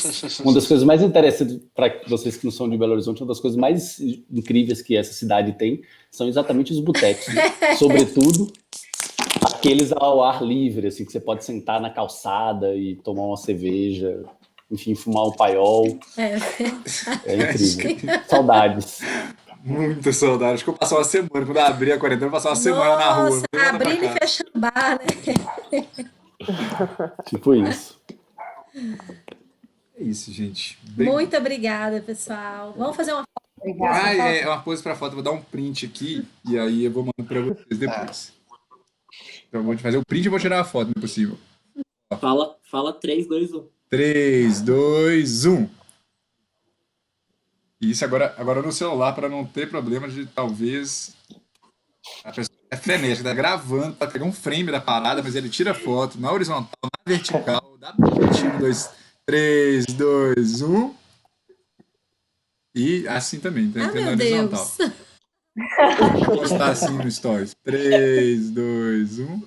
Uma das coisas mais interessantes, para vocês que não são de Belo Horizonte, uma das coisas mais incríveis que essa cidade tem são exatamente os botecos, né? Sobretudo aqueles ao ar livre, assim, que você pode sentar na calçada e tomar uma cerveja, enfim, fumar um paiol. É incrível. Saudades. Muita saudade. Acho que eu passei uma semana, quando eu abri a quarentena, eu passei uma semana na rua. Abrindo e fechando bar, né? Tipo isso. É isso, gente. Muito obrigada, pessoal. Vamos fazer uma foto. Obrigada. É uma pose pra foto. Vou dar um print aqui e aí eu vou mandar pra vocês depois. Então eu vou fazer o print e vou tirar a foto, não é possível. Fala 3, 2, 1. 3, 2, 1. E isso agora no celular, para não ter problema de talvez a pessoa é frenética, tá gravando para pegar um frame da parada, mas ele tira foto na horizontal, na vertical, dá print, 1, 2, 3, 2, 1. E assim também, tá? Na horizontal. Vou postar assim no Stories. 3, 2, 1.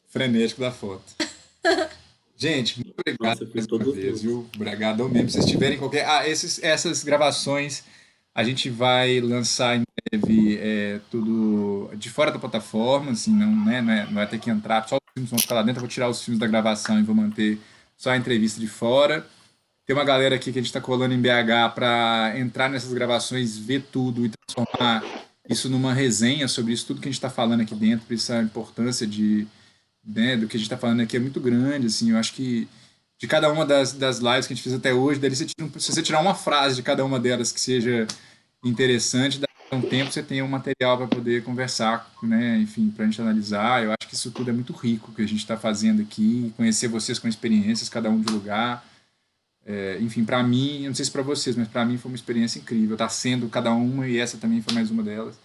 Frenético da foto. Gente, muito obrigado mais uma vez, viu? Obrigadão mesmo. Se vocês tiverem qualquer... essas gravações a gente vai lançar em breve tudo de fora da plataforma, assim, não vai ter que entrar, só os filmes vão ficar lá dentro, eu vou tirar os filmes da gravação e vou manter só a entrevista de fora. Tem uma galera aqui que a gente está colando em BH para entrar nessas gravações, ver tudo e transformar isso numa resenha sobre isso, tudo que a gente está falando aqui dentro, por isso a importância do que a gente está falando aqui é muito grande, assim, eu acho que de cada uma das lives que a gente fez até hoje, se você tirar uma frase de cada uma delas que seja interessante, daqui a um tempo você tem um material para poder conversar, né, enfim, para a gente analisar. Eu acho que isso tudo é muito rico que a gente está fazendo aqui, conhecer vocês com experiências, cada um de lugar. Enfim, para mim, eu não sei se para vocês, mas para mim foi uma experiência incrível, tá sendo cada uma e essa também foi mais uma delas.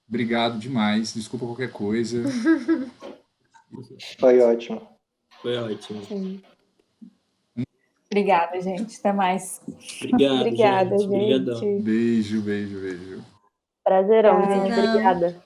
Obrigado demais, desculpa qualquer coisa. Foi ótimo. Foi ótimo. Sim. Obrigada, gente. Até mais. Obrigado, Obrigada, gente. Obrigadão. Beijo, beijo, beijo. Prazerão, Prazerão. gente. Obrigada.